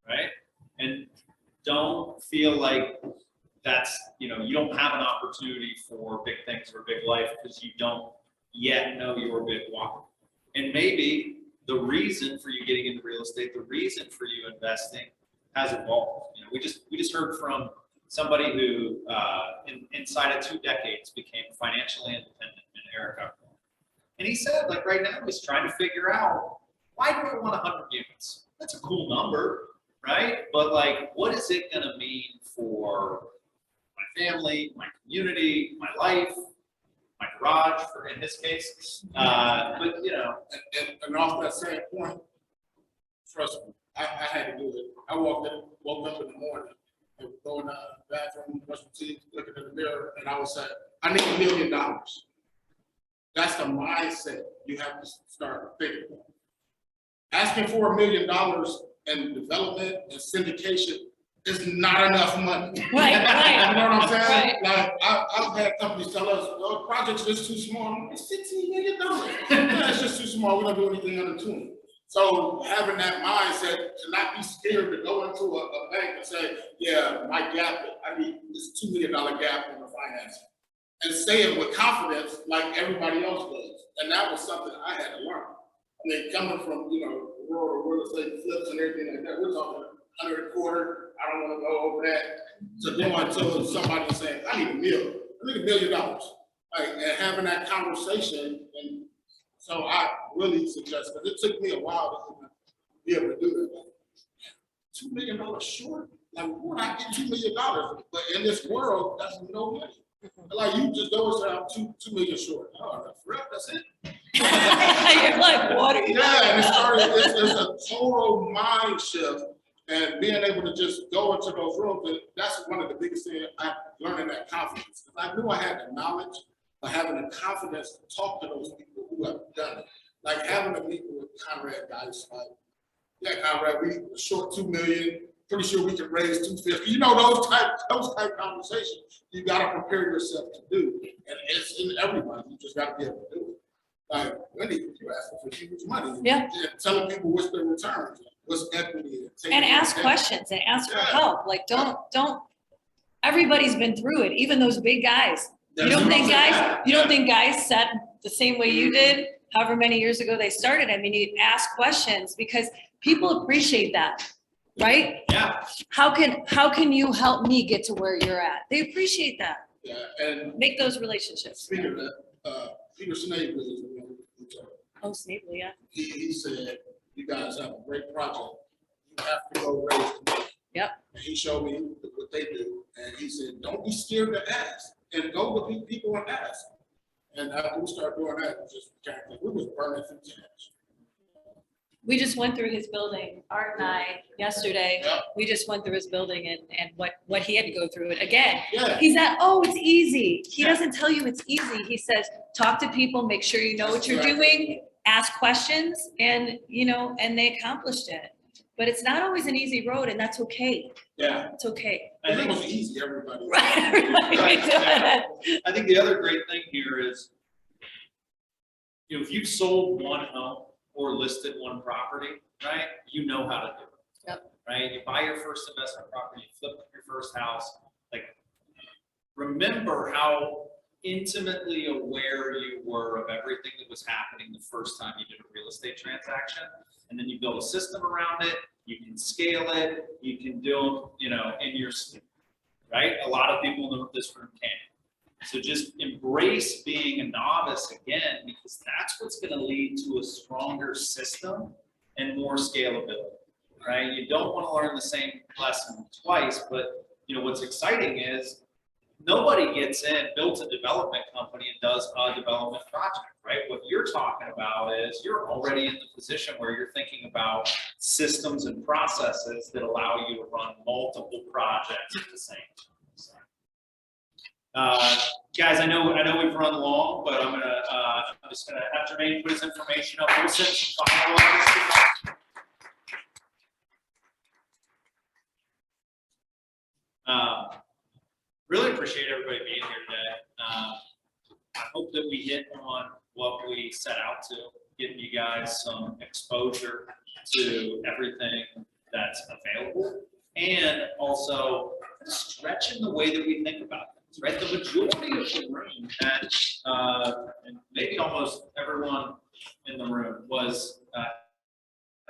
right? And don't feel like that's, you know, you don't have an opportunity for big things or big life because you don't yet know your big why. And maybe the reason for you getting into real estate, the reason for you investing has evolved. You know, we just heard from somebody who inside of 2 decades became financially independent in Erica. And he said, like right now he's trying to figure out, why do I want 100 units? That's a cool number, right? But like, what is it gonna mean for my family, my community, my life, my garage, for in this case? But you know, And off that same point, trust me, I had to do it. I woke up in the morning and would go in the bathroom, brush my teeth, looking in the mirror, and I would say, I need $1 million. That's the mindset you have to start thinking about. Asking for $1 million in development and syndication is not enough money. Right. You know what I'm saying? Right. Like, I've had companies tell us, well, the project's just too small. It's $15 million. Yeah, it's just too small. We don't do anything under 20. So having that mindset to not be scared to go into a bank and say, yeah, my gap, I need this $2 million gap in the financing. And say it with confidence like everybody else does. And that was something I had to learn. I mean, coming from, you know, rural real estate flips and everything like that, we're talking 100 a quarter. I don't want to go over that. To going to somebody saying, I need $1 million. I need $1 million. Like, and having that conversation. And so I really suggest, because it took me a while to be able to do that. Like, $2 million short? Like, where I get $2 million? But in this world, that's no money. Like, you just go and say, I'm $2 million short. Oh, for real, that's it. You're like, what are you? Yeah, and it's a total mind shift, and being able to just go into those rooms, and that's one of the biggest things I learned, that confidence. I knew I had the knowledge, but having the confidence to talk to those people who have done it. Like having a meeting with Conrad guys, like, yeah, Conrad, we short $2 million, pretty sure we can raise $250. You know, those type conversations you gotta prepare yourself to do. And it's in everybody, you just gotta be able to do it. Like, Wendy, you asking for huge money. Yeah. And telling people what's their returns, what's equity. And ask questions and ask for help. Like, don't, everybody's been through it, even those big guys. You don't think guys set the same way you did, however many years ago they started? I mean, you ask questions because people appreciate that, right? yeah, How can you help me get to where you're at? They appreciate that. Yeah, and Make those relationships. speaking of that, Peter Snavely is the one who told me. Oh, Snavely, yeah. He said, you guys have a great project. You have to go raise the money. Yep. And he showed me what they do. And he said, don't be scared to ask. And go with people and ask. And after we started doing that, we was burning through cash. We just went through his building, Art and I, yesterday. Yep. We just went through his building and what he had to go through it again. Yeah. He's at, oh, it's easy. He doesn't tell you it's easy. He says, talk to people, make sure you know what you're doing, ask questions, and, you know, and they accomplished it. But it's not always an easy road, and that's okay. Yeah. It's okay. I If it think, was easy, everybody. Right, everybody Right. can do it. I think the other great thing here is, you know, if you've sold one home or listed one property, right? You know how to do it. Yep. Right? You buy your first investment property, you flip your first house. Like, remember how intimately aware you were of everything that was happening the first time you did a real estate transaction. And then you build a system around it, you can scale it, you can do, you know, in your sleep, right? A lot of people in this room can. So just embrace being a novice again, because that's what's going to lead to a stronger system and more scalability, right? You don't want to learn the same lesson twice, but you know, what's exciting is nobody gets in, builds a development company and does a development project, right? What you're talking about is you're already in the position where you're thinking about systems and processes that allow you to run multiple projects at the same time. So, guys, I know we've run long, but I'm just gonna have Jermaine put his information up. We'll send some follow-ups. Really appreciate everybody being here today. I hope that we hit on what we set out to, getting you guys some exposure to everything that's available, and also stretching the way that we think about things, right? The majority of the room had, and maybe almost everyone in the room was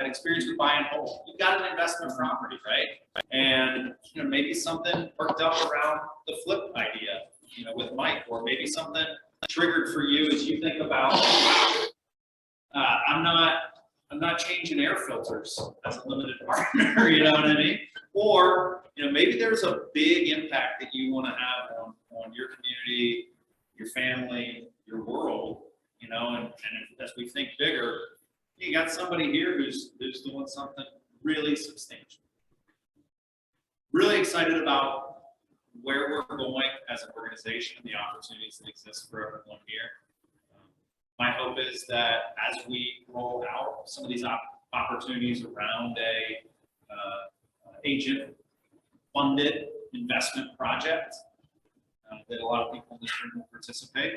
an experience with buying a home. You've got an investment property, right? And you know, maybe something worked up around the flip idea, you know, with Mike, or maybe something triggered for you as you think about, I'm not changing air filters as a limited partner, you know what I mean? Or, you know, maybe there's a big impact that you want to have on your community, your family, your world, you know, and as we think bigger, you got somebody here who's doing something really substantial. Really excited about where we're going as an organization and the opportunities that exist for everyone here. My hope is that as we roll out some of these opportunities around a agent-funded investment project, that a lot of people in this room will participate.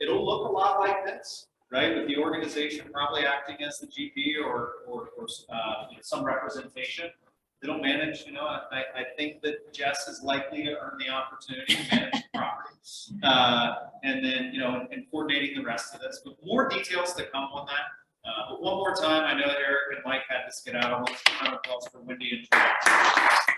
It'll look a lot like this, right? With the organization probably acting as the GP or you know, some representation. They don't manage, you know, I think that Jess is likely to earn the opportunity to manage the property. And then, you know, and coordinating the rest of this, but more details to come on that. But one more time, I know Eric and Mike had to get out. Let's give a round of applause for Wendy and Joy.